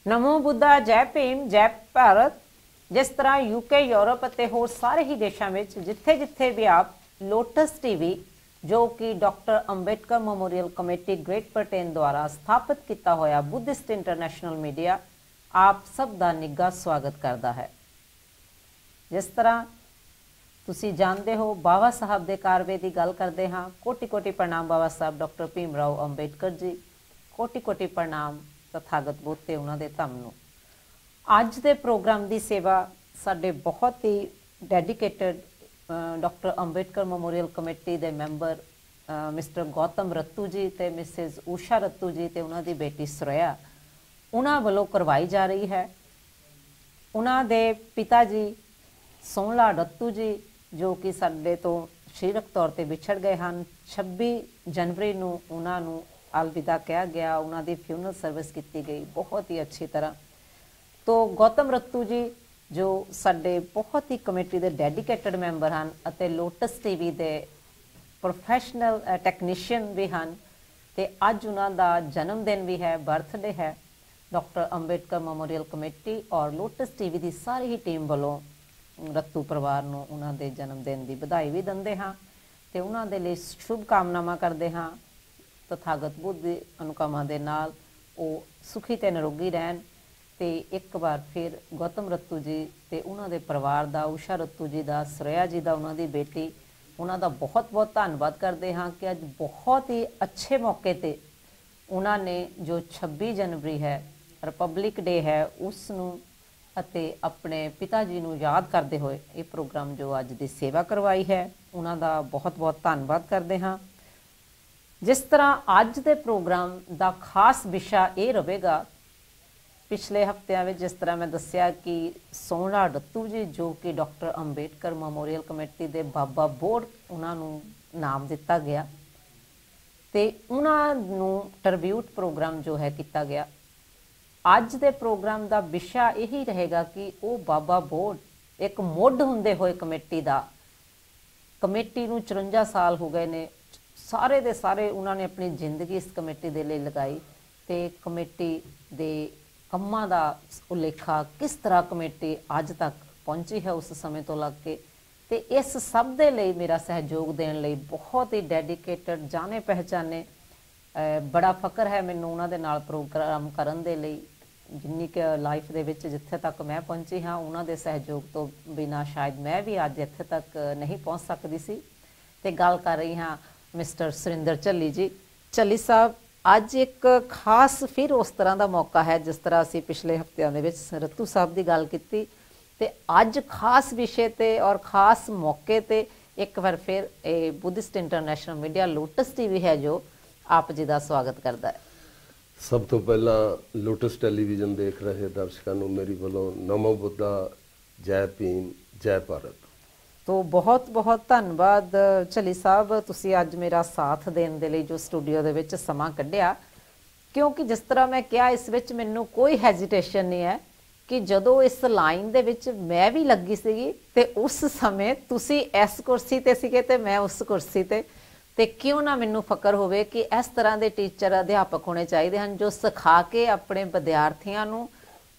ਨਮੋ ਬੁੱਧਾ, ਜੈ ਭੀਮ, ਜੈ ਭਾਰਤ। ਜਿਸ ਤਰ੍ਹਾਂ यूके यूरोप ਅਤੇ ਹੋਰ ਸਾਰੇ ਹੀ ਦੇਸ਼ਾਂ ਵਿੱਚ ਜਿੱਥੇ-ਜਿੱਥੇ ਵੀ ਆਪ ਲੋਟਸ ਟੀਵੀ ਜੋ ਕਿ doctor Ambedkar memorial committee great Britain ਦੁਆਰਾ ਸਥਾਪਿਤ ਕੀਤਾ ਹੋਇਆ ਬੁੱਧਿਸਟ ਇੰਟਰਨੈਸ਼ਨਲ ਮੀਡੀਆ ਆਪ ਸਭ ਦਾ ਨਿੱਘਾ ਸਵਾਗਤ ਕਰਦਾ ਹੈ। ਜਿਸ ਤਰ੍ਹਾਂ ਤੁਸੀਂ ਜਾਣਦੇ ਹੋ ਬਾਬਾ ਸਾਹਿਬ ਦੇ ਕਾਰਵੇ ਦੀ ਗੱਲ ਕਰਦੇ ਹਾਂ। ਕੋਟੀ-ਕੋਟੀ ਪ੍ਰਣਾਮ ਬਾਬਾ ਸਾਹਿਬ ਡਾਕਟਰ ਭੀਮ ਰਾਓ ਅੰਬੇਡਕਰ ਜੀ। ਕੋਟੀ-ਕੋਟੀ ਪ੍ਰਣਾਮ ਤਥਾਗਤ ਬੁੱਧ ਤੇ ਉਹਨਾਂ ਦੇ ਧੰਮ ਨੂੰ। ਅੱਜ ਦੇ ਪ੍ਰੋਗਰਾਮ ਦੀ ਸੇਵਾ ਸਾਡੇ ਬਹੁਤ ਹੀ dedicated doctor Ambedkar memorial committee ਦੇ ਮੈਂਬਰ ਮਿਸਟਰ ਗੌਤਮ ਰੱਤੂ ਜੀ ਤੇ ਮਿਸਿਸ ਊਸ਼ਾ ਰੱਤੂ ਜੀ ਤੇ ਉਹਨਾਂ ਦੀ ਬੇਟੀ ਸੁਰੇਆ ਉਹਨਾਂ ਵੱਲੋਂ ਕਰਵਾਈ ਜਾ ਰਹੀ ਹੈ। ਉਹਨਾਂ ਦੇ ਪਿਤਾ ਜੀ ਸੋਹਣ ਲਾਲ ਰੱਤੂ ਜੀ ਜੋ ਕਿ ਸਾਡੇ ਤੋਂ ਸਰੀਰਕ ਤੌਰ ਤੇ ਵਿਛੜ ਗਏ ਹਨ। 26 ਜਨਵਰੀ ਨੂੰ ਉਹਨਾਂ ਨੂੰ अलविदा कहा गया। उन्होंने फ्यूनरल सर्विस की गई बहुत ही अच्छी तरह। तो गौतम रत्तू जी जो साडे बहुत ही कमेटी के डेडिकेटेड मैंबर हैं लोटस टीवी के प्रोफैशनल टैक्नीशियन भी हैं तो अज उन्होंने जन्मदिन भी है, बर्थडे है। डॉक्टर अंबेडकर मैमोरीअल कमेटी और लोटस टीवी की सारी ही टीम वालों रत्तू परिवार को उन्होंने जन्मदिन की बधाई भी देंगे हाँ तो उन्होंने लिए शुभकामनावां करते हाँ। तथागत बुद्ध की अनुकमा के नाल वो सुखी ते निरोगी रहन ते एक बार फिर गौतम रत्तू जी ते उन्हां दे परिवार दा, उषा रत्तू जी दा, सुरैया जी दा, उन्हां दी बेटी उन्हां दा बहुत बहुत धन्नवाद करते हाँ कि अज बहुत ही अच्छे मौके ते उन्होंने जो 26 जनवरी है रिपब्लिक डे है उसनूं अते अपने पिता जी नूं याद करते हुए ये प्रोग्राम जो अज की सेवा करवाई है उन्हां दा बहुत बहुत धन्नवाद करते हाँ। जिस तरह अज के प्रोग्राम का खास विषा ये रहेगा पिछले हफ्तियां में जिस तरह मैं दसिया कि सोहण लाल रत्तू जी जो कि डॉक्टर अंबेडकर मैमोरीअल कमेटी के बाबा बोर्ड उन्होंने नाम दिता गया तो उन्होंने ट्रिब्यूट प्रोग्राम जो है किया गया। अज के प्रोग्राम का विषा यही रहेगा कि वो बाबा बोर्ड एक मुढ़ हुंदे होए कमेटी का कमेटी नूं 54 साल हो गए ने सारे दे सारे उन्होंने अपनी जिंदगी इस कमेटी के लिए लगाई तो कमेटी के कामां दा उलेखा किस तरह कमेटी अज तक पहुंची है उस समय तो लग के ते इस सब दे लई मेरा सहयोग देने लई बहुत ही डेडिकेटेड जाने पहचाने बड़ा फकर है मैनूं उन्हां दे नाल प्रोग्राम करन दे लई। जिन्नी कि लाइफ दे विच जिथे तक मैं पहुंची हाँ उन्हां दे सहयोग तो बिना शायद मैं भी अज इत्थे तक नहीं पहुंच सकती सी। ते गल कर रही हाँ मिस्टर सुरिंदर झल्ली जी। झल्ली साहब अज एक खास फिर उस तरह का मौका है जिस तरह असी पिछले हफ्तियां दे विच रत्तू साहब की गल की ते अज खास विषय ते और खास मौके ते एक बार फिर ये Buddhist international media lotus TV है जो आप जी का स्वागत करता है। सब तो पहला लोटस टैलीविजन देख रहे दर्शकों को मेरी वालों नमो बुद्धा, जय भीम, जय भारत। तो बहुत बहुत धन्यवाद झल्ली साहब तुसी अज मेरा साथ देने के लिए जो स्टूडियो दे विच समा कढ़िया क्योंकि जिस तरह मैं कहा इस विच मैनू कोई हैजिटेशन नहीं है कि जदों इस लाइन दे विच मैं भी लगी सीगी ते उस समय तुसी इस कुर्सी ते सीगे ते मैं उस कुर्सी ते क्यों ना मैनू फकर होवे कि इस तरह के टीचर अध्यापक होने चाहिए हैं जो सिखा के अपने विद्यार्थियों नूं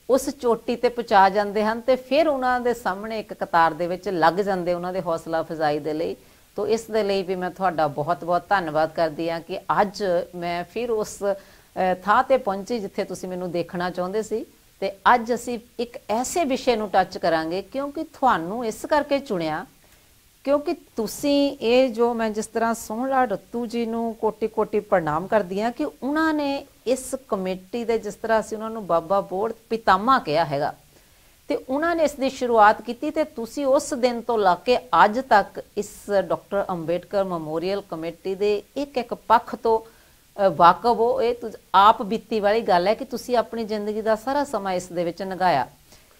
उस चोटी ते पहुँचा जाते हैं तो फिर उन्होंने सामने एक कतार दे विच लग जाते उन्होंने हौसला अफजाई दे लई। तो इस दे लई भी मैं तुहाडा बहुत बहुत धन्नवाद करदी हाँ कि अज मैं फिर उस थां ते पहुंची जिथे तुसीं मैनूं देखना चाहुंदे सी ते अज असीं एक ऐसे विषय नूं टच करांगे क्योंकि तुहानूं इस करके चुनिया क्योंकि तुसीं ये जो मैं जिस तरह सोहण लाल रत्तू जी नूं कोटि कोटि प्रणाम करदी हाँ कि उन्होंने इस कमेटी दे जिस तरह असीं उन्हां नूं बाबा बोर्ड पितामा कहा हैगा ते उन्होंने इसकी शुरुआत की ते तुसीं उस दिन तो ला के अज तक इस डॉक्टर अंबेडकर मैमोरीअल कमेटी दे एक एक पक्ष तो वाकफ हो। ये आप बीती वाली गल है कि तुसीं अपनी जिंदगी का सारा समा इस दे विच लंघाया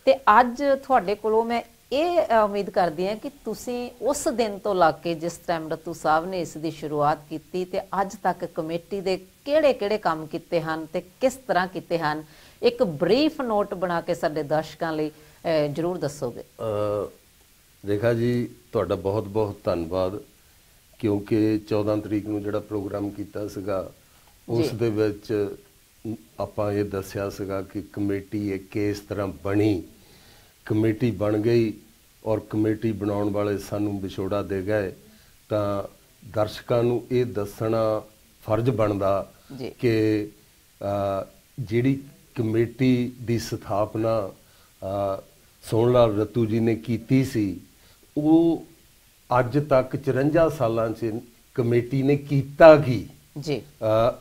ते अज तुहाडे कोलों मैं ये उम्मीद करती हैं कि तुसीं उस दिन तो ला के जिस टाइम रत्तू साहब ने इसकी शुरुआत की ते अज तक कमेटी दे किहड़े-किहड़े काम कीते हन ते किस तरह कीते हन एक ब्रीफ नोट बना के साडे दर्शकों लई जरूर दसोगे। रेखा जी तुहाडा बहुत बहुत धन्नवाद क्योंकि 14 तरीक नूं जिहड़ा प्रोग्राम कीता सीगा उस दे विच ਆਪਾਂ ਇਹ ਦੱਸਿਆ ਸੀਗਾ ਕਿ ਕਮੇਟੀ ਇਹ ਕਿਸ ਤਰ੍ਹਾਂ ਬਣੀ। ਕਮੇਟੀ ਬਣ ਗਈ ਔਰ ਕਮੇਟੀ ਬਣਾਉਣ ਵਾਲੇ ਸਾਨੂੰ ਵਿਛੋੜਾ ਦੇ ਗਏ, ਤਾਂ ਦਰਸ਼ਕਾਂ ਨੂੰ ਇਹ ਦੱਸਣਾ ਫਰਜ਼ ਬਣਦਾ ਕਿ ਜਿਹੜੀ ਕਮੇਟੀ ਦੀ ਸਥਾਪਨਾ ਸੋਹਣ ਲਾਲ ਰੱਤੂ ਜੀ ਨੇ ਕੀਤੀ ਸੀ, ਉਹ ਅੱਜ ਤੱਕ 54 ਸਾਲਾਂ 'ਚ ਕਮੇਟੀ ਨੇ ਕੀਤਾ ਕੀ ਜੀ।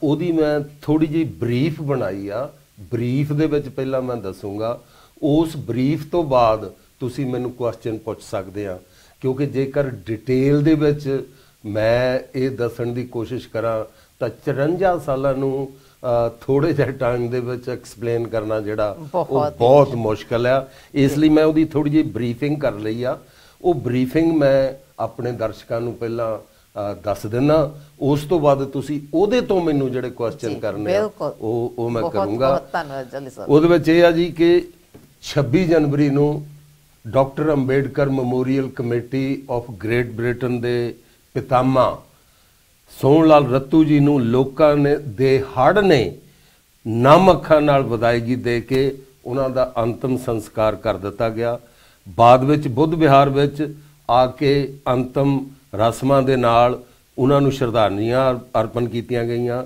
ਉਹਦੀ ਮੈਂ ਥੋੜੀ ਜਿਹੀ ਬਰੀਫ ਬਣਾਈ ਆ। ਬਰੀਫ ਦੇ ਵਿੱਚ ਪਹਿਲਾਂ ਮੈਂ ਦੱਸੂਗਾ, ਉਸ ਬਰੀਫ ਤੋਂ ਬਾਅਦ ਤੁਸੀਂ ਮੈਨੂੰ ਕੁਐਸਚਨ ਪੁੱਛ ਸਕਦੇ ਆ, ਕਿਉਂਕਿ ਜੇਕਰ ਡਿਟੇਲ ਦੇ ਵਿੱਚ ਮੈਂ ਇਹ ਦੱਸਣ ਦੀ ਕੋਸ਼ਿਸ਼ ਕਰਾਂ ਤਾਂ 54 ਸਾਲਾਂ ਨੂੰ ਥੋੜੇ ਜਿਹੇ ਟਾਈਮ ਦੇ ਵਿੱਚ ਐਕਸਪਲੇਨ ਕਰਨਾ ਜਿਹੜਾ ਉਹ ਬਹੁਤ ਮੁਸ਼ਕਲ ਆ। ਇਸ ਲਈ ਮੈਂ ਉਹਦੀ ਥੋੜੀ ਜਿਹੀ ਬਰੀਫਿੰਗ ਕਰ ਲਈ ਆ। ਉਹ ਬਰੀਫਿੰਗ ਮੈਂ ਆਪਣੇ ਦਰਸ਼ਕਾਂ ਨੂੰ ਪਹਿਲਾਂ ਦੱਸ ਦਿੰਦਾ, ਉਸ ਤੋਂ ਬਾਅਦ ਤੁਸੀਂ ਉਹਦੇ ਤੋਂ ਮੈਨੂੰ ਜਿਹੜੇ ਕੁਐਸਚਨ ਕਰਨੇ ਆ ਉਹ ਮੈਂ ਕਰੂੰਗਾ। ਉਹਦੇ ਵਿੱਚ ਇਹ ਆ ਜੀ ਕਿ 26 ਜਨਵਰੀ ਨੂੰ doctor Ambedkar memorial committee of Great Britain ਦੇ ਪਿਤਾਮਾ ਸੋਹਣ ਲਾਲ ਰੱਤੂ ਜੀ ਨੂੰ ਲੋਕਾਂ ਨੇ ਦੇ ਹੜ੍ਹ ਨੇ ਨਮ ਅੱਖਾਂ ਨਾਲ ਵਿਦਾਇਗੀ ਦੇ ਕੇ ਉਹਨਾਂ ਦਾ ਅੰਤਮ ਸੰਸਕਾਰ ਕਰ ਦਿੱਤਾ ਗਿਆ। ਬਾਅਦ ਵਿੱਚ ਬੁੱਧ ਵਿਹਾਰ ਵਿੱਚ ਆ ਕੇ ਅੰਤਮ ਰਸਮਾਂ ਦੇ ਨਾਲ ਉਹਨਾਂ ਨੂੰ ਸ਼ਰਧਾਂਜਲੀਆਂ ਅਰਪਣ ਕੀਤੀਆਂ ਗਈਆਂ।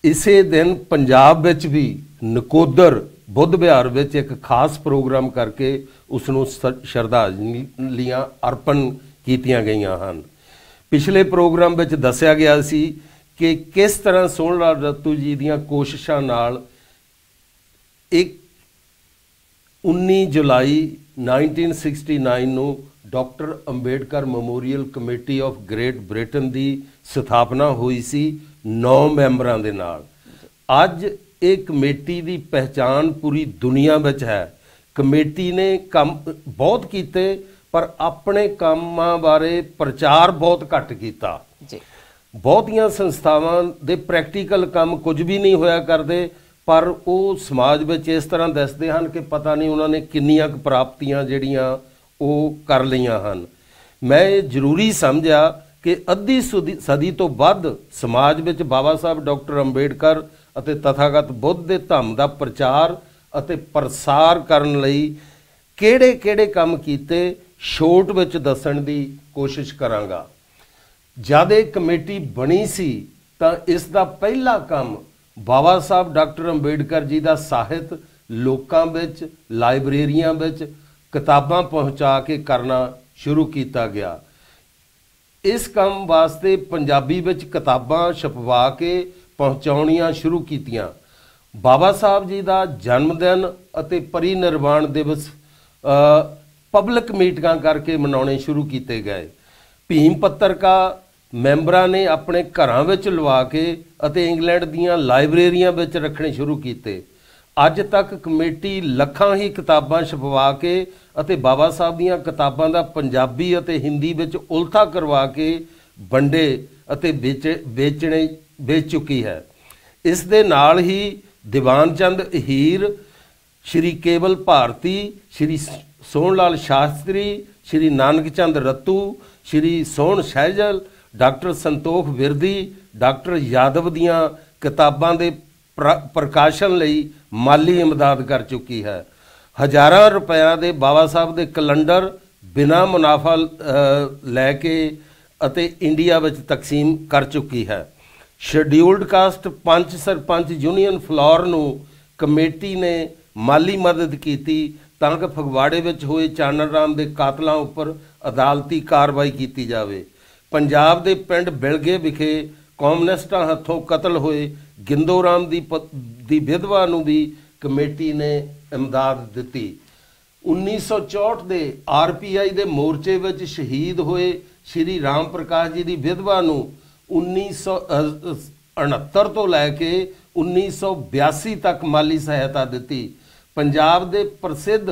ਇਸੇ ਦਿਨ ਪੰਜਾਬ ਵਿੱਚ ਵੀ ਨਕੋਦਰ ਬੁੱਧ ਵਿਹਾਰ ਵਿੱਚ ਇੱਕ ਖਾਸ ਪ੍ਰੋਗਰਾਮ ਕਰਕੇ ਉਸ ਨੂੰ ਸ਼ਰਧਾਂਜਲੀਆਂ ਅਰਪਣ ਕੀਤੀਆਂ ਗਈਆਂ ਹਨ। ਪਿਛਲੇ ਪ੍ਰੋਗਰਾਮ ਵਿੱਚ ਦੱਸਿਆ ਗਿਆ ਸੀ ਕਿ ਕਿਸ ਤਰ੍ਹਾਂ ਸੋਹਣ ਲਾਲ ਰੱਤੂ ਜੀ ਦੀਆਂ ਕੋਸ਼ਿਸ਼ਾਂ ਨਾਲ 19 ਜੁਲਾਈ 1969 ਨੂੰ doctor Ambedkar memorial committee of Great Britain ਦੀ ਸਥਾਪਨਾ ਹੋਈ ਸੀ 9 ਮੈਂਬਰਾਂ ਦੇ ਨਾਲ। ਅੱਜ ਇਹ ਕਮੇਟੀ ਦੀ ਪਹਿਚਾਣ ਪੂਰੀ ਦੁਨੀਆ ਵਿੱਚ ਹੈ। ਕਮੇਟੀ ਨੇ ਕੰਮ ਬਹੁਤ ਕੀਤੇ ਪਰ ਆਪਣੇ ਕੰਮਾਂ ਬਾਰੇ ਪ੍ਰਚਾਰ ਬਹੁਤ ਘੱਟ ਕੀਤਾ ਜੀ। ਬਹੁਤੀਆਂ ਸੰਸਥਾਵਾਂ ਦੇ ਪ੍ਰੈਕਟੀਕਲ ਕੰਮ ਕੁਝ ਵੀ ਨਹੀਂ ਹੋਇਆ ਕਰਦੇ, ਪਰ ਉਹ ਸਮਾਜ ਵਿੱਚ ਇਸ ਤਰ੍ਹਾਂ ਦੱਸਦੇ ਹਨ ਕਿ ਪਤਾ ਨਹੀਂ ਉਹਨਾਂ ਨੇ ਕਿੰਨੀਆਂ ਕੁ ਪ੍ਰਾਪਤੀਆਂ ਜਿਹੜੀਆਂ ਉਹ ਕਰ ਲਈਆਂ ਹਨ। ਮੈਂ ਇਹ ਜ਼ਰੂਰੀ ਸਮਝਿਆ ਕਿ ਅੱਧੀ ਸਦੀ ਤੋਂ ਵੱਧ ਸਮਾਜ ਵਿੱਚ ਬਾਬਾ ਸਾਹਿਬ ਡਾਕਟਰ ਅੰਬੇਡਕਰ ਅਤੇ ਤਥਾਗਤ ਬੁੱਧ ਦੇ ਧੰਮ ਦਾ ਪ੍ਰਚਾਰ ਅਤੇ ਪ੍ਰਸਾਰ ਕਰਨ ਲਈ ਕਿਹੜੇ ਕੰਮ ਕੀਤੇ, ਛੋਟ ਵਿੱਚ ਦੱਸਣ ਦੀ ਕੋਸ਼ਿਸ਼ ਕਰਾਂਗਾ। ਜਦ ਇਹ ਕਮੇਟੀ ਬਣੀ ਸੀ ਤਾਂ ਇਸ ਦਾ ਪਹਿਲਾ ਕੰਮ ਬਾਬਾ ਸਾਹਿਬ ਡਾਕਟਰ ਅੰਬੇਡਕਰ ਜੀ ਦਾ ਸਾਹਿਤ ਲੋਕਾਂ ਵਿੱਚ, ਲਾਇਬ੍ਰੇਰੀਆਂ ਵਿੱਚ ਕਿਤਾਬਾਂ ਪਹੁੰਚਾ ਕੇ ਕਰਨਾ ਸ਼ੁਰੂ ਕੀਤਾ ਗਿਆ। ਇਸ ਕੰਮ ਵਾਸਤੇ ਪੰਜਾਬੀ ਵਿੱਚ ਕਿਤਾਬਾਂ ਛਪਵਾ ਕੇ ਪਹੁੰਚਾਉਣੀਆਂ ਸ਼ੁਰੂ ਕੀਤੀਆਂ। ਬਾਬਾ ਸਾਹਿਬ ਜੀ ਦਾ ਜਨਮ ਦਿਨ ਅਤੇ ਪਰਿਨਿਰਵਾਣ ਦਿਵਸ ਪਬਲਿਕ ਮੀਟਿੰਗਾਂ ਕਰਕੇ ਮਨਾਉਣੇ ਸ਼ੁਰੂ ਕੀਤੇ ਗਏ। ਭੀਮ ਪੱਤਰਕਾ ਮੈਂਬਰਾਂ ਨੇ ਆਪਣੇ ਘਰਾਂ ਵਿੱਚ ਲਵਾ ਕੇ ਅਤੇ ਇੰਗਲੈਂਡ ਦੀਆਂ ਲਾਇਬ੍ਰੇਰੀਆਂ ਵਿੱਚ ਰੱਖਣੇ ਸ਼ੁਰੂ ਕੀਤੇ। ਅੱਜ ਤੱਕ ਕਮੇਟੀ ਲੱਖਾਂ ਹੀ ਕਿਤਾਬਾਂ ਛਪਵਾ ਕੇ ਅਤੇ ਬਾਬਾ ਸਾਹਿਬ ਦੀਆਂ ਕਿਤਾਬਾਂ ਦਾ ਪੰਜਾਬੀ ਅਤੇ ਹਿੰਦੀ ਵਿੱਚ ਉਲਥਾ ਕਰਵਾ ਕੇ ਵੰਡੇ ਅਤੇ ਵੇਚ ਚੁੱਕੀ ਹੈ। ਇਸ ਦੇ ਨਾਲ ਹੀ ਦੀਵਾਨ ਚੰਦ ਹੀਰ, ਸ਼੍ਰੀ ਕੇਵਲ ਭਾਰਤੀ, ਸ਼੍ਰੀ ਸੋਹਣ ਲਾਲ ਸ਼ਾਸਤਰੀ, ਸ਼੍ਰੀ ਨਾਨਕ ਚੰਦ ਰੱਤੂ, ਸ਼੍ਰੀ ਸੋਹਣ ਸਹਿਜਲ, ਡਾਕਟਰ ਸੰਤੋਖ ਵਿਰਦੀ, ਡਾਕਟਰ ਯਾਦਵ ਦੀਆਂ ਕਿਤਾਬਾਂ ਦੇ ਪ੍ਰਕਾਸ਼ਨ ਲਈ ਮਾਲੀ ਇਮਦਾਦ ਕਰ ਚੁੱਕੀ ਹੈ। ਹਜ਼ਾਰਾਂ ਰੁਪਇਆਂ ਦੇ ਬਾਬਾ ਸਾਹਿਬ ਦੇ ਕੈਲੰਡਰ ਬਿਨਾਂ ਮੁਨਾਫਾ ਲੈ ਕੇ ਅਤੇ ਇੰਡੀਆ ਵਿੱਚ ਤਕਸੀਮ ਕਰ ਚੁੱਕੀ ਹੈ। ਸ਼ੈਡਿਊਲਡ ਕਾਸਟ ਪੰਚ ਸਰਪੰਚ ਯੂਨੀਅਨ ਫਲੋਰ ਨੂੰ ਕਮੇਟੀ ਨੇ ਮਾਲੀ ਮਦਦ ਕੀਤੀ ਤਾਂ ਕਿ ਫਗਵਾੜੇ ਵਿੱਚ ਹੋਏ ਚਾਨਣ ਰਾਮ ਦੇ ਕਾਤਲਾਂ ਉੱਪਰ ਅਦਾਲਤੀ ਕਾਰਵਾਈ ਕੀਤੀ ਜਾਵੇ। ਪੰਜਾਬ ਦੇ ਪਿੰਡ ਬਿਲਗੇ ਵਿਖੇ ਕਮਿਊਨਿਸਟਾਂ ਹੱਥੋਂ ਕਤਲ ਹੋਏ ਗਿੰਦੋ ਰਾਮ ਦੀ ਵਿਧਵਾ ਨੂੰ ਵੀ ਕਮੇਟੀ ਨੇ ਇਮਦਾਦ ਦਿੱਤੀ। 1964 ਦੇ RPI ਦੇ ਮੋਰਚੇ ਵਿੱਚ ਸ਼ਹੀਦ ਹੋਏ ਸ਼੍ਰੀ ਰਾਮ ਪ੍ਰਕਾਸ਼ ਜੀ ਦੀ ਵਿਧਵਾ ਨੂੰ 1969 ਤੋਂ ਲੈ ਕੇ 1982 ਤੱਕ ਮਾਲੀ ਸਹਾਇਤਾ ਦਿੱਤੀ। ਪੰਜਾਬ ਦੇ ਪ੍ਰਸਿੱਧ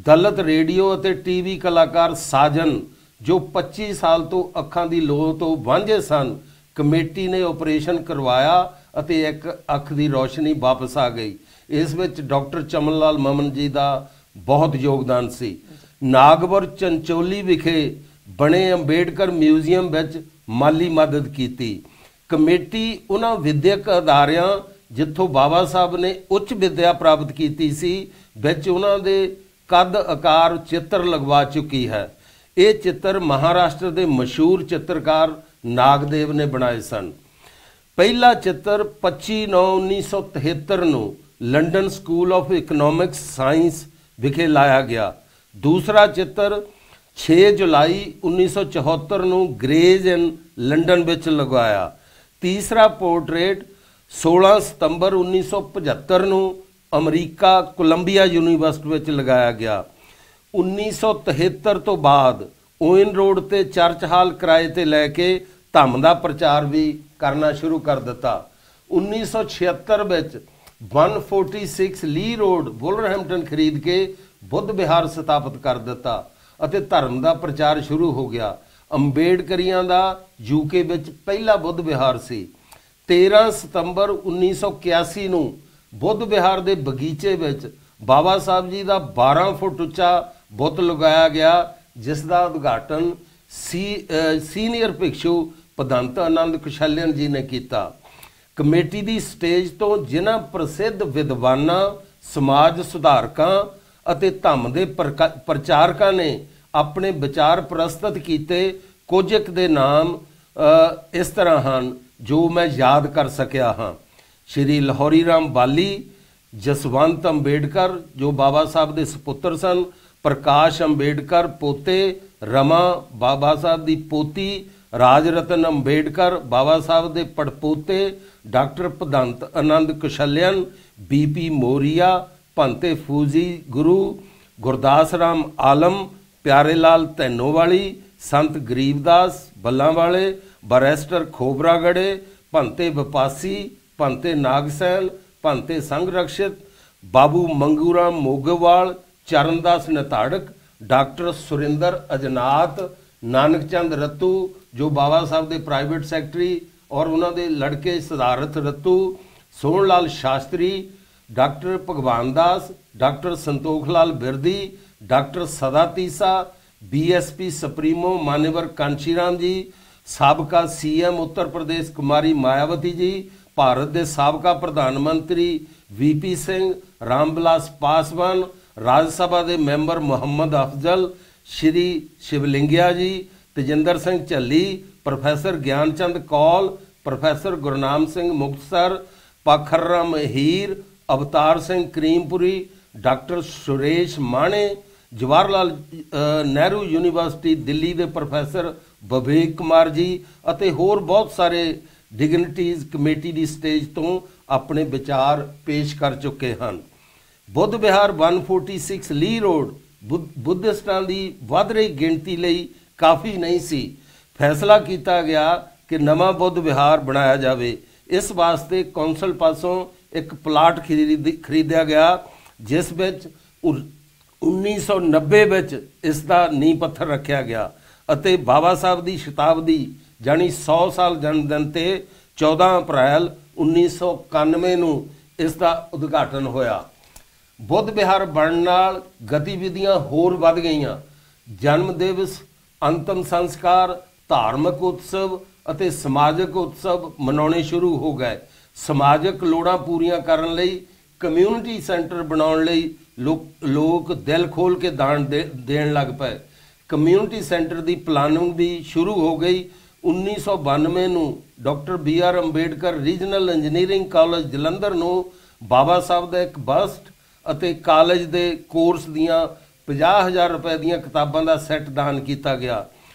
ਦਲਿਤ ਰੇਡੀਓ ਅਤੇ TV ਕਲਾਕਾਰ ਸਾਜਨ, ਜੋ 25 ਸਾਲ ਤੋਂ ਅੱਖਾਂ ਦੀ ਲੋਅ ਤੋਂ ਵਾਂਝੇ ਸਨ, ਕਮੇਟੀ ਨੇ ਆਪਰੇਸ਼ਨ ਕਰਵਾਇਆ ਅਤੇ ਇੱਕ ਅੱਖ ਦੀ ਰੋਸ਼ਨੀ ਵਾਪਸ ਆ ਗਈ। ਇਸ ਵਿੱਚ ਡਾਕਟਰ ਚਮਨ ਲਾਲ ਮਮਨ ਜੀ ਦਾ ਬਹੁਤ ਯੋਗਦਾਨ ਸੀ। ਨਾਗਪੁਰ ਚੰਚੋਲੀ ਵਿਖੇ ਬਣੇ ਅੰਬੇਡਕਰ ਮਿਊਜ਼ੀਅਮ ਵਿੱਚ ਮਾਲੀ ਮਦਦ ਕੀਤੀ। ਕਮੇਟੀ ਉਹਨਾਂ ਵਿਦਿਅਕ ਅਦਾਰਿਆਂ ਜਿੱਥੋਂ ਬਾਬਾ ਸਾਹਿਬ ਨੇ ਉੱਚ ਵਿਦਿਆ ਪ੍ਰਾਪਤ ਕੀਤੀ ਸੀ ਵਿੱਚ ਉਹਨਾਂ ਦੇ ਕੱਦ ਆਕਾਰ ਚਿੱਤਰ ਲਗਵਾ ਚੁੱਕੀ ਹੈ। ਇਹ ਚਿੱਤਰ ਮਹਾਰਾਸ਼ਟਰ ਦੇ ਮਸ਼ਹੂਰ ਚਿੱਤਰਕਾਰ ਨਾਗਦੇਵ ਨੇ ਬਣਾਏ ਸਨ। ਪਹਿਲਾ ਚਿੱਤਰ 25/9/1973 ਨੂੰ London school of economics science ਵਿਖੇ ਲਾਇਆ ਗਿਆ। ਦੂਸਰਾ ਚਿੱਤਰ 6 ਜੁਲਾਈ 1974 ਨੂੰ ਗ੍ਰੇਜ਼ ਇਨ ਲੰਡਨ ਵਿੱਚ ਲਗਾਇਆ। ਤੀਸਰਾ ਪੋਰਟਰੇਟ 16 ਸਤੰਬਰ 1975 ਨੂੰ ਅਮਰੀਕਾ ਕੋਲੰਬੀਆ ਯੂਨੀਵਰਸਿਟੀ ਵਿੱਚ ਲਗਾਇਆ ਗਿਆ। 1973 ਤੋਂ ਬਾਅਦ ਓਇਨ ਰੋਡ ਤੇ ਚਰਚ ਹਾਲ ਕਿਰਾਏ ਤੇ ਲੈ ਕੇ ਧੰਮ ਦਾ ਪ੍ਰਚਾਰ ਵੀ ਕਰਨਾ ਸ਼ੁਰੂ ਕਰ ਦਿੱਤਾ। 1976 ਵਿੱਚ 146 ਲੀ ਰੋਡ ਵੁਲਵਰਹੈਂਪਟਨ ਖਰੀਦ ਕੇ ਬੁੱਧ ਵਿਹਾਰ ਸਥਾਪਿਤ ਕਰ ਦਿੱਤਾ ਅਤੇ ਧਰਮ ਦਾ ਪ੍ਰਚਾਰ ਸ਼ੁਰੂ ਹੋ ਗਿਆ। ਅੰਬੇਡਕਰੀਆਂ ਦਾ ਯੂਕੇ ਵਿੱਚ ਪਹਿਲਾ ਬੁੱਧ ਵਿਹਾਰ ਸੀ। 13 ਸਤੰਬਰ 1981 ਨੂੰ ਬੁੱਧ ਵਿਹਾਰ ਦੇ ਬਗੀਚੇ ਵਿੱਚ ਬਾਬਾ ਸਾਹਿਬ ਜੀ ਦਾ 12 ਫੁੱਟ ਉੱਚਾ ਬੁੱਤ ਲਗਾਇਆ ਗਿਆ, ਜਿਸ ਦਾ ਉਦਘਾਟਨ ਸੀਨੀਅਰ ਭਿਕਸ਼ੂ ਭਦੰਤ ਆਨੰਦ ਕੁਸ਼ਲਿਅਨ ਜੀ ਨੇ ਕੀਤਾ। ਕਮੇਟੀ ਦੀ ਸਟੇਜ ਤੋਂ ਜਿਨ੍ਹਾਂ ਪ੍ਰਸਿੱਧ ਵਿਦਵਾਨਾਂ, ਸਮਾਜ ਸੁਧਾਰਕਾਂ ਅਤੇ ਧੰਮ ਦੇ ਪ੍ਰਚਾਰਕਾਂ ਨੇ ਆਪਣੇ ਵਿਚਾਰ ਪ੍ਰਸਤੁਤ ਕੀਤੇ, ਕੁਝ ਇੱਕ ਦੇ ਨਾਮ ਇਸ ਤਰ੍ਹਾਂ ਹਨ ਜੋ ਮੈਂ ਯਾਦ ਕਰ ਸਕਿਆ ਹਾਂ। ਸ਼੍ਰੀ ਲਾਹੌਰੀ ਰਾਮ ਬਾਲੀ, ਜਸਵੰਤ ਅੰਬੇਡਕਰ ਜੋ ਬਾਬਾ ਸਾਹਿਬ ਦੇ ਸੁਪੁੱਤਰ ਸਨ, ਪ੍ਰਕਾਸ਼ ਅੰਬੇਡਕਰ ਪੋਤੇ, ਰਮਾ ਬਾਬਾ ਸਾਹਿਬ ਦੀ ਪੋਤੀ, ਰਾਜ ਰਤਨ ਅੰਬੇਡਕਰ ਬਾਬਾ ਸਾਹਿਬ ਦੇ ਪੜਪੋਤੇ, ਡਾਕਟਰ ਭਦੰਤ ਆਨੰਦ ਕੁਸ਼ਲਿਅਨ, ਬੀਪੀ ਮੋਰੀਆ, ਭੰਤੇ ਫੂਜੀ ਗੁਰੂ, ਗੁਰਦਾਸ ਰਾਮ ਆਲਮ, ਪਿਆਰੇ ਲਾਲ ਧੈਨੋਵਾਲੀ, ਸੰਤ ਗਰੀਬਦਾਸ ਬੱਲਾਂਵਾਲੇ, ਬੈਰਿਸਟਰ ਖੋਬਰਾਗੜੇ, ਭੰਤੇ ਵਿਪਾਸੀ, ਭੰਤੇ ਨਾਗਸੈਨ, ਭੰਤੇ ਸੰਘ ਰਕਸ਼ਿਤ, ਬਾਬੂ ਮੰਗੂਰਾਮ ਮੋਗੇਵਾਲ, ਚਰਨਦਾਸ ਨਤਾੜਕ, ਡਾਕਟਰ ਸੁਰਿੰਦਰ ਅਜਨਾਤ, ਨਾਨਕ ਚੰਦ ਰੱਤੂ ਜੋ ਬਾਬਾ ਸਾਹਿਬ ਦੇ ਪ੍ਰਾਈਵੇਟ ਸੈਕਟਰੀ ਔਰ ਉਹਨਾਂ ਦੇ ਲੜਕੇ ਸਿਧਾਰਥ ਰੱਤੂ, ਸੋਹਣ ਲਾਲ ਸ਼ਾਸਤਰੀ, ਡਾਕਟਰ ਭਗਵਾਨ ਦਾਸ, ਡਾਕਟਰ ਸੰਤੋਖ ਲਾਲ ਬਿਰਦੀ, ਡਾਕਟਰ ਸਦਾ ਤੀਸਾ, BSP ਸੁਪਰੀਮੋ ਮਾਨੇਵਰ ਕਾਂਚੀਰਾਮ ਜੀ, ਸਾਬਕਾ CM ਉੱਤਰ ਪ੍ਰਦੇਸ਼ ਕੁਮਾਰੀ ਮਾਇਆਵਤੀ ਜੀ, ਭਾਰਤ ਦੇ ਸਾਬਕਾ ਪ੍ਰਧਾਨ ਮੰਤਰੀ VP ਸਿੰਘ, ਰਾਮਬਿਲਾਸ ਪਾਸਵਾਨ, ਰਾਜ ਸਭਾ ਦੇ member Muhammad Afzal, Shri Shivlingaiah ji, Tejinder Singh Jhalli, professor Gianchand Kaul, professor Gurnam Singh Muktsar, Pakhram Heer, Avtar Singh Karimpuri, doctor Suresh Mane, Jawahar Lal Nehru university Delhi ਦੇ ਪ੍ਰੋਫੈਸਰ ਵਿਵੇਕ ਕੁਮਾਰ ਜੀ ਅਤੇ ਹੋਰ ਬਹੁਤ ਸਾਰੇ ਡਿਗਨਿਟੀਜ਼ ਕਮੇਟੀ ਦੀ ਸਟੇਜ ਤੋਂ ਆਪਣੇ ਵਿਚਾਰ ਪੇਸ਼ ਕਰ ਚੁੱਕੇ ਹਨ। ਬੁੱਧ ਵਿਹਾਰ 146 ਲੀ ਰੋਡ ਬੁੱਧਿਸਟਾਂ ਦੀ ਵੱਧ ਰਹੀ ਗਿਣਤੀ ਲਈ ਕਾਫੀ ਨਹੀਂ ਸੀ। ਫੈਸਲਾ ਕੀਤਾ ਗਿਆ ਕਿ ਨਵਾਂ ਬੁੱਧ ਵਿਹਾਰ ਬਣਾਇਆ ਜਾਵੇ। ਇਸ ਵਾਸਤੇ ਕੌਂਸਲ ਪਾਸੋਂ ਇੱਕ ਪਲਾਟ ਖਰੀਦਿਆ ਗਿਆ, ਜਿਸ ਵਿੱਚ 1990 ਵਿੱਚ ਇਸ ਦਾ ਨੀਂਹ ਪੱਥਰ ਰੱਖਿਆ ਗਿਆ ਅਤੇ ਬਾਬਾ ਸਾਹਿਬ ਦੀ ਸ਼ਤਾਬਦੀ ਜਾਨੀ 100 ਸਾਲ ਜਨਮ ਦਿਨ ਤੇ 14 ਅਪ੍ਰੈਲ 1991 ਨੂੰ ਇਸ ਦਾ ਉਦਘਾਟਨ ਹੋਇਆ। ਬੁੱਧ ਵਿਹਾਰ ਬਣਨ ਨਾਲ ਗਤੀਵਿਧੀਆਂ ਹੋਰ ਵੱਧ ਗਈਆਂ। ਜਨਮ ਦਿਵਸ, ਅੰਤਮ ਸੰਸਕਾਰ, ਧਾਰਮਿਕ ਉਤਸਵ ਅਤੇ ਸਮਾਜਿਕ ਉਤਸਵ ਮਨਾਉਣੇ ਸ਼ੁਰੂ ਹੋ ਗਏ। ਸਮਾਜਿਕ ਲੋੜਾਂ ਪੂਰੀਆਂ ਕਰਨ ਲਈ ਕਮਿਊਨਿਟੀ ਸੈਂਟਰ ਬਣਾਉਣ ਲਈ ਲੋਕ ਦਿਲ ਖੋਲ ਕੇ ਦਾਨ ਦੇਣ ਲੱਗ ਪਏ। ਕਮਿਊਨਿਟੀ ਸੈਂਟਰ ਦੀ ਪਲਾਨਿੰਗ ਵੀ ਸ਼ੁਰੂ ਹੋ ਗਈ। 1992 ਨੂੰ doctor BR Ambedkar regional engineering college Jalandhar ਨੂੰ ਬਾਬਾ ਸਾਹਿਬ ਦਾ ਇੱਕ ਬਸਟ ਅਤੇ ਕਾਲਜ ਦੇ ਕੋਰਸ ਦੀਆਂ 50,000 ਰੁਪਏ ਦੀਆਂ ਕਿਤਾਬਾਂ ਦਾ ਸੈੱਟ ਦਾਨ ਕੀਤਾ ਗਿਆ।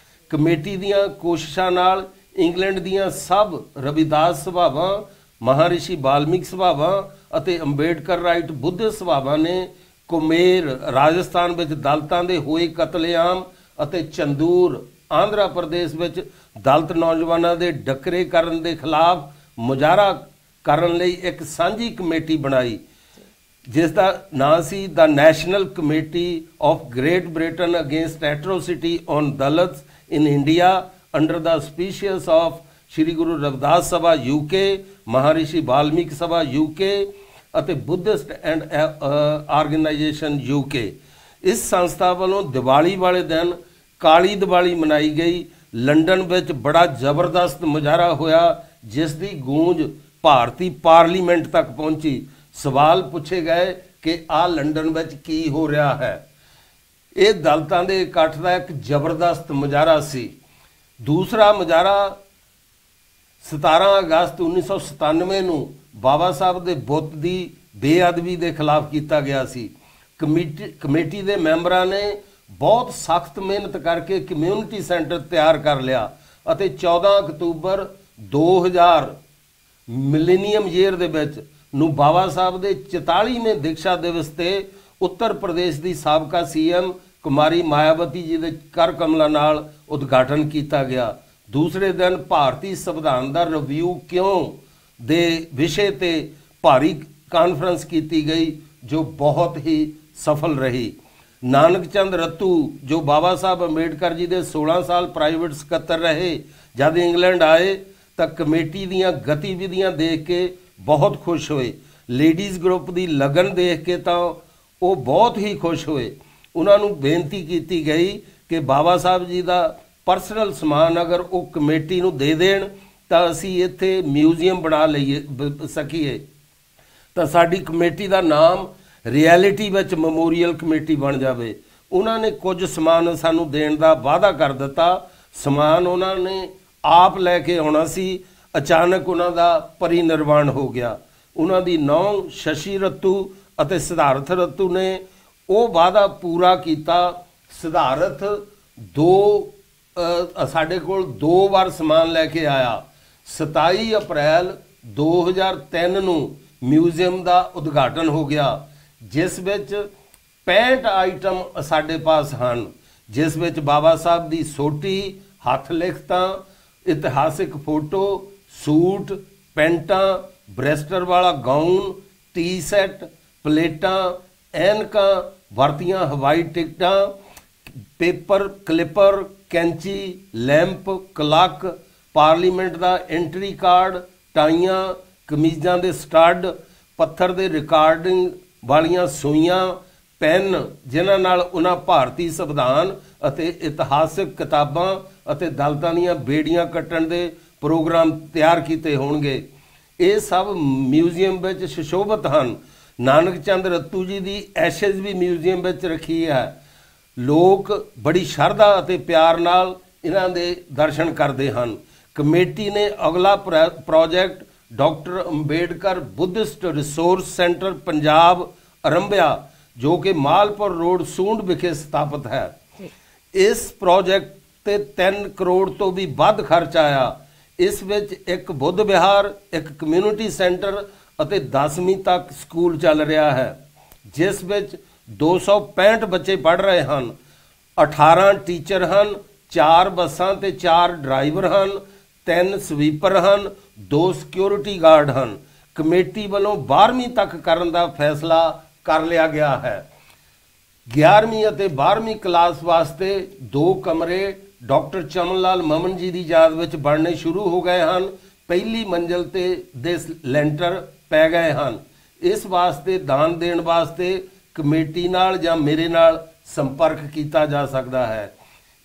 ਕਮੇਟੀ ਦੀਆਂ ਕੋਸ਼ਿਸ਼ਾਂ ਨਾਲ ਇੰਗਲੈਂਡ ਦੀਆਂ ਸਭ ਰਵਿਦਾਸ ਸਭਾਵਾਂ, ਮਹਾਰਿਸ਼ੀ ਵਾਲਮੀਕ ਸਭਾਵਾਂ ਅਤੇ ਅੰਬੇਡਕਰ ਰਾਈਟ ਬੁੱਧਿਸਟ ਸਭਾਵਾਂ ਨੇ ਕੁਮੇਰ ਰਾਜਸਥਾਨ ਵਿੱਚ ਦਲਿਤਾਂ ਦੇ ਹੋਏ ਕਤਲੇਆਮ ਅਤੇ ਚੰਦੂਰ ਆਂਧਰਾ ਪ੍ਰਦੇਸ਼ ਵਿੱਚ ਦਲਿਤ ਨੌਜਵਾਨਾਂ ਦੇ ਡਕਰੇ ਕਰਨ ਦੇ ਖਿਲਾਫ ਮੁਜ਼ਾਹਰਾ ਕਰਨ ਲਈ ਇੱਕ ਸਾਂਝੀ ਕਮੇਟੀ ਬਣਾਈ, ਜਿਸ ਦਾ ਨਾਂ ਸੀ the national committee of Great Britain against atrocity on Dalits in India under the auspicious of Shri Guru Ravidas Sabha UK, Maharishi Valmik Sabha UK ਅਤੇ ਬੁੱਧਿਸਟ ਐਂਡ ਆਰਗੇਨਾਈਜੇਸ਼ਨ UK। ਇਸ ਸੰਸਥਾ ਵੱਲੋਂ ਦੀਵਾਲੀ ਵਾਲੇ ਦਿਨ ਕਾਲੀ ਦੀਵਾਲੀ ਮਨਾਈ ਗਈ। ਲੰਡਨ ਵਿੱਚ ਬੜਾ ਜ਼ਬਰਦਸਤ ਮੁਜ਼ਾਹਰਾ ਹੋਇਆ, ਜਿਸ ਦੀ ਗੂੰਜ ਭਾਰਤੀ ਪਾਰਲੀਮੈਂਟ ਤੱਕ ਪਹੁੰਚੀ। ਸਵਾਲ ਪੁੱਛੇ ਗਏ ਕਿ ਆ ਲੰਡਨ ਵਿੱਚ ਕੀ ਹੋ ਰਿਹਾ ਹੈ। ਇਹ ਦਲਿਤਾਂ ਦੇ ਇਕੱਠ ਦਾ ਇੱਕ ਜ਼ਬਰਦਸਤ ਮੁਜ਼ਾਹਰਾ ਸੀ। ਦੂਸਰਾ ਮੁਜ਼ਾਹਰਾ 17 ਅਗਸਤ 1997 ਨੂੰ ਬਾਬਾ ਸਾਹਿਬ ਦੇ ਬੁੱਤ ਦੀ ਬੇਅਦਬੀ ਦੇ ਖਿਲਾਫ ਕੀਤਾ ਗਿਆ ਸੀ। ਕਮੇਟੀ ਦੇ ਮੈਂਬਰਾਂ ਨੇ ਬਹੁਤ ਸਖਤ ਮਿਹਨਤ ਕਰਕੇ ਕਮਿਊਨਿਟੀ ਸੈਂਟਰ ਤਿਆਰ ਕਰ ਲਿਆ ਅਤੇ 14 ਅਕਤੂਬਰ 2000 ਮਿਲੇਨੀਅਮ ਈਅਰ ਦੇ ਵਿੱਚ ਨੂੰ ਬਾਬਾ ਸਾਹਿਬ ਦੇ 44ਵੇਂ ਦੀਕਸ਼ਾ ਦਿਵਸ ਤੇ ਉੱਤਰ ਪ੍ਰਦੇਸ਼ ਦੀ ਸਾਬਕਾ ਸੀਐਮ ਕੁਮਾਰੀ ਮਾਇਆਵਤੀ ਜੀ ਦੇ ਕਰ ਕਮਲਾਂ ਨਾਲ ਉਦਘਾਟਨ ਕੀਤਾ ਗਿਆ। ਦੂਸਰੇ ਦਿਨ ਭਾਰਤੀ ਸੰਵਿਧਾਨ ਦਾ ਰਿਵਿਊ ਕਿਉਂ ਦੇ ਵਿਸ਼ੇ ਤੇ ਭਾਰੀ ਕਾਨਫਰੰਸ ਕੀਤੀ ਗਈ ਜੋ ਬਹੁਤ ਹੀ ਸਫਲ ਰਹੀ। ਨਾਨਕ ਚੰਦ ਰੱਤੂ ਜੋ ਬਾਬਾ ਸਾਹਿਬ ਅੰਬੇਡਕਰ ਜੀ ਦੇ 16 ਸਾਲ ਪ੍ਰਾਈਵੇਟ ਸਕੱਤਰ ਰਹੇ, ਜਦ ਇੰਗਲੈਂਡ ਆਏ ਤਾਂ ਕਮੇਟੀ ਦੀਆਂ ਗਤੀਵਿਧੀਆਂ ਦੇਖ ਕੇ ਬਹੁਤ ਖੁਸ਼ ਹੋਏ। ਲੇਡੀਜ਼ ਗਰੁੱਪ ਦੀ ਲਗਨ ਦੇਖ ਕੇ ਤਾਂ ਉਹ ਬਹੁਤ ਹੀ ਖੁਸ਼ ਹੋਏ। ਉਹਨਾਂ ਨੂੰ ਬੇਨਤੀ ਕੀਤੀ ਗਈ ਕਿ ਬਾਬਾ ਸਾਹਿਬ ਜੀ ਦਾ ਪਰਸਨਲ ਸਮਾਨ ਅਗਰ ਉਹ ਕਮੇਟੀ ਨੂੰ ਦੇ ਦੇਣ ਤਾਂ ਅਸੀਂ ਇੱਥੇ ਮਿਊਜ਼ੀਅਮ ਬਣਾ ਲਈਏ ਸਕੀਏ। ਤਾਂ ਸਾਡੀ ਕਮੇਟੀ ਦਾ ਨਾਮ ਰਿਐਲਿਟੀ ਵਿੱਚ ਮੈਮੋਰੀਅਲ ਕਮੇਟੀ ਬਣ ਜਾਵੇ। ਉਹਨਾਂ ਨੇ ਕੁਝ ਸਮਾਨ ਸਾਨੂੰ ਦੇਣ ਦਾ ਵਾਅਦਾ ਕਰ ਦਿੱਤਾ। ਸਮਾਨ ਉਹਨਾਂ ਨੇ ਆਪ ਲੈ ਕੇ ਆਉਣਾ ਸੀ। ਅਚਾਨਕ ਉਹਨਾਂ ਦਾ ਪਰਿਨਿਰਵਾਣ ਹੋ ਗਿਆ। ਉਹਨਾਂ ਦੀ ਨੌਂ ਸ਼ਸ਼ੀ ਰੱਤੂ ਅਤੇ ਸਿਧਾਰਥ ਰੱਤੂ ਨੇ ਉਹ ਵਾਅਦਾ ਪੂਰਾ ਕੀਤਾ। ਸਿਧਾਰਥ ਸਾਡੇ ਕੋਲ 2 ਵਾਰ ਸਮਾਨ ਲੈ ਕੇ ਆਇਆ। 27 ਅਪ੍ਰੈਲ 2003 ਨੂੰ ਮਿਊਜ਼ੀਅਮ ਦਾ ਉਦਘਾਟਨ ਹੋ ਗਿਆ, ਜਿਸ ਵਿੱਚ 65 ਆਈਟਮ ਸਾਡੇ ਪਾਸ ਹਨ, ਜਿਸ ਵਿੱਚ ਬਾਬਾ ਸਾਹਿਬ ਦੀ ਸੋਟੀ, ਹੱਥ ਲਿਖਤਾਂ, ਇਤਿਹਾਸਿਕ ਫੋਟੋ, ਸੂਟ, ਪੈਂਟਾਂ, ਬ੍ਰੈਸਟਰ ਵਾਲਾ ਗਾਊਨ, ਟੀ ਸੈਟ, ਪਲੇਟਾਂ, ਐਨਕਾਂ, ਵਰਤੀਆਂ ਹਵਾਈ ਟਿਕਟਾਂ, ਪੇਪਰ ਕਲਿੱਪਰ, ਕੈਂਚੀ, ਲੈਂਪ, ਕਲੱਕ, ਪਾਰਲੀਮੈਂਟ ਦਾ ਐਂਟਰੀ ਕਾਰਡ, ਟਾਈਆਂ, ਕਮੀਜ਼ਾਂ ਦੇ ਸਟੱਡ, ਪੱਥਰ ਦੇ ਰਿਕਾਰਡਿੰਗ ਵਾਲੀਆਂ ਸੂਈਆਂ, ਪੈਨ, ਜਿਨ੍ਹਾਂ ਨਾਲ ਉਹਨਾਂ ਭਾਰਤੀ ਸੰਵਿਧਾਨ ਅਤੇ ਇਤਿਹਾਸਕ ਕਿਤਾਬਾਂ ਅਤੇ ਦਲਿਤਾਂ ਦੀਆਂ ਬੇੜੀਆਂ ਕੱਟਣ ਦੇ ਪ੍ਰੋਗਰਾਮ ਤਿਆਰ ਕੀਤੇ ਹੋਣਗੇ। ਇਹ ਸਭ ਮਿਊਜ਼ੀਅਮ ਵਿੱਚ ਸੁਸ਼ੋਭਿਤ ਹਨ। ਨਾਨਕ ਚੰਦ ਰੱਤੂ ਜੀ ਦੀ ਐਸ਼ੇਜ਼ ਵੀ ਮਿਊਜ਼ੀਅਮ ਵਿੱਚ ਰੱਖੀ ਹੈ। ਲੋਕ ਬੜੀ ਸ਼ਰਧਾ ਅਤੇ ਪਿਆਰ ਨਾਲ ਇਹਨਾਂ ਦੇ ਦਰਸ਼ਨ ਕਰਦੇ ਹਨ। ਕਮੇਟੀ ਨੇ ਅਗਲਾ project doctor Ambedkar Buddhist resource centre Punjab ਆਰੰਭਿਆ, ਜੋ ਕਿ ਮਾਲਪੁਰ ਰੋਡ ਸੂੰਡ ਵਿਖੇ ਸਥਾਪਿਤ ਹੈ। ਇਸ ਪ੍ਰੋਜੈਕਟ ਤੇ 3 ਕਰੋੜ ਤੋਂ ਵੀ ਵੱਧ ਖਰਚ ਆਇਆ। ਇਸ ਵਿੱਚ ਇੱਕ ਬੁੱਧ ਵਿਹਾਰ, ਇੱਕ ਕਮਿਊਨਿਟੀ ਸੈਂਟਰ ਅਤੇ 10ਵੀਂ ਤੱਕ ਸਕੂਲ ਚੱਲ ਰਿਹਾ ਹੈ, ਜਿਸ ਵਿੱਚ 265 ਬੱਚੇ ਪੜ੍ਹ ਰਹੇ ਹਨ। 18 ਟੀਚਰ ਹਨ, 4 ਬੱਸਾਂ ਤੇ 4 ਡਰਾਈਵਰ ਹਨ, 3 ਸਵੀਪਰ ਹਨ, 2 ਸਿਕਿਉਰਿਟੀ ਗਾਰਡ ਹਨ। ਕਮੇਟੀ ਵੱਲੋਂ 12ਵੀਂ ਤੱਕ ਕਰਨ ਦਾ ਫੈਸਲਾ ਕਰ ਲਿਆ ਗਿਆ ਹੈ। 11ਵੀਂ ਅਤੇ 12ਵੀਂ ਕਲਾਸ ਵਾਸਤੇ 2 ਕਮਰੇ ਡਾਕਟਰ ਚਮਨ ਲਾਲ ਮਮਨ ਜੀ ਦੀ ਯਾਦ ਵਿੱਚ ਬਣਨੇ ਸ਼ੁਰੂ ਹੋ ਗਏ ਹਨ। ਪਹਿਲੀ ਮੰਜ਼ਲ ਤੇ ਦੇ ਲੈਂਟਰ ਪੈ ਗਏ ਹਨ। ਇਸ ਵਾਸਤੇ ਦਾਨ ਦੇਣ ਵਾਸਤੇ ਕਮੇਟੀ ਨਾਲ ਜਾਂ ਮੇਰੇ ਨਾਲ ਸੰਪਰਕ ਕੀਤਾ ਜਾ ਸਕਦਾ ਹੈ।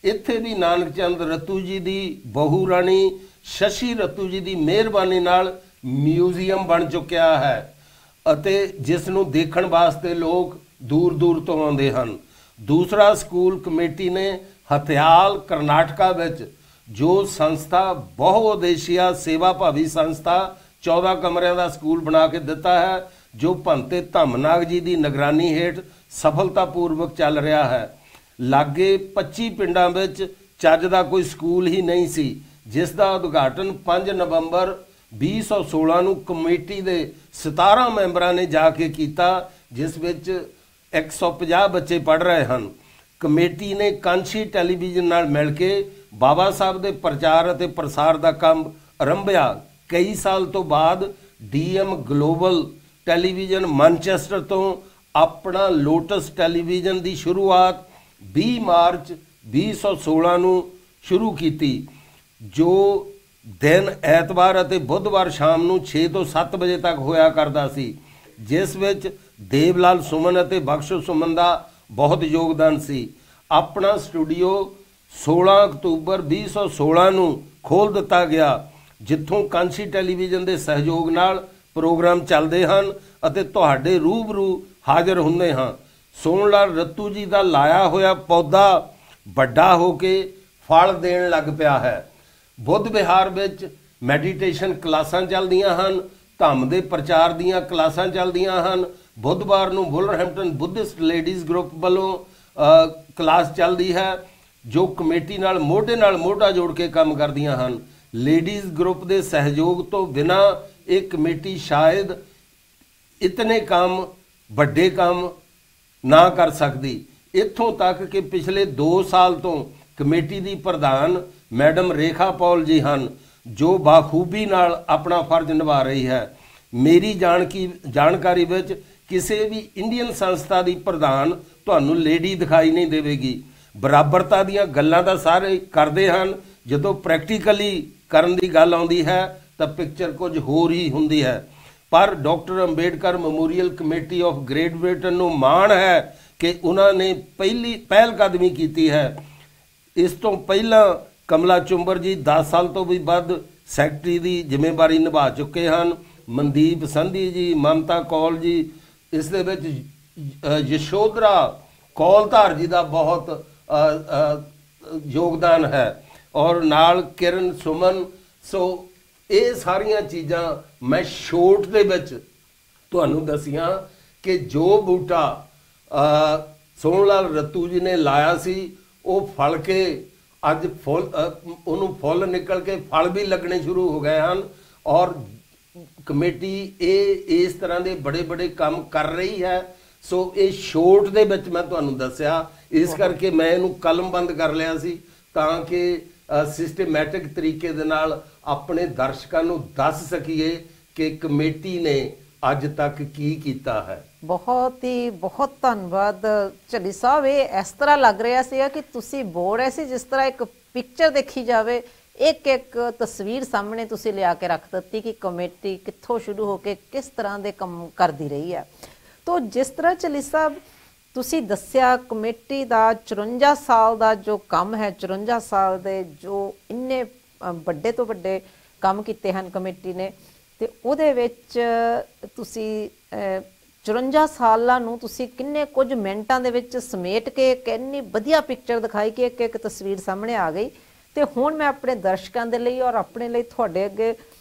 ਇੱਥੇ ਵੀ ਨਾਨਕ ਚੰਦ ਰੱਤੂ ਜੀ ਦੀ ਬਹੂ ਰਾਣੀ ਸ਼ਸ਼ੀ ਰੱਤੂ ਜੀ ਦੀ ਮਿਹਰਬਾਨੀ ਨਾਲ ਮਿਊਜ਼ੀਅਮ ਬਣ ਚੁੱਕਿਆ ਹੈ ਅਤੇ ਜਿਸ ਨੂੰ ਦੇਖਣ ਵਾਸਤੇ ਲੋਕ ਦੂਰ ਦੂਰ ਤੋਂ ਆਉਂਦੇ ਹਨ। ਦੂਸਰਾ ਸਕੂਲ ਕਮੇਟੀ ਨੇ ਹਥਿਆਲ ਕਰਨਾਟਕਾ ਵਿੱਚ ਜੋ ਸੰਸਥਾ ਬਹੁ ਉਦੇਸ਼ੀਆ ਸੇਵਾ ਭਾਵੀ ਸੰਸਥਾ 14 ਕਮਰਿਆਂ ਦਾ ਸਕੂਲ ਬਣਾ ਕੇ ਦਿੱਤਾ ਹੈ, ਜੋ ਭੰਤੇ ਧੰਮਨਾਗ ਜੀ ਦੀ ਨਿਗਰਾਨੀ ਹੇਠ ਸਫਲਤਾਪੂਰਵਕ ਚੱਲ ਰਿਹਾ ਹੈ। ਲਾਗੇ 25 ਪਿੰਡਾਂ ਵਿੱਚ ਚੱਜ ਦਾ ਕੋਈ ਸਕੂਲ ਹੀ ਨਹੀਂ ਸੀ, ਜਿਸ ਦਾ ਉਦਘਾਟਨ 5 ਨਵੰਬਰ 2016 ਨੂੰ ਕਮੇਟੀ ਦੇ 17 ਮੈਂਬਰਾਂ ਨੇ ਜਾ ਕੇ ਕੀਤਾ, ਜਿਸ ਵਿੱਚ 150 ਬੱਚੇ ਪੜ੍ਹ ਰਹੇ ਹਨ। ਕਮੇਟੀ ਨੇ ਕਾਂਸ਼ੀ ਟੈਲੀਵਿਜ਼ਨ ਨਾਲ ਮਿਲ ਕੇ ਬਾਬਾ ਸਾਹਿਬ ਦੇ ਪ੍ਰਚਾਰ ਅਤੇ ਪ੍ਰਸਾਰ ਦਾ ਕੰਮ ਆਰੰਭਿਆ। ਕਈ ਸਾਲ ਤੋਂ ਬਾਅਦ DM ਗਲੋਬਲ ਟੈਲੀਵਿਜ਼ਨ ਮਾਨਚੈਸਟਰ ਤੋਂ ਆਪਣਾ ਲੋਟਸ ਟੈਲੀਵਿਜ਼ਨ ਦੀ ਸ਼ੁਰੂਆਤ 20 ਮਾਰਚ 2016 ਨੂੰ ਸ਼ੁਰੂ ਕੀਤੀ, ਜੋ ਦਿਨ ਐਤਵਾਰ ਅਤੇ ਬੁੱਧਵਾਰ ਸ਼ਾਮ ਨੂੰ 6 ਤੋਂ 7 ਵਜੇ ਤੱਕ ਹੋਇਆ ਕਰਦਾ ਸੀ, ਜਿਸ ਵਿੱਚ ਦੇਵਲਾਲ ਸੁਮਨ ਅਤੇ ਬਖਸ਼ੋ ਸੁਮਨ ਦਾ ਬਹੁਤ ਯੋਗਦਾਨ ਸੀ। ਆਪਣਾ ਸਟੂਡੀਓ 16 ਅਕਤੂਬਰ 2016 ਨੂੰ ਖੋਲ੍ਹ ਦਿੱਤਾ ਗਿਆ ਜਿੱਥੋਂ ਕਾਂਸੀ ਟੈਲੀਵਿਜ਼ਨ ਦੇ ਸਹਿਯੋਗ ਨਾਲ ਪ੍ਰੋਗਰਾਮ ਚੱਲਦੇ ਹਨ ਅਤੇ ਤੁਹਾਡੇ ਰੂਬਰੂ ਹਾਜ਼ਰ ਹੁੰਦੇ ਹਾਂ। ਸੋਹਣ ਲਾਲ ਰਤੂ ਜੀ ਦਾ ਲਾਇਆ ਹੋਇਆ ਪੌਦਾ ਵੱਡਾ ਹੋ ਕੇ ਫਲ ਦੇਣ ਲੱਗ ਪਿਆ ਹੈ। ਬੁੱਧ ਵਿਹਾਰ ਵਿੱਚ ਮੈਡੀਟੇਸ਼ਨ ਕਲਾਸਾਂ ਚੱਲਦੀਆਂ ਹਨ, ਧੰਮ ਦੇ ਪ੍ਰਚਾਰ ਦੀਆਂ ਕਲਾਸਾਂ ਚੱਲਦੀਆਂ ਹਨ। ਬੁੱਧਵਾਰ ਨੂੰ ਵੁਲਵਰਹੈਂਪਟਨ ਬੁੱਧਿਸਟ ਲੇਡੀਜ਼ ਗਰੁੱਪ ਵੱਲੋਂ ਕਲਾਸ ਚੱਲਦੀ ਹੈ ਜੋ ਕਮੇਟੀ ਨਾਲ ਮੋਢਾ ਜੋੜ ਕੇ ਕੰਮ ਕਰਦੀਆਂ ਹਨ। ਲੇਡੀਜ਼ ਗਰੁੱਪ ਦੇ ਸਹਿਯੋਗ ਤੋਂ ਬਿਨਾਂ ਇਹ ਕਮੇਟੀ ਸ਼ਾਇਦ ਇਤਨੇ ਕੰਮ ਵੱਡੇ ਕੰਮ ਨਾ ਕਰ ਸਕਦੀ। ਇੱਥੋਂ ਤੱਕ ਕਿ ਪਿਛਲੇ 2 ਸਾਲ ਤੋਂ ਕਮੇਟੀ ਦੀ ਪ੍ਰਧਾਨ ਮੈਡਮ ਰੇਖਾ ਪੌਲ ਜੀ ਹਨ ਜੋ ਬਾਖੂਬੀ ਨਾਲ ਆਪਣਾ ਫਰਜ਼ ਨਿਭਾ ਰਹੀ ਹੈ। ਮੇਰੀ ਜਾਣਕਾਰੀ ਵਿੱਚ ਕਿਸੇ ਵੀ ਇੰਡੀਅਨ ਸੰਸਥਾ ਦੀ ਪ੍ਰਧਾਨ ਤੁਹਾਨੂੰ ਲੇਡੀ ਦਿਖਾਈ ਨਹੀਂ ਦੇਵੇਗੀ। ਬਰਾਬਰਤਾ ਦੀਆਂ ਗੱਲਾਂ ਤਾਂ ਸਾਰੇ ਕਰਦੇ ਹਨ, ਜਦੋਂ ਪ੍ਰੈਕਟੀਕਲੀ ਕਰਨ ਦੀ ਗੱਲ ਆਉਂਦੀ ਹੈ ਤਾਂ ਪਿਕਚਰ ਕੁਝ ਹੋਰ ਹੀ ਹੁੰਦੀ ਹੈ। ਪਰ doctor Ambedkar memorial committee of Great Britain ਨੂੰ ਮਾਣ ਹੈ ਕਿ ਉਹਨਾਂ ਨੇ ਪਹਿਲ ਕਦਮੀ ਕੀਤੀ ਹੈ। ਇਸ ਤੋਂ ਪਹਿਲਾਂ ਕਮਲਾ ਚੁੰਬਰ ਜੀ 10 ਸਾਲ ਤੋਂ ਵੀ ਵੱਧ ਸੈਕਟਰੀ ਦੀ ਜ਼ਿੰਮੇਵਾਰੀ ਨਿਭਾ ਚੁੱਕੇ ਹਨ। ਮਨਦੀਪ ਸੰਧੀ ਜੀ, ਮਮਤਾ ਕੌਲ ਜੀ, ਇਸ ਦੇ ਵਿੱਚ ਯਸ਼ੋਧਰਾ ਕੌਲਧਾਰ ਜੀ ਦਾ ਬਹੁਤ ਯੋਗਦਾਨ ਹੈ ਔਰ ਨਾਲ ਕਿਰਨ ਸੁਮਨ। ਸੋ ਇਹ ਸਾਰੀਆਂ ਚੀਜ਼ਾਂ ਮੈਂ ਸ਼ੋਰਟ ਦੇ ਵਿੱਚ ਤੁਹਾਨੂੰ ਦੱਸੀਆਂ ਕਿ ਜੋ ਬੂਟਾ ਸੋਹਣ ਲਾਲ ਰਤੂ ਜੀ ਨੇ ਲਾਇਆ ਸੀ ਉਹ ਫਲ ਕੇ ਅੱਜ ਉਹਨੂੰ ਫੁੱਲ ਨਿਕਲ ਕੇ ਫਲ ਵੀ ਲੱਗਣੇ ਸ਼ੁਰੂ ਹੋ ਗਏ ਹਨ ਔਰ ਕਮੇਟੀ ਇਸ ਤਰ੍ਹਾਂ ਦੇ ਬੜੇ ਕੰਮ ਕਰ ਰਹੀ ਹੈ। ਸੋ ਇਹ ਸ਼ੋਰਟ ਦੇ ਵਿੱਚ ਮੈਂ ਤੁਹਾਨੂੰ ਦੱਸਿਆ, ਇਸ ਕਰਕੇ ਮੈਂ ਇਹਨੂੰ ਕਲਮਬੰਦ ਕਰ ਲਿਆ ਸੀ ਤਾਂ ਕਿ ਸਿਸਟੇਮੈਟਿਕ ਤਰੀਕੇ ਦੇ ਨਾਲ ਆਪਣੇ ਦਰਸ਼ਕਾਂ ਨੂੰ ਦੱਸ ਸਕੀਏ ਕਿ ਕਮੇਟੀ ਨੇ ਅੱਜ ਤੱਕ ਕੀ ਕੀਤਾ ਹੈ। ਬਹੁਤ ਧੰਨਵਾਦ ਝੱਲੀ ਸਾਹਿਬ। ਇਹ ਇਸ ਤਰ੍ਹਾਂ ਲੱਗ ਰਿਹਾ ਸੀਗਾ ਕਿ ਤੁਸੀਂ ਬੋਲ ਰਹੇ ਸੀ ਜਿਸ ਤਰ੍ਹਾਂ ਇੱਕ ਪਿਕਚਰ ਦੇਖੀ ਜਾਵੇ, ਇੱਕ ਤਸਵੀਰ ਸਾਹਮਣੇ ਤੁਸੀਂ ਲਿਆ ਕੇ ਰੱਖ ਦਿੱਤੀ ਕਿ ਕਮੇਟੀ ਕਿੱਥੋਂ ਸ਼ੁਰੂ ਹੋ ਕੇ ਕਿਸ ਤਰ੍ਹਾਂ ਦੇ ਕੰਮ ਕਰਦੀ ਰਹੀ ਹੈ। ਤੋ ਜਿਸ ਤਰ੍ਹਾਂ ਝੱਲੀ ਸਾਹਿਬ ਤੁਸੀਂ ਦੱਸਿਆ ਕਮੇਟੀ ਦਾ 54 ਸਾਲ ਦਾ ਜੋ ਕੰਮ ਹੈ, 54 ਸਾਲ ਦੇ ਜੋ ਇੰਨੇ ਵੱਡੇ ਤੋਂ ਵੱਡੇ ਕੰਮ ਕੀਤੇ ਹਨ ਕਮੇਟੀ ਨੇ, ਤੇ ਉਹਦੇ ਵਿੱਚ ਤੁਸੀਂ 54 ਸਾਲਾਂ ਨੂੰ ਤੁਸੀਂ ਕਿੰਨੇ ਕੁਝ ਮਿੰਟਾਂ ਦੇ ਵਿੱਚ ਸਮੇਟ ਕੇ ਕਿੰਨੀ ਵਧੀਆ ਪਿਕਚਰ ਦਿਖਾਈ ਕਿ ਇੱਕ ਤਸਵੀਰ ਸਾਹਮਣੇ ਆ ਗਈ। ਤੇ ਹੁਣ ਮੈਂ ਆਪਣੇ ਦਰਸ਼ਕਾਂ ਦੇ ਲਈ ਔਰ ਆਪਣੇ ਲਈ ਤੁਹਾਡੇ ਅੱਗੇ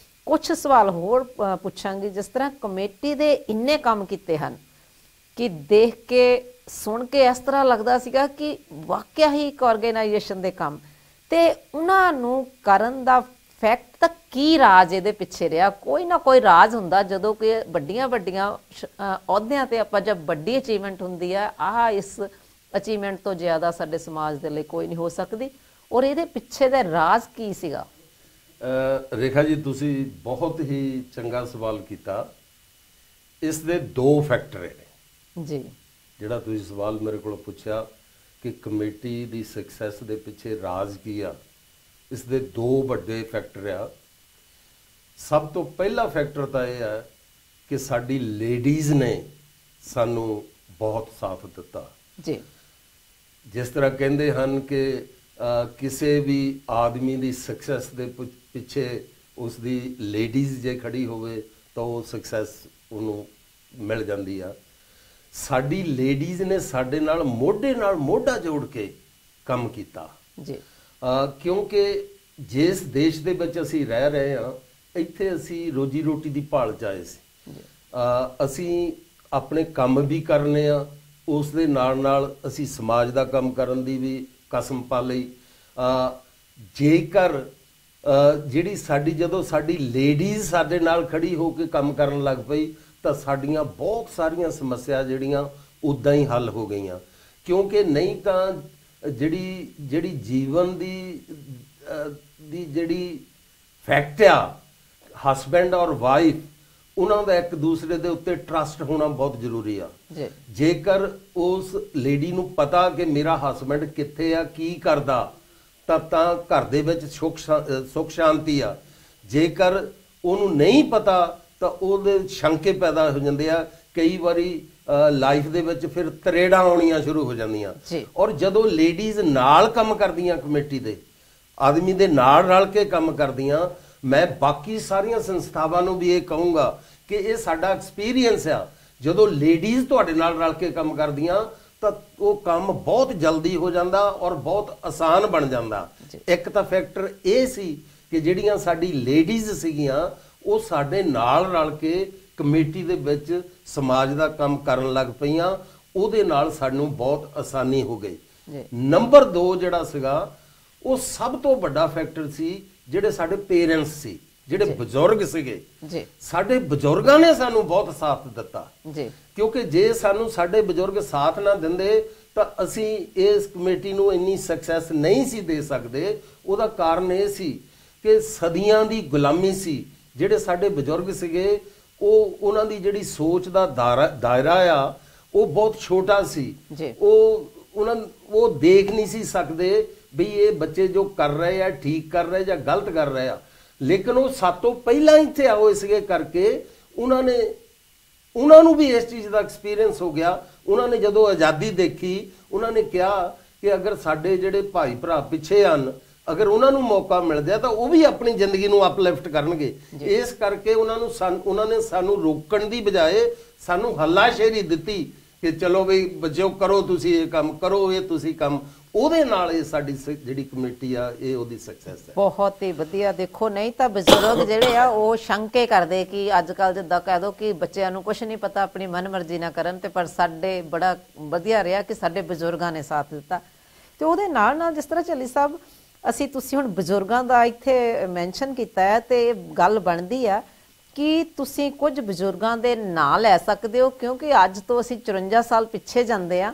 ਕੁਝ ਸਵਾਲ ਹੋਰ ਪੁੱਛਾਂਗੀ। ਜਿਸ ਤਰ੍ਹਾਂ ਕਮੇਟੀ ਦੇ ਇੰਨੇ ਕੰਮ ਕੀਤੇ ਹਨ ਕਿ ਦੇਖ ਕੇ ਸੁਣ ਕੇ ਇਸ ਤਰ੍ਹਾਂ ਲੱਗਦਾ ਸੀਗਾ ਕਿ ਵਾਕਿਆ ਹੀ ਇੱਕ ਆਰਗੇਨਾਈਜੇਸ਼ਨ ਦੇ ਕੰਮ, ਤੇ ਉਹਨਾਂ ਨੂੰ ਕਰਨ ਦਾ ਫੈਕਟ ਤਾਂ ਕੀ ਰਾਜ ਇਹਦੇ ਪਿੱਛੇ ਰਿਹਾ? ਕੋਈ ਨਾ ਕੋਈ ਰਾਜ ਹੁੰਦਾ ਜਦੋਂ ਕਿ ਵੱਡੀਆਂ ਅਹੁਦਿਆਂ ਤੇ ਆਪਾਂ ਜਦ ਵੱਡੀ ਅਚੀਵਮੈਂਟ ਹੁੰਦੀ ਹੈ, ਇਸ ਅਚੀਵਮੈਂਟ ਤੋਂ ਜ਼ਿਆਦਾ ਸਾਡੇ ਸਮਾਜ ਦੇ ਲਈ ਕੋਈ ਨਹੀਂ ਹੋ ਸਕਦੀ। ਔਰ ਇਹਦੇ ਪਿੱਛੇ ਦਾ ਰਾਜ ਕੀ ਸੀਗਾ? ਰੇਖਾ ਜੀ, ਤੁਸੀਂ ਬਹੁਤ ਹੀ ਚੰਗਾ ਸਵਾਲ ਕੀਤਾ। ਇਸ ਦੇ 2 ਫੈਕਟਰ ਨੇ ਜੀ। ਜਿਹੜਾ ਤੁਸੀਂ ਸਵਾਲ ਮੇਰੇ ਕੋਲ ਪੁੱਛਿਆ ਕਿ ਕਮੇਟੀ ਦੀ ਸਕਸੈਸ ਦੇ ਪਿੱਛੇ ਰਾਜ ਕੀ ਆ, ਇਸ ਦੇ 2 ਵੱਡੇ ਫੈਕਟਰ ਆ। ਸਭ ਤੋਂ ਪਹਿਲਾ ਫੈਕਟਰ ਤਾਂ ਇਹ ਹੈ ਕਿ ਸਾਡੀ ਲੇਡੀਜ਼ ਨੇ ਸਾਨੂੰ ਬਹੁਤ ਸਾਥ ਦਿੱਤਾ ਜੀ। ਜਿਸ ਤਰ੍ਹਾਂ ਕਹਿੰਦੇ ਹਨ ਕਿ ਕਿਸੇ ਵੀ ਆਦਮੀ ਦੀ ਸਕਸੈਸ ਦੇ ਪਿੱਛੇ ਉਸ ਦੀ ਲੇਡੀਜ਼ ਜੇ ਖੜੀ ਹੋਵੇ ਤਾਂ ਉਹ ਸਕਸੈਸ ਉਹਨੂੰ ਮਿਲ ਜਾਂਦੀ ਆ। ਸਾਡੀ ਲੇਡੀਜ਼ ਨੇ ਸਾਡੇ ਨਾਲ ਮੋਢਾ ਜੋੜ ਕੇ ਕੰਮ ਕੀਤਾ ਜੀ। ਕਿਉਂਕਿ ਜਿਸ ਦੇਸ਼ ਦੇ ਵਿੱਚ ਅਸੀਂ ਰਹਿ ਰਹੇ ਹਾਂ, ਇੱਥੇ ਅਸੀਂ ਰੋਜੀ ਰੋਟੀ ਦੀ ਭਾਲ 'ਚ ਆਏ ਸੀ। ਅਸੀਂ ਆਪਣੇ ਕੰਮ ਵੀ ਕਰਨੇ ਆ, ਉਸ ਦੇ ਨਾਲ ਅਸੀਂ ਸਮਾਜ ਦਾ ਕੰਮ ਕਰਨ ਦੀ ਵੀ ਕਸਮ ਪਾ ਲਈ। ਜੇਕਰ ਜਦੋਂ ਸਾਡੀ ਲੇਡੀਜ਼ ਸਾਡੇ ਨਾਲ ਖੜੀ ਹੋ ਕੇ ਕੰਮ ਕਰਨ ਲੱਗ ਪਈ ਤਾਂ ਸਾਡੀਆਂ ਬਹੁਤ ਸਾਰੀਆਂ ਸਮੱਸਿਆ ਜਿਹੜੀਆਂ ਉੱਦਾਂ ਹੀ ਹੱਲ ਹੋ ਗਈਆਂ। ਕਿਉਂਕਿ ਨਹੀਂ ਤਾਂ ਜਿਹੜੀ ਜੀਵਨ ਦੀ ਜਿਹੜੀ ਫੈਕਟ ਆ, ਹਸਬੈਂਡ ਔਰ ਵਾਈਫ, ਉਹਨਾਂ ਦਾ ਇੱਕ ਦੂਸਰੇ ਦੇ ਉੱਤੇ ਟਰਸਟ ਹੋਣਾ ਬਹੁਤ ਜ਼ਰੂਰੀ ਆ। ਜੇਕਰ ਉਸ ਲੇਡੀ ਨੂੰ ਪਤਾ ਕਿ ਮੇਰਾ ਹਸਬੈਂਡ ਕਿੱਥੇ ਆ, ਕੀ ਕਰਦਾ, ਤਾਂ ਘਰ ਦੇ ਵਿੱਚ ਸੁੱਖ ਸ਼ਾਂਤੀ ਆ। ਜੇਕਰ ਉਹਨੂੰ ਨਹੀਂ ਪਤਾ ਤਾਂ ਉਹਦੇ ਸ਼ੰਕੇ ਪੈਦਾ ਹੋ ਜਾਂਦੇ ਆ। ਕਈ ਵਾਰੀ ਲਾਈਫ ਦੇ ਵਿੱਚ ਫਿਰ ਤਰੇੜਾਂ ਆਉਣੀਆਂ ਸ਼ੁਰੂ ਹੋ ਜਾਂਦੀਆਂ। ਔਰ ਜਦੋਂ ਲੇਡੀਜ਼ ਨਾਲ ਕੰਮ ਕਰਦੀਆਂ, ਕਮੇਟੀ ਦੇ ਆਦਮੀ ਦੇ ਨਾਲ ਰਲ ਕੇ ਕੰਮ ਕਰਦੀਆਂ, मैं बाकी सारिया संस्थावां नूं भी ये कहूँगा कि ये साडा एक्सपीरियंस आ, जदों लेडीज़ तुहाडे नाल रल के काम करदियां ਤਾਂ ਉਹ ਕੰਮ बहुत जल्दी हो जाता और बहुत आसान बन जाता। एक तो फैक्टर ये सी कि ਜਿਹੜੀਆਂ ਸਾਡੀ ਲੇਡੀਜ਼ ਸੀਗੀਆਂ ਉਹ ਸਾਡੇ ਨਾਲ ਰਲ ਕੇ ਕਮੇਟੀ ਦੇ ਵਿੱਚ ਸਮਾਜ ਦਾ ਕੰਮ ਕਰਨ ਲੱਗ ਪਈਆਂ, ਉਹਦੇ ਨਾਲ ਸਾਨੂੰ ਬਹੁਤ ਆਸਾਨੀ ਹੋ ਗਈ। ਨੰਬਰ 2 ਜਿਹੜਾ ਸੀਗਾ ਉਹ ਸਭ ਤੋਂ ਵੱਡਾ ਫੈਕਟਰ ਸੀ ਜਿਹੜੇ ਸਾਡੇ ਪੇਰੈਂਟਸ ਸੀ, ਜਿਹੜੇ ਬਜ਼ੁਰਗ ਸੀਗੇ ਜੀ, ਸਾਡੇ ਬਜ਼ੁਰਗਾਂ ਨੇ ਸਾਨੂੰ ਬਹੁਤ ਸਾਥ ਦਿੱਤਾ ਜੀ। ਕਿਉਂਕਿ ਜੇ ਸਾਨੂੰ ਸਾਡੇ ਬਜ਼ੁਰਗ ਸਾਥ ਨਾ ਦਿੰਦੇ ਤਾਂ ਅਸੀਂ ਇਸ ਕਮੇਟੀ ਨੂੰ ਇੰਨੀ ਸਕਸੈਸ ਨਹੀਂ ਸੀ ਦੇ ਸਕਦੇ। ਉਹਦਾ ਕਾਰਨ ਇਹ ਸੀ ਕਿ ਸਦੀਆਂ ਦੀ ਗੁਲਾਮੀ ਸੀ। ਜਿਹੜੇ ਸਾਡੇ ਬਜ਼ੁਰਗ ਸੀਗੇ ਉਹਨਾਂ ਦੀ ਜਿਹੜੀ ਸੋਚ ਦਾ ਦਾਇਰਾ ਆ ਉਹ ਬਹੁਤ ਛੋਟਾ ਸੀ। ਉਹ ਦੇਖ ਨਹੀਂ ਸੀ ਸਕਦੇ ਵੀ ਇਹ ਬੱਚੇ ਜੋ ਕਰ ਰਹੇ ਆ ਠੀਕ ਕਰ ਰਹੇ ਜਾਂ ਗਲਤ ਕਰ ਰਹੇ ਆ, ਲੇਕਿਨ ਉਹ ਸਾਤੋਂ ਪਹਿਲਾਂ ਇੱਥੇ ਆਓ ਇਸਗੇ ਕਰਕੇ ਉਹਨਾਂ ਨੂੰ ਵੀ ਇਸ ਚੀਜ਼ ਦਾ ਐਕਸਪੀਰੀਅੰਸ ਹੋ ਗਿਆ। ਉਹਨਾਂ ਨੇ ਜਦੋਂ ਆਜ਼ਾਦੀ ਦੇਖੀ ਉਹਨਾਂ ਨੇ ਕਿਹਾ ਕਿ ਅਗਰ ਸਾਡੇ ਜਿਹੜੇ ਭਾਈ ਭਰਾ ਪਿੱਛੇ ਹਨ, ਅਗਰ ਉਹਨਾਂ ਨੂੰ ਮੌਕਾ ਮਿਲ ਜਾਏ ਤਾਂ ਉਹ ਵੀ ਆਪਣੀ ਜ਼ਿੰਦਗੀ ਨੂੰ ਅਪਲਿਫਟ ਕਰਨਗੇ। ਇਸ ਕਰਕੇ ਉਹਨਾਂ ਨੇ ਸਾਨੂੰ ਰੋਕਣ ਦੀ ਬਜਾਏ ਸਾਨੂੰ ਹੱਲਾਸ਼ੇਰੀ ਦਿੱਤੀ ਕਿ ਚਲੋ ਬਈ ਬੱਚਿਓ ਕਰੋ, ਤੁਸੀਂ ਇਹ ਕੰਮ ਕਰੋ, ਇਹ ਤੁਸੀਂ ਕੰਮ। ਉਹਦੇ ਨਾਲ ਇਹ ਸਾਡੀ ਜਿਹੜੀ ਕਮੇਟੀ ਆ ਇਹ ਉਹਦੀ ਸਕਸੈਸ ਹੈ। ਬਹੁਤ ਹੀ ਵਧੀਆ। ਦੇਖੋ ਨਹੀਂ ਤਾਂ ਬਜ਼ੁਰਗ ਜਿਹੜੇ ਆ ਉਹ ਸ਼ੰਕੇ ਕਰਦੇ ਕਿ ਅੱਜ ਕੱਲ ਜਿੱਦਾਂ ਕਹਿ ਦੋ ਕਿ ਬੱਚਿਆਂ ਨੂੰ ਕੁਝ ਨਹੀਂ ਪਤਾ, ਆਪਣੀ ਮਨਮਰਜ਼ੀ ਨਾ ਕਰਨ, ਤੇ ਪਰ ਸਾਡੇ ਬੜਾ ਵਧੀਆ ਰਿਹਾ ਕਿ ਸਾਡੇ ਬਜ਼ੁਰਗਾਂ ਨੇ ਸਾਥ ਦਿੱਤਾ। ਤੇ ਉਹਦੇ ਨਾਲ ਨਾਲ ਜਿਸ ਤਰ੍ਹਾਂ ਝੱਲੀ ਸਾਹਿਬ ਤੁਸੀਂ ਹੁਣ ਬਜ਼ੁਰਗਾਂ ਦਾ ਇੱਥੇ ਮੈਂਸ਼ਨ ਕੀਤਾ ਹੈ ਤੇ ਗੱਲ ਬਣਦੀ ਆ ਕਿ ਤੁਸੀਂ ਕੁਝ ਬਜ਼ੁਰਗਾਂ ਦੇ ਨਾਂ ਲੈ ਸਕਦੇ ਹੋ, ਕਿਉਂਕਿ ਅੱਜ ਤੋਂ ਅਸੀਂ 54 ਸਾਲ ਪਿੱਛੇ ਜਾਂਦੇ ਆ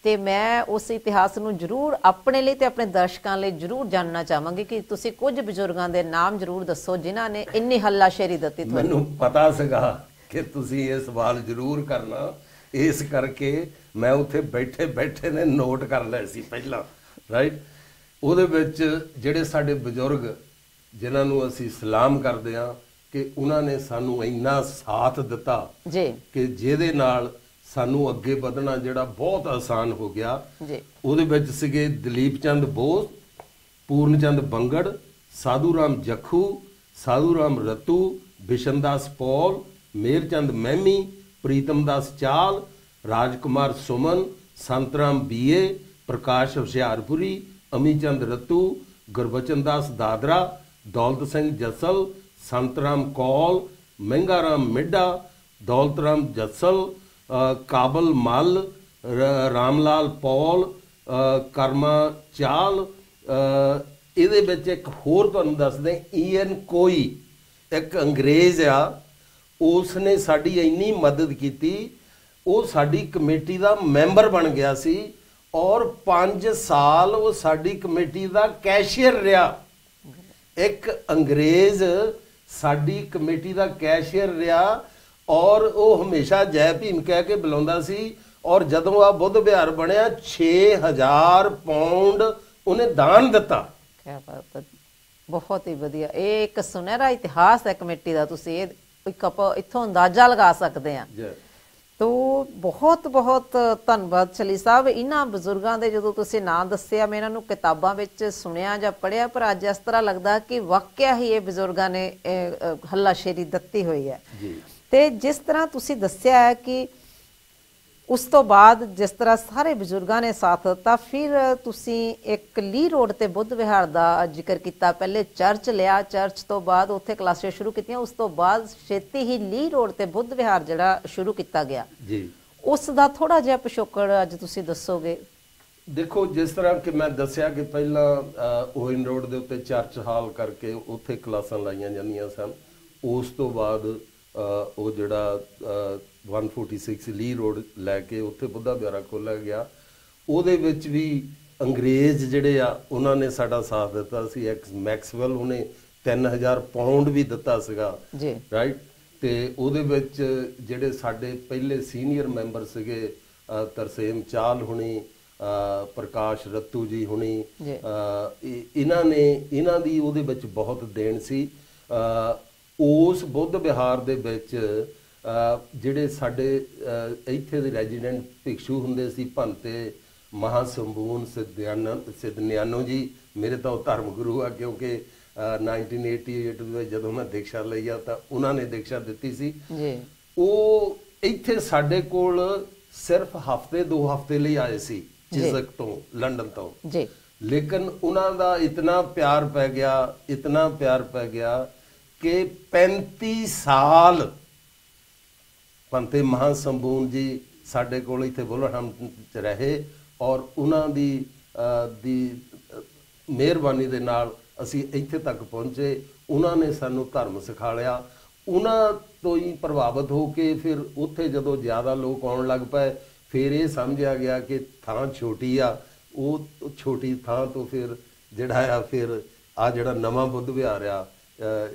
ਤੇ ਮੈਂ ਉਸ ਇਤਿਹਾਸ ਨੂੰ ਜ਼ਰੂਰ ਆਪਣੇ ਲਈ ਤੇ ਆਪਣੇ ਦਰਸ਼ਕਾਂ ਲਈ ਜ਼ਰੂਰ ਜਾਣਨਾ ਚਾਹਾਂਗੀ ਕਿ ਤੁਸੀਂ ਕੁਝ ਬਜ਼ੁਰਗਾਂ ਦੇ ਨਾਮ ਜ਼ਰੂਰ ਦੱਸੋ ਜਿਨ੍ਹਾਂ ਨੇ ਇੰਨੀ ਹੱਲਾਸ਼ੇਰੀ ਦਿੱਤੀ। ਮੈਨੂੰ ਪਤਾ ਸੀਗਾ ਕਿ ਤੁਸੀਂ ਇਹ ਸਵਾਲ ਜ਼ਰੂਰ ਕਰਨਾ, ਇਸ ਕਰਕੇ ਮੈਂ ਉੱਥੇ ਬੈਠੇ ਬੈਠੇ ਨੇ ਨੋਟ ਕਰ ਲਏ ਸੀ ਪਹਿਲਾਂ, ਰਾਈਟ। ਉਹਦੇ ਵਿੱਚ ਜਿਹੜੇ ਸਾਡੇ ਬਜ਼ੁਰਗ ਜਿਨ੍ਹਾਂ ਨੂੰ ਅਸੀਂ ਸਲਾਮ ਕਰਦੇ ਹਾਂ ਕਿ ਉਹਨਾਂ ਨੇ ਸਾਨੂੰ ਇੰਨਾ ਸਾਥ ਦਿੱਤਾ ਜੀ ਕਿ ਜਿਹਦੇ ਨਾਲ ਸਾਨੂੰ ਅੱਗੇ ਵਧਣਾ ਜਿਹੜਾ ਬਹੁਤ ਆਸਾਨ ਹੋ ਗਿਆ ਜੀ। ਉਹਦੇ ਵਿੱਚ ਸੀਗੇ ਦਲੀਪ ਚੰਦ ਬੋਸ, ਪੂਰਨ ਚੰਦ ਬੰਗੜ, ਸਾਧੂ ਰਾਮ ਜੱਖੂ, ਸਾਧੂ ਰਾਮ ਰਤੂ, ਬਿਸ਼ਨ ਦਾਸ ਪੌਲ, ਮੇਰ ਚੰਦ ਮਹਿਮੀ, ਪ੍ਰੀਤਮ ਦਾਸ ਚਾਲ, ਰਾਜਕੁਮਾਰ ਸੁਮਨ, ਸੰਤਰਾਮ ਬੀਏ, ਪ੍ਰਕਾਸ਼ ਹੁਸ਼ਿਆਰਪੁਰੀ, ਅਮੀ ਚੰਦ ਰਤੂ, ਗੁਰਬਚਨ ਦਾਸ ਦਾਦਰਾ, ਦੌਲਤ ਸਿੰਘ ਜਸਲ, ਸੰਤਰਾਮ ਕੌਲ, ਮਹਿੰਗਾ ਰਾਮ ਮਿੱਡਾ, ਦੌਲਤ ਰਾਮ ਜਸਲ, ਕਾਬਲ ਮੱਲ, ਰਾਮਲਾਲ ਪੌਲ, ਕਰਮਾ ਚਾਲ। ਇਹਦੇ ਵਿੱਚ ਇੱਕ ਹੋਰ ਤੁਹਾਨੂੰ ਦੱਸਦੇ, ਈਐਨ ਕੋਈ ਇੱਕ ਅੰਗਰੇਜ਼ ਆ, ਉਸ ਨੇ ਸਾਡੀ ਇੰਨੀ ਮਦਦ ਕੀਤੀ, ਉਹ ਸਾਡੀ ਕਮੇਟੀ ਦਾ ਮੈਂਬਰ ਬਣ ਗਿਆ ਸੀ ਔਰ 5 ਸਾਲ ਉਹ ਸਾਡੀ ਕਮੇਟੀ ਦਾ ਕੈਸ਼ੀਅਰ ਰਿਹਾ। ਇੱਕ ਅੰਗਰੇਜ਼ ਸਾਡੀ ਕਮੇਟੀ ਦਾ ਕੈਸ਼ੀਅਰ ਰਿਹਾ ਔਰ ਉਹ ਹਮੇਸ਼ਾ ਜੈ ਭੀਮ ਕਹਿ ਕੇ ਬੁਲਾਉਂਦਾ ਸੀ। ਔਰ ਜਦੋਂ ਆ ਬੁੱਧ ਵਿਹਾਰ ਬਣਿਆ 6000 ਪਾਉਂਡ ਉਹਨੇ ਦਾਨ ਦਿੱਤਾ। ਕੀ ਬਾਤ ਹੈ, ਬਹੁਤ ਹੀ ਵਧੀਆ। ਇਹ ਇੱਕ ਸੁਨਹਿਰਾ ਇਤਿਹਾਸ ਹੈ ਕਮੇਟੀ ਦਾ, ਤੁਸੀਂ ਇਹ ਇੱਥੋਂ ਅੰਦਾਜ਼ਾ ਲਗਾ ਸਕਦੇ ਆ। ਤੋ ਬਹੁਤ ਬਹੁਤ ਧੰਨਵਾਦ ਝੱਲੀ ਸਾਹਿਬ। ਇਹਨਾਂ ਬਜ਼ੁਰਗਾਂ ਦੇ ਜਦੋਂ ਤੁਸੀਂ ਨਾਂ ਦੱਸਿਆ ਮੈਂ ਇਹਨਾਂ ਨੂੰ ਕਿਤਾਬਾਂ ਵਿੱਚ ਸੁਣਿਆ ਜਾਂ ਪੜ੍ਹਿਆ, ਪਰ ਅੱਜ ਇਸ ਤਰ੍ਹਾਂ ਲੱਗਦਾ ਕਿ ਵਾਕਿਆ ਹੀ ਇਹ ਬਜ਼ੁਰਗਾਂ ਨੇ ਹੱਲਾਸ਼ੇਰੀ ਦਿੱਤੀ ਹੋਈ ਹੈ। ਤੇ ਜਿਸ ਤਰ੍ਹਾਂ ਤੁਸੀਂ ਦੱਸਿਆ ਹੈ ਕਿ ਉਸ ਤੋਂ ਬਾਅਦ ਜਿਸ ਤਰ੍ਹਾਂ ਸਾਰੇ ਬਜ਼ੁਰਗਾਂ ਨੇ ਸਾਥ ਦਿੱਤਾ, ਫਿਰ ਤੁਸੀਂ ਇੱਕ ਲੀ ਰੋਡ ਤੇ ਬੁੱਧ ਵਿਹਾਰ ਦਾ ਜ਼ਿਕਰ ਕੀਤਾ। ਪਹਿਲੇ ਚਰਚ ਲਿਆ, ਚਰਚ ਤੋਂ ਬਾਅਦ ਉੱਥੇ ਕਲਾਸਾਂ ਸ਼ੁਰੂ ਕੀਤੀਆਂ, ਉਸ ਤੋਂ ਬਾਅਦ ਛੇਤੀ ਹੀ ਲੀ ਰੋਡ ਤੇ ਬੁੱਧ ਵਿਹਾਰ ਜਿਹੜਾ ਸ਼ੁਰੂ ਕੀਤਾ ਗਿਆ ਜੀ, ਉਸ ਦਾ ਥੋੜਾ ਜਿਹਾ ਪਿਛੋਕੜ ਅੱਜ ਤੁਸੀਂ ਦੱਸੋਗੇ? ਦੇਖੋ, ਜਿਸ ਤਰ੍ਹਾਂ ਕਿ ਮੈਂ ਦੱਸਿਆ ਕਿ ਪਹਿਲਾਂ ਓਇਨ ਰੋਡ ਦੇ ਉੱਤੇ ਚਰਚ ਹਾਲ ਕਰਕੇ ਉੱਥੇ ਕਲਾਸਾਂ ਲਾਈਆਂ ਜਾਂਦੀਆਂ ਸਨ। ਉਸ ਤੋਂ ਬਾਅਦ ਉਹ ਜਿਹੜਾ 146 ਲੀ ਰੋਡ ਲੈ ਕੇ ਉੱਥੇ ਬੁੱਧਾ ਵਿਹਾਰਾ ਖੋਲ੍ਹਿਆ ਗਿਆ। ਉਹਦੇ ਵਿੱਚ ਵੀ ਅੰਗਰੇਜ਼ ਜਿਹੜੇ ਆ ਉਹਨਾਂ ਨੇ ਸਾਡਾ ਸਾਥ ਦਿੱਤਾ ਸੀ। ਐਕਸ ਮੈਕਸਵੈਲ ਉਹਨੇ 3000 ਪਾਉਂਡ ਵੀ ਦਿੱਤਾ ਸੀਗਾ ਜੀ, ਰਾਈਟ। ਤੇ ਉਹਦੇ ਵਿੱਚ ਜਿਹੜੇ ਸਾਡੇ ਪਹਿਲੇ ਸੀਨੀਅਰ ਮੈਂਬਰ ਸੀਗੇ ਤਰਸੇਮ ਚਾਲ ਹੁਣੀ, ਪ੍ਰਕਾਸ਼ ਰਤੂ ਜੀ ਹੁਣੀ, ਇਹਨਾਂ ਦੀ ਉਹਦੇ ਵਿੱਚ ਬਹੁਤ ਦੇਣ ਸੀ। ਉਸ ਬੁੱਧ ਵਿਹਾਰ ਦੇ ਵਿੱਚ ਜਿਹੜੇ ਸਾਡੇ ਇੱਥੇ ਦੇ ਰੈਜ਼ੀਡੈਂਟ ਭਿਕਸ਼ੂ ਹੁੰਦੇ ਸੀ, ਭੰਤੇ ਮਹਾਸੰਬੂਨ ਸਿੱਧਨਿਆਨੋ ਜੀ, ਮੇਰੇ ਤਾਂ ਉਹ ਧਰਮ ਗੁਰੂ ਆ ਕਿਉਂਕਿ 1988 ਦੇ ਵਿੱਚ ਜਦੋਂ ਮੈਂ ਦੀਕਸ਼ਾ ਲਈ ਆ ਤਾਂ ਉਹਨਾਂ ਨੇ ਦੀਕਸ਼ਾ ਦਿੱਤੀ ਸੀ ਜੀ। ਉਹ ਇੱਥੇ ਸਾਡੇ ਕੋਲ ਸਿਰਫ ਹਫਤੇ 2 ਹਫਤੇ ਲਈ ਆਏ ਸੀ ਚਿਜ਼ਕ ਤੋਂ, ਲੰਡਨ ਤੋਂ ਜੀ। ਲੇਕਿਨ ਉਹਨਾਂ ਦਾ ਇਤਨਾ ਪਿਆਰ ਪੈ ਗਿਆ ਕਿ 35 ਸਾਲ ਪੰਤੇ ਮਹਾਸੰਬੂਨ ਜੀ ਸਾਡੇ ਕੋਲ ਇੱਥੇ ਵੁਲਵਰਹੈਂਪਟਨ ਚ ਰਹੇ ਔਰ ਉਹਨਾਂ ਦੀ ਮਿਹਰਬਾਨੀ ਦੇ ਨਾਲ ਅਸੀਂ ਇੱਥੇ ਤੱਕ ਪਹੁੰਚੇ। ਉਹਨਾਂ ਨੇ ਸਾਨੂੰ ਧਰਮ ਸਿਖਾ ਲਿਆ। ਉਹਨਾਂ ਤੋਂ ਹੀ ਪ੍ਰਭਾਵਿਤ ਹੋ ਕੇ ਫਿਰ ਉੱਥੇ ਜਦੋਂ ਜ਼ਿਆਦਾ ਲੋਕ ਆਉਣ ਲੱਗ ਪਏ ਫਿਰ ਇਹ ਸਮਝਿਆ ਗਿਆ ਕਿ ਥਾਂ ਛੋਟੀ ਆ, ਉਹ ਛੋਟੀ ਥਾਂ ਤੋਂ ਫਿਰ ਜਿਹੜਾ ਫਿਰ ਆ ਜਿਹੜਾ ਨਵਾਂ ਬੁੱਧ ਵਿਹਾਰ ਆ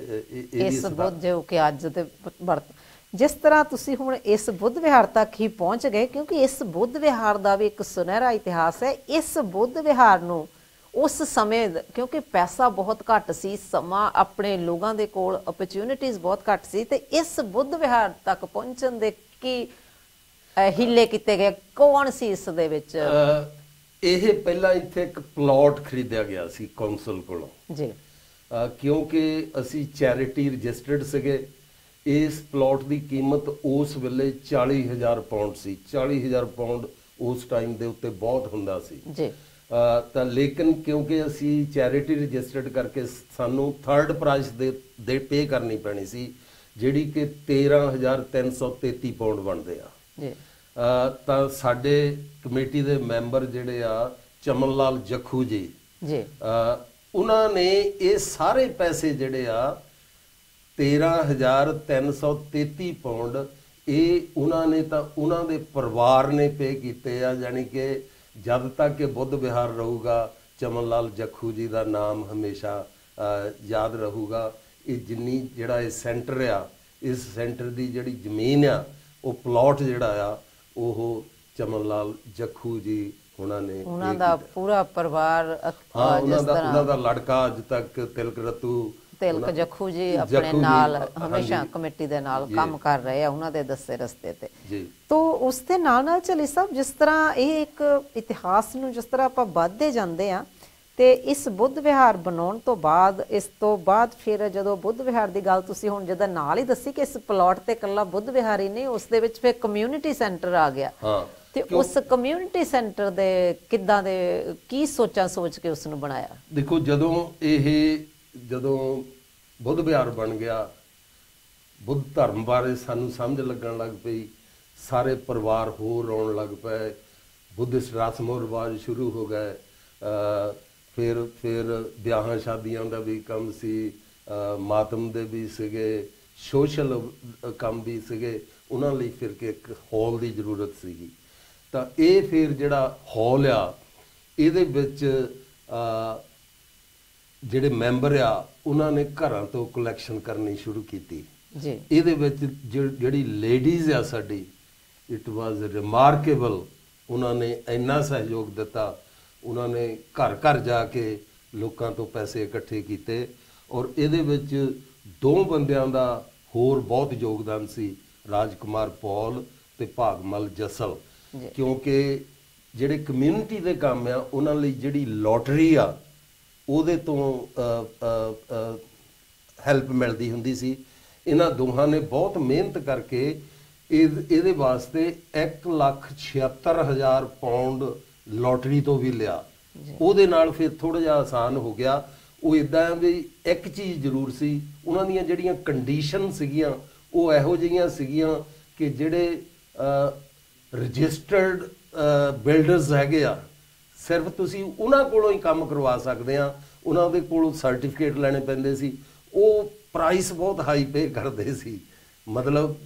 ਇਸ ਬੁੱਧ ਜੋ ਕਿ ਅੱਜ ਦੇ ਜਿਸ ਤਰ੍ਹਾਂ ਤੁਸੀਂ ਹੁਣ ਇਸ ਬੁੱਧ ਵਿਹਾਰ ਤੱਕ ਹੀ ਪਹੁੰਚ ਗਏ, ਕਿਉਂਕਿ ਇਸ ਬੁੱਧ ਵਿਹਾਰ ਦਾ ਵੀ ਇੱਕ ਸੁਨਹਿਰਾ ਇਤਿਹਾਸ ਹੈ। ਇਸ ਬੁੱਧ ਵਿਹਾਰ ਨੂੰ ਉਸ ਸਮੇਂ ਕਿਉਂਕਿ ਪੈਸਾ ਬਹੁਤ ਘੱਟ ਸੀ, ਸਮਾਂ ਆਪਣੇ ਲੋਕਾਂ ਦੇ ਕੋਲ ਓਪਰਚੁਨਿਟੀਜ਼ ਬਹੁਤ ਘੱਟ ਸੀ, ਤੇ ਇਸ ਬੁੱਧ ਵਿਹਾਰ ਤੱਕ ਪਹੁੰਚਣ ਦੇ ਕੀ ਹੀਲੇ ਕੀਤੇ ਗਏ? ਕੌਣ ਸੀ ਇਸ ਦੇ ਵਿੱਚ? ਇਹ ਪਹਿਲਾਂ ਇੱਥੇ ਇੱਕ ਪਲਾਟ ਖਰੀਦਿਆ ਗਿਆ ਸੀ ਕੌਂਸਲ ਕੋਲੋਂ ਜੀ, ਕਿਉਂਕਿ ਅਸੀਂ ਚੈਰਿਟੀ ਰਜਿਸਟਰਡ ਸੀਗੇ। ਇਸ ਪਲਾਟ ਦੀ ਕੀਮਤ ਉਸ ਵੇਲੇ 40,000 ਪਾਉਂਡ ਸੀ। 40,000 ਪਾਉਂਡ ਉਸ ਟਾਈਮ ਦੇ ਉੱਤੇ ਬਹੁਤ ਹੁੰਦਾ ਸੀ ਜੀ। ਤਾਂ ਲੇਕਿਨ ਕਿਉਂਕਿ ਅਸੀਂ ਚੈਰਿਟੀ ਰਜਿਸਟਰਡ ਕਰਕੇ ਸਾਨੂੰ ਥਰਡ ਪ੍ਰਾਈਸ ਦੇ ਪੇ ਕਰਨੀ ਪੈਣੀ ਸੀ, ਜਿਹੜੀ ਕਿ 13,333 ਪਾਉਂਡ ਬਣਦੇ ਆ ਜੀ। ਤਾਂ ਸਾਡੇ ਕਮੇਟੀ ਦੇ ਮੈਂਬਰ ਜਿਹੜੇ ਆ ਚਮਨ ਲਾਲ ਜੱਖੂ ਜੀ, ਉਹਨਾਂ ਨੇ ਇਹ ਸਾਰੇ ਪੈਸੇ ਜਿਹੜੇ ਆ 13,333 ਪਾਉਂਡ ਇਹ ਉਹਨਾਂ ਨੇ ਤਾਂ ਉਹਨਾਂ ਦੇ ਪਰਿਵਾਰ ਨੇ ਪੇ ਕੀਤੇ ਆ। ਯਾਨੀ ਕਿ ਜਦ ਤੱਕ ਇਹ ਬੁੱਧ ਵਿਹਾਰ ਰਹੂਗਾ ਚਮਨ ਲਾਲ ਜੱਖੂ ਜੀ ਦਾ ਨਾਮ ਹਮੇਸ਼ਾ ਯਾਦ ਰਹੂਗਾ। ਇਹ ਜਿੰਨੀ ਜਿਹੜਾ ਇਹ ਸੈਂਟਰ ਆ, ਇਸ ਸੈਂਟਰ ਦੀ ਜਿਹੜੀ ਜ਼ਮੀਨ ਆ, ਉਹ ਪਲਾਟ ਜਿਹੜਾ ਆ ਉਹ ਚਮਨ ਲਾਲ ਜੱਖੂ ਜੀ ਉਹਨਾਂ ਨੇ, ਉਹਨਾਂ ਦਾ ਪੂਰਾ ਪਰਿਵਾਰ, ਉਹਨਾਂ ਦਾ ਲੜਕਾ ਅੱਜ ਤੱਕ ਤਿਲਕ ਜੱਖੂ ਜੀ ਆਪਣੇ ਨਾਲ ਹਮੇਸ਼ਾ ਕਮੇਟੀ ਦੇ ਨਾਲ ਕੰਮ ਕਰ ਰਹੇ ਆ, ਉਹਨਾਂ ਦੇ ਦੱਸੇ ਰਸਤੇ ਤੇ ਜੀ। ਤੋ ਉਸ ਦੇ ਨਾਲ ਚਲੀ ਸਾਹਿਬ, ਜਿਸ ਤਰ੍ਹਾਂ ਇਹ ਇੱਕ ਇਤਿਹਾਸ ਨੂੰ ਜਿਸ ਤਰ੍ਹਾਂ ਆਪਾਂ ਵੱਧਦੇ ਜਾਂਦੇ ਆ ਤੇ ਇਸ ਬੁੱਧ ਵਿਹਾਰ ਬਣਾਉਣ ਤੋਂ ਬਾਅਦ, ਇਸ ਤੋਂ ਬਾਅਦ ਫਿਰ ਜਦੋਂ ਬੁੱਧ ਵਿਹਾਰ ਦੀ ਗੱਲ ਤੁਸੀਂ ਹੁਣ ਜਦੋਂ ਨਾਲ ਹੀ ਦੱਸੀ ਕਿ ਇਸ ਪਲਾਟ ਤੇ ਇਕੱਲਾ ਬੁੱਧ ਵਿਹਾਰ ਹੀ ਨਹੀਂ, ਉਸ ਦੇ ਵਿੱਚ ਫਿਰ ਕਮਿਊਨਿਟੀ ਸੈਂਟਰ ਆ ਗਿਆ ਤੇ ਉਸ ਕਮਿਊਨਿਟੀ ਸੈਂਟਰ ਦੇ ਕਿੱਦਾਂ ਦੇ ਕੀ ਸੋਚ ਕੇ ਉਸ ਨੂੰ ਬਣਾਇਆ? ਦੇਖੋ, ਜਦੋਂ ਬੁੱਧ ਵਿਹਾਰ ਬਣ ਗਿਆ, ਬੁੱਧ ਧਰਮ ਬਾਰੇ ਸਾਨੂੰ ਸਮਝ ਲੱਗਣ ਲੱਗ ਪਈ, ਸਾਰੇ ਪਰਿਵਾਰ ਹੋਰ ਆਉਣ ਲੱਗ ਪਏ, ਬੁੱਧਿਸਟ ਰਸਮੋ ਰਿਵਾਜ ਸ਼ੁਰੂ ਹੋ ਗਏ। ਫਿਰ ਵਿਆਹਾਂ ਸ਼ਾਦੀਆਂ ਦਾ ਵੀ ਕੰਮ ਸੀ, ਮਾਤਮ ਦੇ ਵੀ ਸੀਗੇ, ਸੋਸ਼ਲ ਕੰਮ ਵੀ ਸੀਗੇ। ਉਹਨਾਂ ਲਈ ਫਿਰ ਕਿ ਇੱਕ ਹਾਲ ਦੀ ਜ਼ਰੂਰਤ ਸੀਗੀ। ਤਾਂ ਇਹ ਫਿਰ ਜਿਹੜਾ ਹਾਲ ਆ, ਇਹਦੇ ਵਿੱਚ ਜਿਹੜੇ ਮੈਂਬਰ ਆ ਉਹਨਾਂ ਨੇ ਘਰਾਂ ਤੋਂ ਕਲੈਕਸ਼ਨ ਕਰਨੀ ਸ਼ੁਰੂ ਕੀਤੀ ਜੀ। ਇਹਦੇ ਵਿੱਚ ਜਿਹੜੀ ਲੇਡੀਜ਼ ਆ ਸਾਡੀ, ਇਟ ਵਾਜ਼ ਰਿਮਾਰਕੇਬਲ। ਉਹਨਾਂ ਨੇ ਇੰਨਾ ਸਹਿਯੋਗ ਦਿੱਤਾ, ਉਹਨਾਂ ਨੇ ਘਰ ਘਰ ਜਾ ਕੇ ਲੋਕਾਂ ਤੋਂ ਪੈਸੇ ਇਕੱਠੇ ਕੀਤੇ। ਔਰ ਇਹਦੇ ਵਿੱਚ 2 ਬੰਦਿਆਂ ਦਾ ਹੋਰ ਬਹੁਤ ਯੋਗਦਾਨ ਸੀ, ਰਾਜਕੁਮਾਰ ਪੌਲ ਤੇ ਭਾਗਮਲ ਜਸਲ, ਕਿਉਂਕਿ ਜਿਹੜੇ ਕਮਿਊਨਿਟੀ ਦੇ ਕੰਮ ਆ ਉਹਨਾਂ ਲਈ ਜਿਹੜੀ ਲੋਟਰੀ ਆ ਉਹਦੇ ਤੋਂ ਹੈਲਪ ਮਿਲਦੀ ਹੁੰਦੀ ਸੀ। ਇਹਨਾਂ ਦੋਹਾਂ ਨੇ ਬਹੁਤ ਮਿਹਨਤ ਕਰਕੇ ਇਹਦੇ ਵਾਸਤੇ 1,76,000 ਪਾਉਂਡ ਲੋਟਰੀ ਤੋਂ ਵੀ ਲਿਆ। ਉਹਦੇ ਨਾਲ ਫਿਰ ਥੋੜਾ ਜਿਹਾ ਆਸਾਨ ਹੋ ਗਿਆ। ਉਹ ਇਦਾਂ ਵੀ ਇੱਕ ਚੀਜ਼ ਜ਼ਰੂਰ ਸੀ, ਉਹਨਾਂ ਦੀਆਂ ਜਿਹੜੀਆਂ ਕੰਡੀਸ਼ਨ ਸੀਗੀਆਂ ਉਹ ਇਹੋ ਜਿਹੀਆਂ ਸੀਗੀਆਂ ਕਿ ਜਿਹੜੇ ਰਜਿਸਟਰਡ ਬਿਲਡਰਸ ਹੈਗੇ ਆ, ਸਿਰਫ ਤੁਸੀਂ ਉਹਨਾਂ ਕੋਲੋਂ ਹੀ ਕੰਮ ਕਰਵਾ ਸਕਦੇ ਆ। ਉਹਨਾਂ ਦੇ ਕੋਲੋਂ ਸਰਟੀਫਿਕੇਟ ਲੈਣੇ ਪੈਂਦੇ ਸੀ। ਉਹ ਪ੍ਰਾਈਸ ਬਹੁਤ ਹਾਈ ਪੇ ਕਰਦੇ ਸੀ। ਮਤਲਬ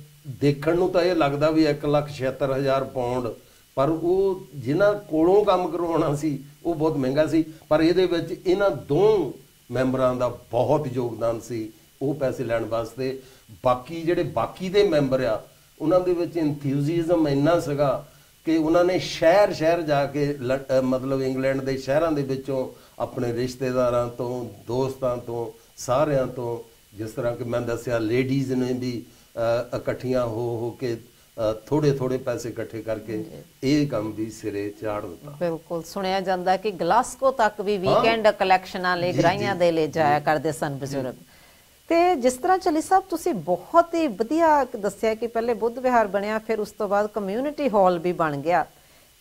ਦੇਖਣ ਨੂੰ ਤਾਂ ਇਹ ਲੱਗਦਾ ਵੀ 1,76,000 ਪਾਉਂਡ, ਪਰ ਉਹ ਜਿਨ੍ਹਾਂ ਕੋਲੋਂ ਕੰਮ ਕਰਵਾਉਣਾ ਸੀ ਉਹ ਬਹੁਤ ਮਹਿੰਗਾ ਸੀ। ਪਰ ਇਹਦੇ ਵਿੱਚ ਇਹਨਾਂ 2 ਮੈਂਬਰਾਂ ਦਾ ਬਹੁਤ ਯੋਗਦਾਨ ਸੀ ਉਹ ਪੈਸੇ ਲੈਣ ਵਾਸਤੇ। ਬਾਕੀ ਦੇ ਮੈਂਬਰ ਆ, ਉਹਨਾਂ ਦੇ ਵਿੱਚ ਇੰਥਿਊਜ਼ੀਜ਼ਮ ਇੰਨਾ ਸੀਗਾ ਕਿ ਉਹਨਾਂ ਨੇ ਸ਼ਹਿਰ ਜਾ ਕੇ ਮਤਲਬ ਇੰਗਲੈਂਡ ਦੇ ਸ਼ਹਿਰਾਂ ਦੇ ਵਿੱਚੋਂ ਆਪਣੇ ਰਿਸ਼ਤੇਦਾਰਾਂ ਤੋਂ, ਦੋਸਤਾਂ ਤੋਂ, ਸਾਰਿਆਂ ਤੋਂ, ਜਿਸ ਤਰ੍ਹਾਂ ਕਿ ਮੈਂ ਦੱਸਿਆ ਲੇਡੀਜ਼ ਨੇ ਵੀ ਇਕੱਠੀਆਂ ਹੋ ਕੇ ਥੋੜੇ ਥੋੜੇ ਪੈਸੇ ਇਕੱਠੇ ਕਰਕੇ ਇਹ ਕੰਮ ਵੀ ਸਿਰੇ ਚਾੜ ਦਿੱਤਾ। ਬਿਲਕੁਲ ਸੁਣਿਆ ਜਾਂਦਾ ਕਿ ਗਲਾਸਕੋ ਤੱਕ ਵੀ ਵੀਕਐਂਡ ਕਲੈਕਸ਼ਨਾਂ ਲਈ ਗਰਾਈਆਂ ਦੇ ਲੈ ਜਾਇਆ ਕਰਦੇ ਸਨ ਬਜ਼ੁਰਗ। ਤੇ ਜਿਸ ਤਰ੍ਹਾਂ ਚਲੀ ਸਾਹਿਬ ਤੁਸੀਂ ਬਹੁਤ ਹੀ ਵਧੀਆ ਦੱਸਿਆ ਕਿ ਪਹਿਲੇ ਬੁੱਧ ਵਿਹਾਰ ਬਣਿਆ, ਫਿਰ ਉਸ ਤੋਂ ਬਾਅਦ ਕਮਿਊਨਿਟੀ ਹਾਲ ਵੀ ਬਣ ਗਿਆ,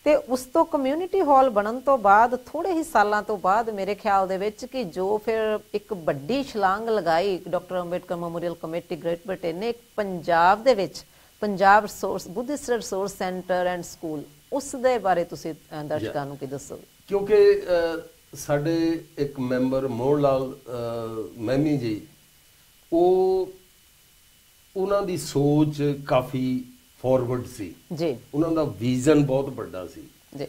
ਤੇ ਉਸ ਤੋਂ ਕਮਿਊਨਿਟੀ ਹਾਲ ਬਣਨ ਤੋਂ ਬਾਅਦ ਥੋੜੇ ਹੀ ਸਾਲਾਂ ਤੋਂ ਬਾਅਦ ਮੇਰੇ ਖਿਆਲ ਦੇ ਵਿੱਚ ਕਿ ਜੋ ਫਿਰ ਇੱਕ ਵੱਡੀ ਛਲਾਂਗ ਲਗਾਈ doctor Ambedkar memorial committee great Britain ਨੇ ਪੰਜਾਬ ਦੇ ਵਿੱਚ, Punjab resource Buddhist resource centre and school, ਉਸ ਦੇ ਬਾਰੇ ਤੁਸੀਂ ਦਰਸ਼ਕਾਂ ਨੂੰ ਕੀ ਦੱਸੋਗੇ? ਕਿਉਂਕਿ ਸਾਡੇ ਇੱਕ ਮੈਂਬਰ ਮੋਹਨ ਲਾਲ ਮੈਮੀ ਜੀ, ਉਹਨਾਂ ਦੀ ਸੋਚ ਕਾਫੀ ਫਾਰਵਰਡ ਸੀ ਜੀ, ਉਹਨਾਂ ਦਾ ਵਿਜ਼ਨ ਬਹੁਤ ਵੱਡਾ ਸੀ ਜੀ।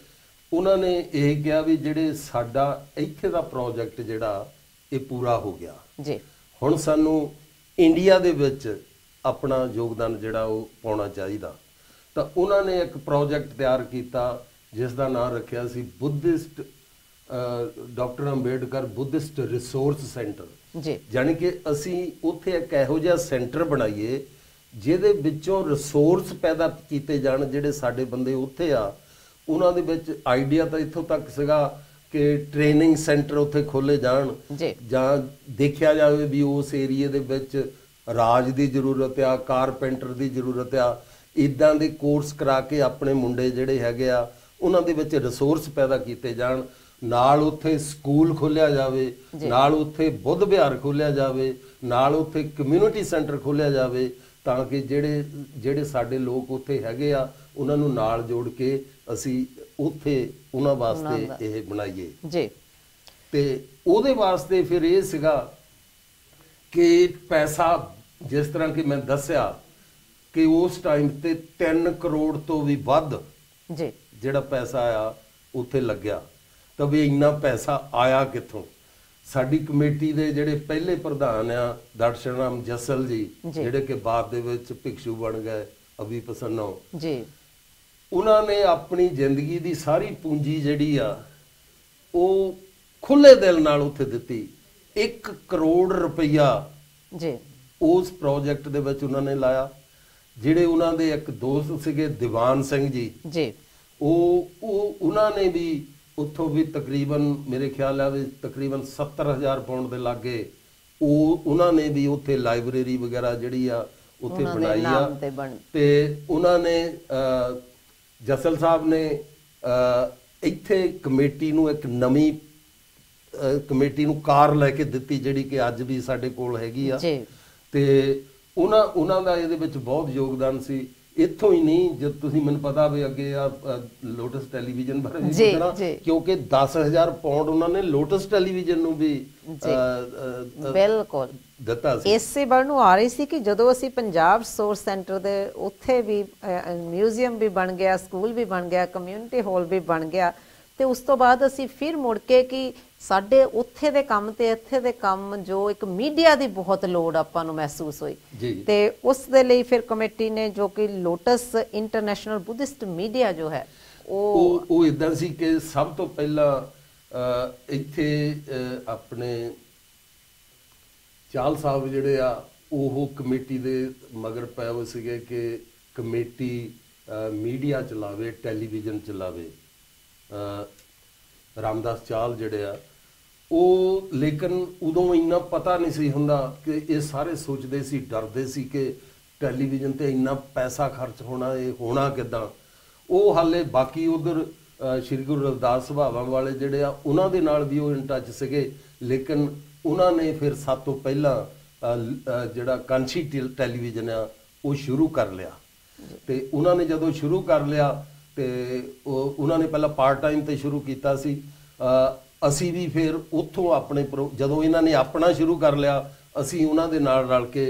ਉਹਨਾਂ ਨੇ ਇਹ ਕਿਹਾ ਵੀ ਜਿਹੜੇ ਸਾਡਾ ਇੱਥੇ ਦਾ ਪ੍ਰੋਜੈਕਟ ਜਿਹੜਾ ਇਹ ਪੂਰਾ ਹੋ ਗਿਆ ਜੀ, ਹੁਣ ਸਾਨੂੰ ਇੰਡੀਆ ਦੇ ਵਿੱਚ ਆਪਣਾ ਯੋਗਦਾਨ ਜਿਹੜਾ ਉਹ ਪਾਉਣਾ ਚਾਹੀਦਾ। ਤਾਂ ਉਹਨਾਂ ਨੇ ਇੱਕ ਪ੍ਰੋਜੈਕਟ ਤਿਆਰ ਕੀਤਾ ਜਿਸ ਦਾ ਨਾਮ ਰੱਖਿਆ ਸੀ Buddhist doctor Ambedkar Buddhist resource centre ਜੀ। ਜਾਣੀ ਕਿ ਅਸੀਂ ਉੱਥੇ ਇੱਕ ਇਹੋ ਜਿਹਾ ਸੈਂਟਰ ਬਣਾਈਏ ਜਿਹਦੇ ਵਿੱਚੋਂ ਰਿਸੋਰਸ ਪੈਦਾ ਕੀਤੇ ਜਾਣ, ਜਿਹੜੇ ਸਾਡੇ ਬੰਦੇ ਉੱਥੇ ਆ ਉਹਨਾਂ ਦੇ ਵਿੱਚ ਆਈਡੀਆ ਤਾਂ ਇੱਥੋਂ ਤੱਕ ਸੀਗਾ ਕਿ ਟ੍ਰੇਨਿੰਗ ਸੈਂਟਰ ਉੱਥੇ ਖੋਲੇ ਜਾਣ, ਜਾਂ ਦੇਖਿਆ ਜਾਵੇ ਵੀ ਉਸ ਏਰੀਏ ਦੇ ਵਿੱਚ ਰਾਜ ਦੀ ਜ਼ਰੂਰਤ ਆ, ਕਾਰਪੈਂਟਰ ਦੀ ਜ਼ਰੂਰਤ ਆ, ਇੱਦਾਂ ਦੇ ਕੋਰਸ ਕਰਾ ਕੇ ਆਪਣੇ ਮੁੰਡੇ ਜਿਹੜੇ ਹੈਗੇ ਆ ਉਹਨਾਂ ਦੇ ਵਿੱਚ ਰਿਸੋਰਸ ਪੈਦਾ ਕੀਤੇ ਜਾਣ। ਨਾਲ ਉੱਥੇ ਸਕੂਲ ਖੋਲ੍ਹਿਆ ਜਾਵੇ, ਨਾਲ ਉੱਥੇ ਬੁੱਧ ਵਿਹਾਰ ਖੋਲ੍ਹਿਆ ਜਾਵੇ, ਨਾਲ ਉੱਥੇ ਕਮਿਊਨਿਟੀ ਸੈਂਟਰ ਖੋਲ੍ਹਿਆ ਜਾਵੇ, ਤਾਂ ਕਿ ਜਿਹੜੇ ਸਾਡੇ ਲੋਕ ਉੱਥੇ ਹੈਗੇ ਆ ਉਹਨਾਂ ਨੂੰ ਨਾਲ ਜੋੜ ਕੇ ਅਸੀਂ ਉੱਥੇ ਉਹਨਾਂ ਵਾਸਤੇ ਇਹ ਬਣਾਈਏ ਜੀ। ਤੇ ਉਹਦੇ ਵਾਸਤੇ ਫਿਰ ਇਹ ਸੀਗਾ ਕਿ ਪੈਸਾ, ਜਿਸ ਤਰ੍ਹਾਂ ਕਿ ਮੈਂ ਦੱਸਿਆ ਕਿ ਉਸ ਟਾਈਮ ਤੇ 3 ਕਰੋੜ ਤੋਂ ਵੀ ਵੱਧ ਜੀ ਜਿਹੜਾ ਪੈਸਾ ਆ ਉੱਥੇ ਲੱਗਿਆ। ਤਾਂ ਵੀ ਇੰਨਾ ਪੈਸਾ ਆਇਆ ਕਿੱਥੋਂ? ਸਾਡੀ ਕਮੇਟੀ ਦੇ ਜਿਹੜੇ ਪਹਿਲੇ ਪ੍ਰਧਾਨ ਆ ਦਰਸ਼ਨ ਰਾਮ ਜਸਲ ਜੀ, ਜਿਹੜੇ ਕਿ ਬਾਅਦ ਦੇ ਵਿੱਚ ਭਿਕਸ਼ੂ ਬਣ ਗਏ, ਅਭੀ ਪ੍ਰਸੰਨੋ ਜੀ, ਉਹਨਾਂ ਨੇ ਆਪਣੀ ਜ਼ਿੰਦਗੀ ਦੀ ਸਾਰੀ ਪੂੰਜੀ ਜਿਹੜੀ ਆ ਉਹ ਖੁੱਲੇ ਦਿਲ ਨਾਲ ਉੱਥੇ ਦਿੱਤੀ। 1 ਕਰੋੜ ਰੁਪਈਆ ਜੀ ਉਸ ਪ੍ਰੋਜੈਕਟ ਦੇ ਵਿੱਚ ਉਹਨਾਂ ਨੇ ਲਾਇਆ। ਜਿਹੜੇ ਉਹਨਾਂ ਦੇ ਇੱਕ ਦੋਸਤ ਸੀਗੇ ਦੀਵਾਨ ਸਿੰਘ ਜੀ ਜੀ, ਉਹਨਾਂ ਨੇ ਵੀ ਉੱਥੋਂ ਵੀ ਤਕਰੀਬਨ ਮੇਰੇ ਖਿਆਲ ਆ ਵੀ ਤਕਰੀਬਨ 70,000 ਪਾਉਂਡ ਦੇ ਲਾਗੇ ਉਹਨਾਂ ਨੇ ਵੀ ਉੱਥੇ ਲਾਇਬ੍ਰੇਰੀ ਵਗੈਰਾ ਜਿਹੜੀ ਆ ਉੱਥੇ ਬਣਾਈ ਆ। ਤੇ ਉਹਨਾਂ ਨੇ ਜਸਲ ਸਾਹਿਬ ਨੇ ਇੱਥੇ ਕਮੇਟੀ ਨੂੰ ਇੱਕ ਨਵੀਂ ਕਮੇਟੀ ਨੂੰ ਕਾਰ ਲੈ ਕੇ ਦਿੱਤੀ, ਜਿਹੜੀ ਕਿ ਅੱਜ ਵੀ ਸਾਡੇ ਕੋਲ ਹੈਗੀ ਆ। ਤੇ ਉਹਨਾਂ ਦਾ ਇਹਦੇ ਵਿੱਚ ਬਹੁਤ ਯੋਗਦਾਨ ਸੀ। ਇੱਥੋਂ ਹੀ ਨਹੀਂ, ਜਦ ਤੁਸੀਂ ਮੈਨੂੰ ਪਤਾ ਵੀ ਅੱਗੇ ਆ ਲੋਟਸ ਟੈਲੀਵਿਜ਼ਨ ਬਾਰੇ ਵੀ ਪੁੱਛਣਾ, ਕਿਉਂਕਿ 10,000 ਪਾਉਂਡ ਉਹਨਾਂ ਨੇ ਲੋਟਸ ਟੈਲੀਵਿਜ਼ਨ ਨੂੰ ਵੀ ਬਿਲਕੁਲ ਦਿੱਤਾ ਸੀ। ਇਸੇ ਬਾਰੇ ਨੂੰ ਆ ਰਹੀ ਸੀ ਕਿ ਜਦੋਂ ਅਸੀਂ ਪੰਜਾਬ ਰਿਸੋਰਸ ਸੈਂਟਰ ਦੇ ਉੱਥੇ ਵੀ ਮਿਊਜ਼ੀਅਮ ਵੀ ਬਣ ਗਿਆ, ਸਕੂਲ ਵੀ ਬਣ ਗਿਆ, ਕਮਿਊਨਿਟੀ ਹਾਲ ਵੀ ਬਣ ਗਿਆ, ਤੇ ਉਸ ਤੋਂ ਬਾਅਦ ਅਸੀਂ ਫਿਰ ਮੁੜ ਕੇ ਕਿ ਸਾਡੇ ਉੱਥੇ ਦੇ ਕੰਮ ਤੇ ਇੱਥੇ ਦੇ ਕੰਮ ਜੋ ਇੱਕ ਮੀਡੀਆ ਦੀ ਬਹੁਤ ਲੋੜ ਆਪਾਂ ਨੂੰ ਮਹਿਸੂਸ ਹੋਈ, ਤੇ ਉਸ ਦੇ ਲਈ ਫਿਰ ਕਮੇਟੀ ਨੇ ਜੋ ਕਿ ਲੋਟਸ ਇੰਟਰਨੈਸ਼ਨਲ ਬੁੱਧਿਸਟ ਮੀਡੀਆ ਜੋ ਹੈ ਉਹ ਇਦਾਂ ਸੀ ਕਿ ਸਭ ਤੋਂ ਪਹਿਲਾਂ ਇੱਥੇ ਆਪਣੇ ਚਾਲ ਸਾਹਿਬ ਜਿਹੜੇ ਆ ਉਹ ਕਮੇਟੀ ਦੇ ਮਗਰ ਪਏ ਹੋਏ ਸੀਗੇ ਕਿ ਕਮੇਟੀ ਮੀਡੀਆ ਚਲਾਵੇ, ਟੈਲੀਵਿਜ਼ਨ ਚਲਾਵੇ। ਰਾਮਦਾਸ ਚਾਲ ਜਿਹੜੇ ਆ ਉਹ, ਲੇਕਿਨ ਉਦੋਂ ਇੰਨਾ ਪਤਾ ਨਹੀਂ ਸੀ ਹੁੰਦਾ ਕਿ ਇਹ ਸਾਰੇ ਸੋਚਦੇ ਸੀ, ਡਰਦੇ ਸੀ ਕਿ ਟੈਲੀਵਿਜ਼ਨ ਤੇ ਇੰਨਾ ਪੈਸਾ ਖਰਚ ਹੋਣਾ, ਇਹ ਹੋਣਾ ਕਿੱਦਾਂ। ਉਹ ਹਾਲੇ ਬਾਕੀ ਉਧਰ ਸ਼੍ਰੀ ਗੁਰੂ ਰਵਿਦਾਸ ਸਭਾਵਾਂ ਵਾਲੇ ਜਿਹੜੇ ਆ ਉਹਨਾਂ ਦੇ ਨਾਲ ਵੀ ਉਹ ਇਨ ਟੱਚ ਸੀਗੇ, ਲੇਕਿਨ ਉਹਨਾਂ ਨੇ ਫਿਰ ਸਭ ਤੋਂ ਪਹਿਲਾਂ ਜਿਹੜਾ ਕਾਂਸ਼ੀ ਟੈਲੀਵਿਜ਼ਨ ਆ ਉਹ ਸ਼ੁਰੂ ਕਰ ਲਿਆ। ਤੇ ਉਹਨਾਂ ਨੇ ਜਦੋਂ ਸ਼ੁਰੂ ਕਰ ਲਿਆ ਤੇ ਉਹਨਾਂ ਨੇ ਪਹਿਲਾਂ ਪਾਰਟ ਟਾਈਮ ਤੇ ਸ਼ੁਰੂ ਕੀਤਾ ਸੀ। ਅਸੀਂ ਵੀ ਫਿਰ ਉੱਥੋਂ ਆਪਣੇ ਜਦੋਂ ਇਹਨਾਂ ਨੇ ਆਪਣਾ ਸ਼ੁਰੂ ਕਰ ਲਿਆ, ਅਸੀਂ ਉਹਨਾਂ ਦੇ ਨਾਲ ਰਲ ਕੇ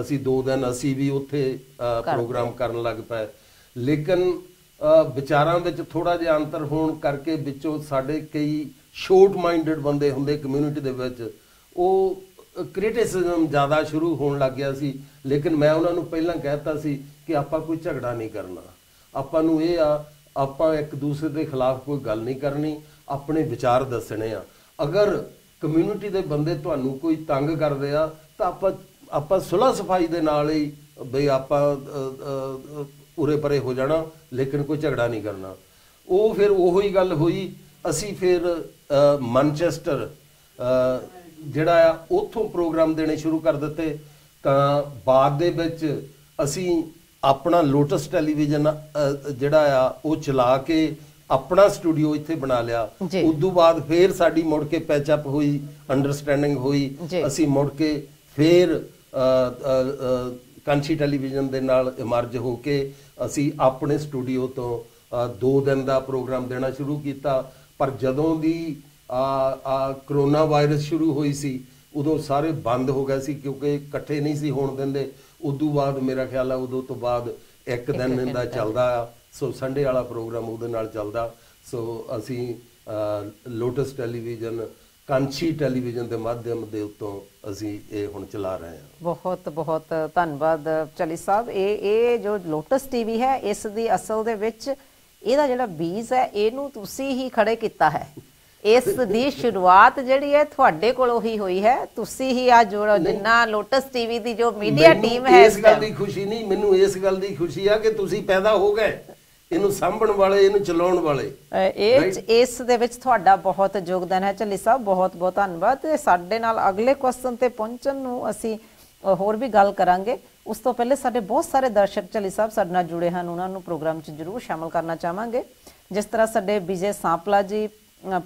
ਅਸੀਂ 2 ਦਿਨ ਅਸੀਂ ਵੀ ਉੱਥੇ ਪ੍ਰੋਗਰਾਮ ਕਰਨ ਲੱਗ ਪਏ। ਲੇਕਿਨ ਵਿਚਾਰਾਂ ਵਿੱਚ ਥੋੜਾ ਜਿਹਾ ਅੰਤਰ ਹੋਣ ਕਰਕੇ ਵਿੱਚੋਂ ਸਾਡੇ ਕਈ ਸ਼ੋਰਟ ਮਾਈਂਡਡ ਬੰਦੇ ਹੁੰਦੇ ਕਮਿਊਨਿਟੀ ਦੇ ਵਿੱਚ, ਉਹ ਕ੍ਰਿਟਿਸਿਜ਼ਮ ਜ਼ਿਆਦਾ ਸ਼ੁਰੂ ਹੋਣ ਲੱਗ ਗਿਆ ਸੀ। ਲੇਕਿਨ ਮੈਂ ਉਹਨਾਂ ਨੂੰ ਪਹਿਲਾਂ ਕਹਿਤਾ ਸੀ ਕਿ ਆਪਾਂ ਕੋਈ ਝਗੜਾ ਨਹੀਂ ਕਰਨਾ, ਆਪਾਂ ਨੂੰ ਇਹ ਆ ਆਪਾਂ ਇੱਕ ਦੂਸਰੇ ਦੇ ਖਿਲਾਫ ਕੋਈ ਗੱਲ ਨਹੀਂ ਕਰਨੀ, ਆਪਣੇ ਵਿਚਾਰ ਦੱਸਣੇ ਆ। ਅਗਰ ਕਮਿਊਨਿਟੀ ਦੇ ਬੰਦੇ ਤੁਹਾਨੂੰ ਕੋਈ ਤੰਗ ਕਰਦੇ ਆ ਤਾਂ ਆਪਾਂ ਸੁਲਹ ਸਫਾਈ ਦੇ ਨਾਲ ਹੀ ਬਈ ਆਪਾਂ ਉਰੇ ਪਰੇ ਹੋ ਜਾਣਾ, ਲੇਕਿਨ ਕੋਈ ਝਗੜਾ ਨਹੀਂ ਕਰਨਾ। ਉਹ ਫਿਰ ਉਹੀ ਗੱਲ ਹੋਈ। ਅਸੀਂ ਫਿਰ ਮੈਨਚੈਸਟਰ ਜਿਹੜਾ ਆ ਉੱਥੋਂ ਪ੍ਰੋਗਰਾਮ ਦੇਣੇ ਸ਼ੁਰੂ ਕਰ ਦਿੱਤੇ। ਤਾਂ ਬਾਅਦ ਦੇ ਵਿੱਚ ਅਸੀਂ ਆਪਣਾ ਲੋਟਸ ਟੈਲੀਵਿਜ਼ਨ ਜਿਹੜਾ ਆ ਉਹ ਚਲਾ ਕੇ ਆਪਣਾ ਸਟੂਡੀਓ ਇੱਥੇ ਬਣਾ ਲਿਆ। ਉਦੋਂ ਬਾਅਦ ਫਿਰ ਸਾਡੀ ਮੁੜ ਕੇ ਪੈਚਅਪ ਹੋਈ, ਅੰਡਰਸਟੈਂਡਿੰਗ ਹੋਈ। ਅਸੀਂ ਮੁੜ ਕੇ ਫਿਰ ਕਾਂਚੀ ਟੈਲੀਵਿਜ਼ਨ ਦੇ ਨਾਲ ਇਮਰਜ ਹੋ ਕੇ ਅਸੀਂ ਆਪਣੇ ਸਟੂਡੀਓ ਤੋਂ 2 ਦਿਨ ਦਾ ਪ੍ਰੋਗਰਾਮ ਦੇਣਾ ਸ਼ੁਰੂ ਕੀਤਾ। ਪਰ ਜਦੋਂ ਦੀ ਕਰੋਨਾ ਵਾਇਰਸ ਸ਼ੁਰੂ ਹੋਈ ਸੀ ਉਦੋਂ ਸਾਰੇ ਬੰਦ ਹੋ ਗਏ ਸੀ, ਕਿਉਂਕਿ ਇਕੱਠੇ ਨਹੀਂ ਸੀ ਹੋਣ ਦਿੰਦੇ। ਉਦੋਂ ਬਾਅਦ ਮੇਰਾ ਖਿਆਲ ਆ ਉਦੋਂ ਤੋਂ ਬਾਅਦ ਇੱਕ ਦਿਨ ਦਾ ਚੱਲਦਾ ਆ। ਸੋ ਸੰਡੇ ਵਾਲਾ ਪ੍ਰੋਗਰਾਮ ਉਹਦੇ ਨਾਲ ਚੱਲਦਾ। ਸੋ ਅਸੀਂ ਲੋਟਸ ਟੈਲੀਵਿਜ਼ਨ, ਕਾਂਚੀ ਟੈਲੀਵਿਜ਼ਨ ਦੇ ਮਾਧਿਅਮ ਦੇ ਉੱਤੋਂ ਅਸੀਂ ਇਹ ਹੁਣ ਚਲਾ ਰਹੇ ਹਾਂ। ਬਹੁਤ ਬਹੁਤ ਧੰਨਵਾਦ ਚਲੀ ਸਾਹਿਬ। ਇਹ ਜੋ ਲੋਟਸ ਟੀਵੀ ਹੈ, ਇਸ ਦੀ ਅਸਲ ਦੇ ਵਿੱਚ ਇਹਦਾ ਜਿਹੜਾ ਬੀਜ ਹੈ ਇਹਨੂੰ ਤੁਸੀਂ ਹੀ ਖੜੇ ਕੀਤਾ ਹੈ। ਇਸ ਦੀ ਸ਼ੁਰੂਆਤ ਜਿਹੜੀ ਹੈ ਤੁਹਾਡੇ ਕੋਲੋਂ ਹੀ ਹੋਈ ਹੈ। ਤੁਸੀਂ ਹੀ ਆ ਜੋ ਜਿੰਨਾ ਲੋਟਸ ਟੀਵੀ ਦੀ ਜੋ ਮੀਡੀਆ ਟੀਮ ਹੈ, ਇਸ ਗੱਲ ਦੀ ਖੁਸ਼ੀ ਨਹੀਂ, ਮੈਨੂੰ ਇਸ ਗੱਲ ਦੀ ਖੁਸ਼ੀ ਆ ਕਿ ਤੁਸੀਂ ਪੈਦਾ ਹੋ ਗਏ ਇਹਨੂੰ ਸਾਂਭਣ ਵਾਲੇ, ਇਹਨੂੰ ਚਲਾਉਣ ਵਾਲੇ। ਇਸ ਦੇ ਵਿੱਚ ਤੁਹਾਡਾ ਬਹੁਤ ਯੋਗਦਾਨ ਹੈ ਚਲੀ ਸਾਹਿਬ, ਬਹੁਤ ਬਹੁਤ ਧੰਨਵਾਦ। ਤੇ ਸਾਡੇ ਨਾਲ ਅਗਲੇ ਕੁਐਸਚਨ ਤੇ ਪਹੁੰਚਣ ਨੂੰ ਅਸੀਂ ਹੋਰ ਵੀ ਗੱਲ ਕਰਾਂਗੇ। ਉਸ ਤੋਂ ਪਹਿਲੇ ਸਾਡੇ ਬਹੁਤ ਸਾਰੇ ਦਰਸ਼ਕ ਚਲੀ ਸਾਹਿਬ ਸਾਡੇ ਨਾਲ ਜੁੜੇ ਹਨ, ਉਹਨਾਂ ਨੂੰ ਪ੍ਰੋਗਰਾਮ 'ਚ ਜ਼ਰੂਰ ਸ਼ਾਮਲ ਕਰਨਾ ਚਾਹਾਂਗੇ। ਜਿਸ ਤਰ੍ਹਾਂ ਸਾਡੇ ਵਿਜੇ ਸਾਂਪਲਾ ਜੀ,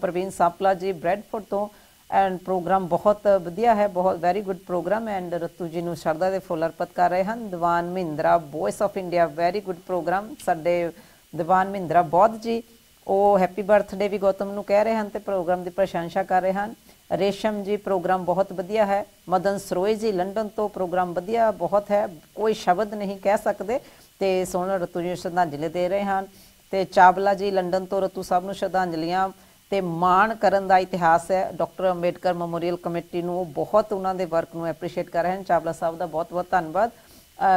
ਪ੍ਰਵੀਨ ਸਾਂਪਲਾ ਜੀ ਬ੍ਰੈਡਫੋਰਡ ਤੋਂ, ਐਂਡ ਪ੍ਰੋਗਰਾਮ ਬਹੁਤ ਵਧੀਆ ਹੈ, ਬਹੁਤ very good programme. And Rattu ji ਨੂੰ ਸ਼ਰਧਾ ਦੇ ਫੁੱਲ ਅਰਪਿਤ ਕਰ ਰਹੇ ਹਨ। Diwan Mahindra voice of India, very good programme. ਸਾਡੇ ਦੀਵਾਨ ਮਹਿੰਦਰਾ ਬੌਧ ਜੀ ਉਹ ਹੈਪੀ ਬਰਥਡੇ ਵੀ ਗੌਤਮ ਨੂੰ ਕਹਿ ਰਹੇ ਹਨ ਤੇ ਪ੍ਰੋਗਰਾਮ ਦੀ ਪ੍ਰਸ਼ੰਸਾ ਕਰ ਰਹੇ ਹਨ। ਰੇਸ਼ਮ ਜੀ ਪ੍ਰੋਗਰਾਮ ਬਹੁਤ ਵਧੀਆ ਹੈ। ਮਦਨ ਸਰੋਏ ਜੀ ਲੰਡਨ ਤੋਂ ਪ੍ਰੋਗਰਾਮ ਵਧੀਆ ਬਹੁਤ ਹੈ, ਕੋਈ ਸ਼ਬਦ ਨਹੀਂ ਕਹਿ ਸਕਦੇ। ਤੇ ਸੋਨਲ ਰਤੂ ਜੀ ਸ਼ਰਧਾਂਜਲੀ ਦੇ ਰਹੇ ਹਨ। ਤੇ ਚਾਵਲਾ ਜੀ ਲੰਡਨ ਤੋਂ ਰਤੂ ਸਾਹਿਬ ਨੂੰ ਸ਼ਰਧਾਂਜਲੀਆਂ ਤੇ ਮਾਣ ਕਰਨ ਦਾ ਇਤਿਹਾਸ ਹੈ। ਡਾਕਟਰ ਅੰਬੇਡਕਰ ਮੈਮੋਰੀਅਲ ਕਮੇਟੀ ਨੂੰ ਉਹ ਬਹੁਤ ਉਹਨਾਂ ਦੇ ਵਰਕ ਨੂੰ ਐਪਰੀਸ਼ੀਏਟ ਕਰ ਰਹੇ ਹਨ। ਚਾਵਲਾ ਸਾਹਿਬ ਦਾ ਬਹੁਤ ਬਹੁਤ ਧੰਨਵਾਦ।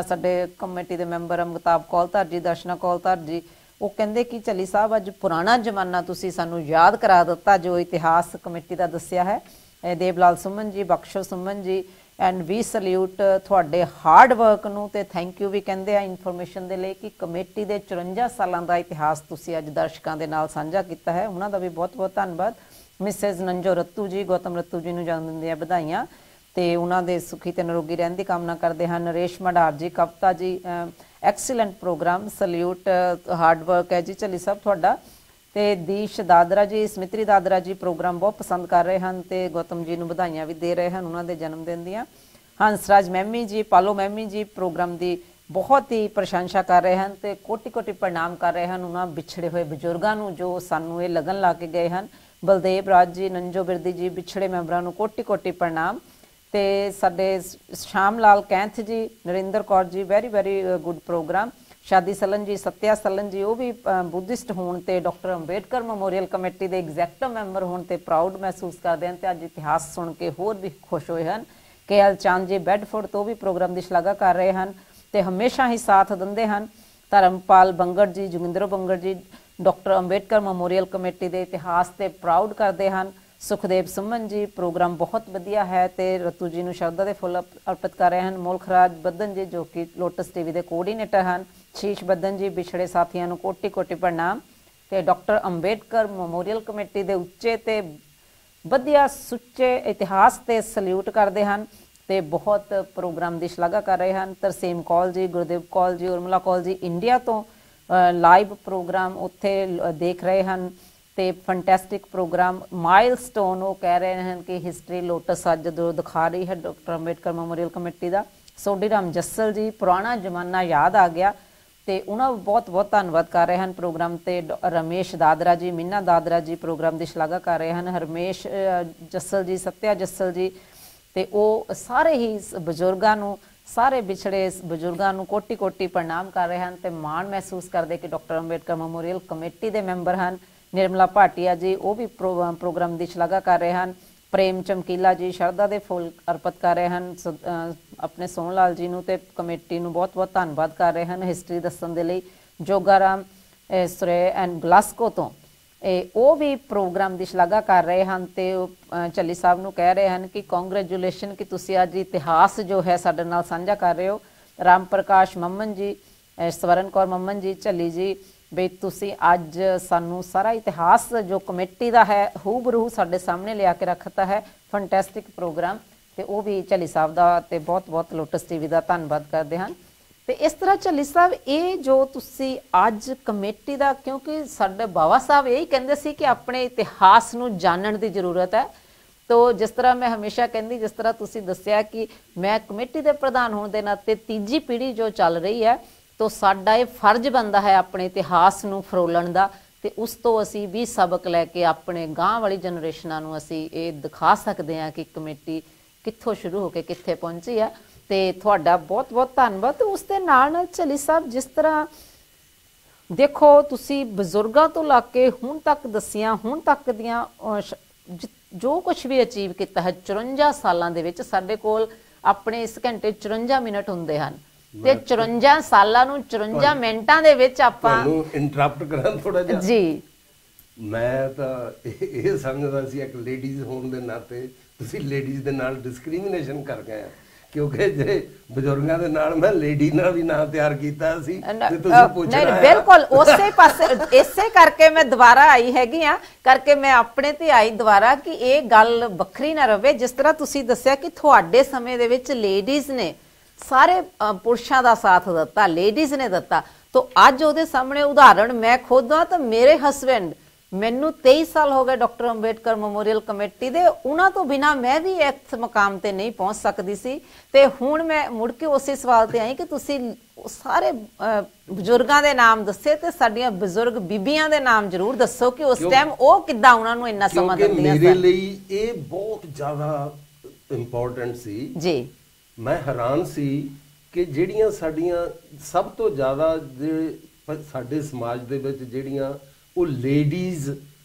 ਸਾਡੇ ਕਮੇਟੀ ਦੇ ਮੈਂਬਰ ਅਮਿਤਾਭ ਕੌਲਧਰ ਜੀ, ਦਰਸ਼ਨਾ ਕੌਲਧਰ ਜੀ, ਉਹ ਕਹਿੰਦੇ ਕਿ ਚਲੀ ਸਾਹਿਬ ਅੱਜ ਪੁਰਾਣਾ ਜ਼ਮਾਨਾ ਤੁਸੀਂ ਸਾਨੂੰ ਯਾਦ ਕਰਾ ਦਿੱਤਾ ਜੋ ਇਤਿਹਾਸ ਕਮੇਟੀ ਦਾ ਦੱਸਿਆ ਹੈ। ਦੇਵਲਾਲ ਸੁਮਨ ਜੀ, ਬਖਸ਼ੋ ਸੁਮਨ ਜੀ, ਐਂਡ ਵੀ ਸਲੂਟ ਤੁਹਾਡੇ ਹਾਰਡ ਵਰਕ ਨੂੰ ਤੇ ਥੈਂਕ ਯੂ ਵੀ ਕਹਿੰਦੇ ਆ ਇਨਫੋਰਮੇਸ਼ਨ ਦੇ ਲਈ ਕਿ ਕਮੇਟੀ ਦੇ 54 ਸਾਲਾਂ ਦਾ ਇਤਿਹਾਸ ਤੁਸੀਂ ਅੱਜ ਦਰਸ਼ਕਾਂ ਦੇ ਨਾਲ ਸਾਂਝਾ ਕੀਤਾ ਹੈ। ਉਹਨਾਂ ਦਾ ਵੀ ਬਹੁਤ ਬਹੁਤ ਧੰਨਵਾਦ। ਮਿਸਿਸ ਨੰਜੋ ਰਤੂ ਜੀ, ਗੌਤਮ ਰਤੂ ਜੀ ਨੂੰ ਜਨਮ ਦਿਨ ਦੀਆਂ ਵਧਾਈਆਂ ਤੇ ਉਹਨਾਂ ਦੇ ਸੁਖੀ ਤੇ ਨਿਰੋਗੀ ਰਹਿਣ ਦੀ ਕਾਮਨਾ ਕਰਦੇ ਹਨ। Reshma ਢਾਰ ji, Kavita ji, excellent programme, salute, hard work ਹੈ ਜੀ ਚਲੀ ਸਾਹਿਬ ਤੁਹਾਡਾ। ਤੇ ਦੀਸ਼ ਦਾਦਰਾ ਜੀ, ਸਮਿਤਰੀ ਦਾਦਰਾ ਜੀ ਪ੍ਰੋਗਰਾਮ ਬਹੁਤ ਪਸੰਦ ਕਰ ਰਹੇ ਹਨ ਤੇ ਗੌਤਮ ਜੀ ਨੂੰ ਵਧਾਈਆਂ ਵੀ ਦੇ ਰਹੇ ਹਨ ਉਹਨਾਂ ਦੇ ਜਨਮ ਦਿਨ ਦੀਆਂ। ਹੰਸਰਾਜ ਮੈਮੀ ਜੀ, ਪਾਲੋ ਮੈਮੀ ਜੀ ਪ੍ਰੋਗਰਾਮ ਦੀ ਬਹੁਤ ਹੀ ਪ੍ਰਸ਼ੰਸਾ ਕਰ ਰਹੇ ਹਨ ਤੇ ਕੋਟੀ ਕੋਟੀ ਪ੍ਰਣਾਮ ਕਰ ਰਹੇ ਹਨ ਉਹਨਾਂ ਵਿਛੜੇ ਹੋਏ ਬਜ਼ੁਰਗਾਂ ਨੂੰ ਜੋ ਸਾਨੂੰ ਇਹ ਲਗਨ ਲਾ ਕੇ ਗਏ ਹਨ। ਬਲਦੇਵ ਰਾਜ ਜੀ, ਨੰਜੋ ਬਿਰਦੀ ਜੀ, ਵਿਛੜੇ ਮੈਂਬਰਾਂ ਨੂੰ ਕੋਟੀ ਕੋਟੀ ਪ੍ਰਣਾਮ। ਤੇ ਸਾਡੇ ਸ਼ਾਮ ਲਾਲ ਕੈਂਥ ਜੀ, Narendra Kaur ji, very very good programme. ਸ਼ਾਦੀ ਸਲਨ ਜੀ, ਸਤਿਆ ਸਲਨ ਜੀ, ਉਹ ਵੀ ਬੁੱਧਿਸਟ ਹੋਣ ਤੇ ਡਾਕਟਰ ਅੰਬੇਡਕਰ ਮੈਮੋਰੀਅਲ ਕਮੇਟੀ ਦੇ ਐਗਜ਼ੈਕਟਿਵ ਮੈਂਬਰ ਹੋਣ ਤੇ ਪ੍ਰਾਊਡ ਮਹਿਸੂਸ ਕਰਦੇ ਹਨ ਤੇ ਅੱਜ ਇਤਿਹਾਸ ਸੁਣ ਕੇ ਹੋਰ ਵੀ ਖੁਸ਼ ਹੋਏ ਹਨ। KL ਚੰਦ ਜੀ ਬੈਡਫੋਰਡ ਤੋਂ ਵੀ ਪ੍ਰੋਗਰਾਮ ਦੀ ਸ਼ਲਾਘਾ ਕਰ ਰਹੇ ਹਨ ਤੇ ਹਮੇਸ਼ਾ ਹੀ ਸਾਥ ਦਿੰਦੇ ਹਨ। ਧਰਮਪਾਲ ਬੰਗੜ ਜੀ, ਜੋਗਿੰਦਰ ਬੰਗੜ ਜੀ ਡਾਕਟਰ ਅੰਬੇਡਕਰ ਮੈਮੋਰੀਅਲ ਕਮੇਟੀ ਦੇ ਇਤਿਹਾਸ ਤੇ ਪ੍ਰਾਊਡ ਕਰਦੇ ਹਨ। ਸੁਖਦੇਵ ਸੁਮਨ ਜੀ ਪ੍ਰੋਗਰਾਮ ਬਹੁਤ ਵਧੀਆ ਹੈ ਤੇ ਰਤੂ ਜੀ ਨੂੰ ਸ਼ਰਧਾ ਦੇ ਫੁੱਲ ਅਰਪਿਤ ਕਰ ਰਹੇ ਹਨ। ਮੁਲਖਰਾਜ ਬੱਦਨ ਜੀ ਜੋ ਕਿ ਲੋਟਸ ਟੀਵੀ ਦੇ ਕੋਆਰਡੀਨੇਟਰ ਹਨ। ਸ਼ੀਸ਼ ਬੱਦਨ ਜੀ, ਵਿਛੜੇ ਸਾਥੀਆਂ ਨੂੰ ਕੋਟੀ ਕੋਟੀ ਪ੍ਰਣਾਮ ਤੇ ਡਾਕਟਰ ਅੰਬੇਡਕਰ ਮੈਮੋਰੀਅਲ ਕਮੇਟੀ ਦੇ ਉੱਚੇ ਤੇ ਵਧੀਆ ਸੁੱਚੇ ਇਤਿਹਾਸ ਤੇ ਸਲੂਟ ਕਰਦੇ ਹਨ ਤੇ ਬਹੁਤ ਪ੍ਰੋਗਰਾਮ ਦੀ ਸ਼ਲਾਘਾ ਕਰ ਰਹੇ ਹਨ। ਤਰਸੇਮ ਕੌਲ ਜੀ, ਗੁਰਦੇਵ ਕੌਲ ਜੀ, ਉਰਮਲਾ ਕੌਲ ਜੀ ਇੰਡੀਆ ਤੋਂ ਲਾਈਵ ਪ੍ਰੋਗਰਾਮ ਉੱਥੇ ਦੇਖ ਰਹੇ ਹਨ ਤੇ ਫੈਂਟੈਸਟਿਕ ਪ੍ਰੋਗਰਾਮ। ਮਾਈਲਸਟੋਨ ਉਹ ਕਹਿ ਰਹੇ ਹਨ ਕਿ ਹਿਸਟਰੀ ਲੋਟਸ ਅੱਜ ਜੋ ਦਿਖਾ ਰਹੀ ਹੈ ਡਾਕਟਰ ਅੰਬੇਡਕਰ ਮੈਮੋਰੀਅਲ ਕਮੇਟੀ ਦਾ। ਸੋਢੀ ਰਾਮ ਜੱਸਲ ਜੀ, ਪੁਰਾਣਾ ਜ਼ਮਾਨਾ ਯਾਦ ਆ ਗਿਆ ਤੇ ਉਹਨਾਂ ਬਹੁਤ ਬਹੁਤ ਧੰਨਵਾਦ ਕਰ ਰਹੇ ਹਨ ਪ੍ਰੋਗਰਾਮ ਤੇ। ਰਮੇਸ਼ ਦਾਦਰਾ ਜੀ, ਮੀਨਾ ਦਾਦਰਾ ਜੀ ਪ੍ਰੋਗਰਾਮ ਦੀ ਸ਼ਲਾਘਾ ਕਰ ਰਹੇ ਹਨ। ਹਰਮੇਸ਼ ਜੱਸਲ ਜੀ, ਸਤਿਆ ਜੱਸਲ ਜੀ ਤੇ ਉਹ ਸਾਰੇ ਹੀ ਬਜ਼ੁਰਗਾਂ ਨੂੰ, ਸਾਰੇ ਵਿਛੜੇ ਬਜ਼ੁਰਗਾਂ ਨੂੰ ਕੋਟੀ ਕੋਟੀ ਪ੍ਰਣਾਮ ਕਰ ਰਹੇ ਹਨ ਤੇ ਮਾਣ ਮਹਿਸੂਸ ਕਰਦੇ ਕਿ ਡਾਕਟਰ ਅੰਬੇਡਕਰ ਮੈਮੋਰੀਅਲ ਕਮੇਟੀ ਦੇ ਮੈਂਬਰ ਹਨ। ਨਿਰਮਲਾ ਭਾਟੀਆ ਜੀ ਉਹ ਵੀ ਪ੍ਰੋਗਰਾਮ ਦੀ ਸ਼ਲਾਘਾ ਕਰ ਰਹੇ ਹਨ। ਪ੍ਰੇਮ ਚਮਕੀਲਾ ਜੀ ਸ਼ਰਧਾ ਦੇ ਫੁੱਲ ਅਰਪਿਤ ਕਰ ਰਹੇ ਹਨ ਆਪਣੇ ਸੋਹਣ ਲਾਲ ਜੀ ਨੂੰ ਤੇ ਕਮੇਟੀ ਨੂੰ ਬਹੁਤ ਬਹੁਤ ਧੰਨਵਾਦ ਕਰ ਰਹੇ ਹਨ ਹਿਸਟਰੀ ਦੱਸਣ ਦੇ ਲਈ। ਜੋਗਾਰਾਮ ਸੁਰੇ ਐਂਡ ਗਲਾਸਕੋ ਤੋਂ ਉਹ ਵੀ ਪ੍ਰੋਗਰਾਮ ਦੀ ਸ਼ਲਾਘਾ ਕਰ ਰਹੇ ਹਨ ਤੇ ਚੱਲੀ ਸਾਹਿਬ ਨੂੰ ਕਹਿ ਰਹੇ ਹਨ ਕਿ ਕੰਗ੍ਰੈਚੁਲੇਸ਼ਨ ਕਿ ਤੁਸੀਂ ਅੱਜ ਇਤਿਹਾਸ ਜੋ ਹੈ ਸਾਡੇ ਨਾਲ ਸਾਂਝਾ ਕਰ ਰਹੇ ਹੋ। ਰਾਮ ਪ੍ਰਕਾਸ਼ ਮੰਮਨ ਜੀ ਸਵਰਨ ਕੌਰ ਮੰਮਨ ਜੀ, ਝੱਲੀ ਜੀ, ਵੀ ਤੁਸੀਂ ਅੱਜ ਸਾਨੂੰ ਸਾਰਾ ਇਤਿਹਾਸ ਜੋ ਕਮੇਟੀ ਦਾ ਹੈ ਹੂਬਰੂ ਸਾਡੇ ਸਾਹਮਣੇ ਲਿਆ ਕੇ ਰੱਖਤਾ ਹੈ। ਫੈਂਟੈਸਟਿਕ ਪ੍ਰੋਗਰਾਮ, ਤੇ ਉਹ ਵੀ ਝੱਲੀ ਸਾਹਿਬ ਦਾ ਤੇ ਬਹੁਤ ਬਹੁਤ ਲੋਟਸ ਟੀਵੀ ਦਾ ਧੰਨਵਾਦ ਕਰਦੇ ਹਨ। ਤੇ ਇਸ ਤਰ੍ਹਾਂ ਝੱਲੀ ਸਾਹਿਬ ਇਹ ਜੋ ਤੁਸੀਂ ਅੱਜ ਕਮੇਟੀ ਦਾ, ਕਿਉਂਕਿ ਸਾਡੇ ਬਾਬਾ ਸਾਹਿਬ ਇਹੀ ਕਹਿੰਦੇ ਸੀ ਕਿ ਆਪਣੇ ਇਤਿਹਾਸ ਨੂੰ ਜਾਣਨ ਦੀ ਜ਼ਰੂਰਤ ਹੈ। ਤੋ ਜਿਸ ਤਰ੍ਹਾਂ ਮੈਂ ਹਮੇਸ਼ਾ ਕਹਿੰਦੀ, ਜਿਸ ਤਰ੍ਹਾਂ ਤੁਸੀਂ ਦੱਸਿਆ ਕਿ ਮੈਂ ਕਮੇਟੀ ਦੇ ਪ੍ਰਧਾਨ ਹੋਣ ਦੇ ਨਾਤੇ ਤੀਜੀ ਪੀੜ੍ਹੀ ਜੋ ਚੱਲ ਰਹੀ ਹੈ, ਤੋ ਸਾਡਾ ਇਹ ਫਰਜ਼ ਬਣਦਾ ਹੈ ਆਪਣੇ ਇਤਿਹਾਸ ਨੂੰ ਫਰੋਲਣ ਦਾ, ਤੇ ਉਸ ਤੋਂ ਅਸੀਂ ਵੀ ਸਬਕ ਲੈ ਕੇ ਆਪਣੇ ਗਾਂਹ ਵਾਲੀ ਜਨਰੇਸ਼ਨਾਂ ਨੂੰ ਅਸੀਂ ਇਹ ਦਿਖਾ ਸਕਦੇ ਹਾਂ ਕਿ ਕਮੇਟੀ ਕਿੱਥੋਂ ਸ਼ੁਰੂ ਹੋ ਕੇ ਕਿੱਥੇ ਪਹੁੰਚੀ ਹੈ। ਤੇ ਤੁਹਾਡਾ ਬਹੁਤ ਬਹੁਤ ਧੰਨਵਾਦ। ਉਸ ਦੇ ਨਾਲ ਝੱਲੀ ਸਾਹਿਬ, ਜਿਸ ਤਰ੍ਹਾਂ ਦੇਖੋ ਤੁਸੀਂ ਬਜ਼ੁਰਗਾਂ ਤੋਂ ਲਾ ਕੇ ਹੁਣ ਤੱਕ ਦੱਸੀਆਂ, ਹੁਣ ਤੱਕ ਦੀਆਂ ਜੋ ਕੁਝ ਵੀ ਅਚੀਵ ਕੀਤਾ ਹੈ 54 ਸਾਲਾਂ ਦੇ ਵਿੱਚ, ਸਾਡੇ ਕੋਲ ਆਪਣੇ ਇਸ ਘੰਟੇ 54 ਮਿੰਟ ਹੁੰਦੇ ਹਨ, ਤੇ 54 ਸਾਲਾਂ ਨੂੰ 54 ਮਿੰਟਾਂ ਦੇ ਵਿੱਚ ਆਪਾਂ ਤੁਹਾਨੂੰ ਇੰਟਰਪਟ ਕਰਾਂ ਥੋੜਾ ਜਿਹਾ ਜੀ। ਮੈਂ ਤਾਂ ਇਹ ਸਮਝਦਾ ਸੀ ਇੱਕ ਲੇਡੀਜ਼ ਹੋਣ ਦੇ ਨਾਤੇ ਤੁਸੀਂ ਲੇਡੀਜ਼ ਦੇ ਨਾਲ ਡਿਸਕ੍ਰਿਮੀਨੇਸ਼ਨ ਕਰ ਗਏ ਆ, ਕਿਉਂਕਿ ਜੇ ਬਜ਼ੁਰਗਾਂ ਦੇ ਨਾਲ ਮੈਂ ਲੇਡੀ ਨਾਲ ਵੀ ਨਾਂ ਤਿਆਰ ਕੀਤਾ ਸੀ ਤੇ ਤੁਸੀਂ ਪੁੱਛਣਾ ਨਹੀਂ, ਬਿਲਕੁਲ ਉਸੇ ਪਾਸੇ ਇਸੇ ਕਰਕੇ ਮੈਂ ਦੁਬਾਰਾ ਆਈ ਹੈਗੀ ਆ, ਕਰਕੇ ਮੈਂ ਆਪਣੇ ਤੇ ਆਈ ਦੁਬਾਰਾ ਕਿ ਇਹ ਗੱਲ ਵੱਖਰੀ ਨਾ ਰਵੇ। ਜਿਸ ਤਰ੍ਹਾਂ ਤੁਸੀਂ ਦੱਸਿਆ ਕਿ ਤੁਹਾਡੇ ਸਮੇਂ ਦੇ ਵਿੱਚ ਲੇਡੀਜ਼ ਨੇ ਸਾਰੇ ਪੁਰਸ਼ਾਂ ਦਾ ਸਾਥ ਦਿੱਤਾ, ਲੇਡੀਜ਼ ਨੇ ਦਿੱਤਾ। ਤੋ ਅੱਜ ਉਹਦੇ ਸਾਹਮਣੇ ਉਦਾਹਰਣ ਮੈਂ ਖੁਦ ਹਾਂ, ਤਾਂ ਮੇਰੇ ਹਸਬੈਂਡ, ਮੈਨੂੰ 23 ਸਾਲ ਹੋ ਗਏ ਡਾਕਟਰ ਅੰਬੇਡਕਰ ਮੈਮੋਰੀਅਲ ਕਮੇਟੀ ਦੇ, ਉਹਨਾਂ ਤੋਂ ਬਿਨਾ ਮੈਂ ਵੀ ਇਸ ਮਕਾਮ ਤੇ ਨਹੀਂ ਪਹੁੰਚ ਸਕਦੀ ਸੀ। ਤੇ ਹੁਣ ਮੈਂ ਮੁੜ ਕੇ ਉਸੇ ਸਵਾਲ ਤੇ ਆਈ ਕਿ ਤੁਸੀਂ ਸਾਰੇ ਬਜ਼ੁਰਗਾਂ ਦੇ ਨਾਮ ਦੱਸੇ, ਤੇ ਸਾਡੀਆਂ ਬਜ਼ੁਰਗ ਬੀਬੀਆਂ ਦੇ ਨਾਮ ਜ਼ਰੂਰ ਦੱਸੋ ਕਿ ਉਸ ਟਾਈਮ ਉਹ ਕਿੱਦਾਂ ਉਹਨਾਂ ਨੂੰ ਇੰਨਾ ਸਮਾਂ ਦਿੰਦੀਆਂ ਸਨ। ਮੇਰੇ ਲਈ ਇਹ ਬਹੁਤ ਜ਼ਿਆਦਾ ਇੰਪੋਰਟੈਂਟ ਸੀ ਜੀ। ਮੈਂ ਹੈਰਾਨ ਸੀ ਕਿ ਜਿਹੜੀਆਂ ਸਾਡੀਆਂ ਸਭ ਤੋਂ ਜ਼ਿਆਦਾ ਜਿਹੜੇ ਸਾਡੇ ਸਮਾਜ ਦੇ ਵਿੱਚ ਜਿਹੜੀਆਂ ਉਹ ਲੇਡੀਜ਼,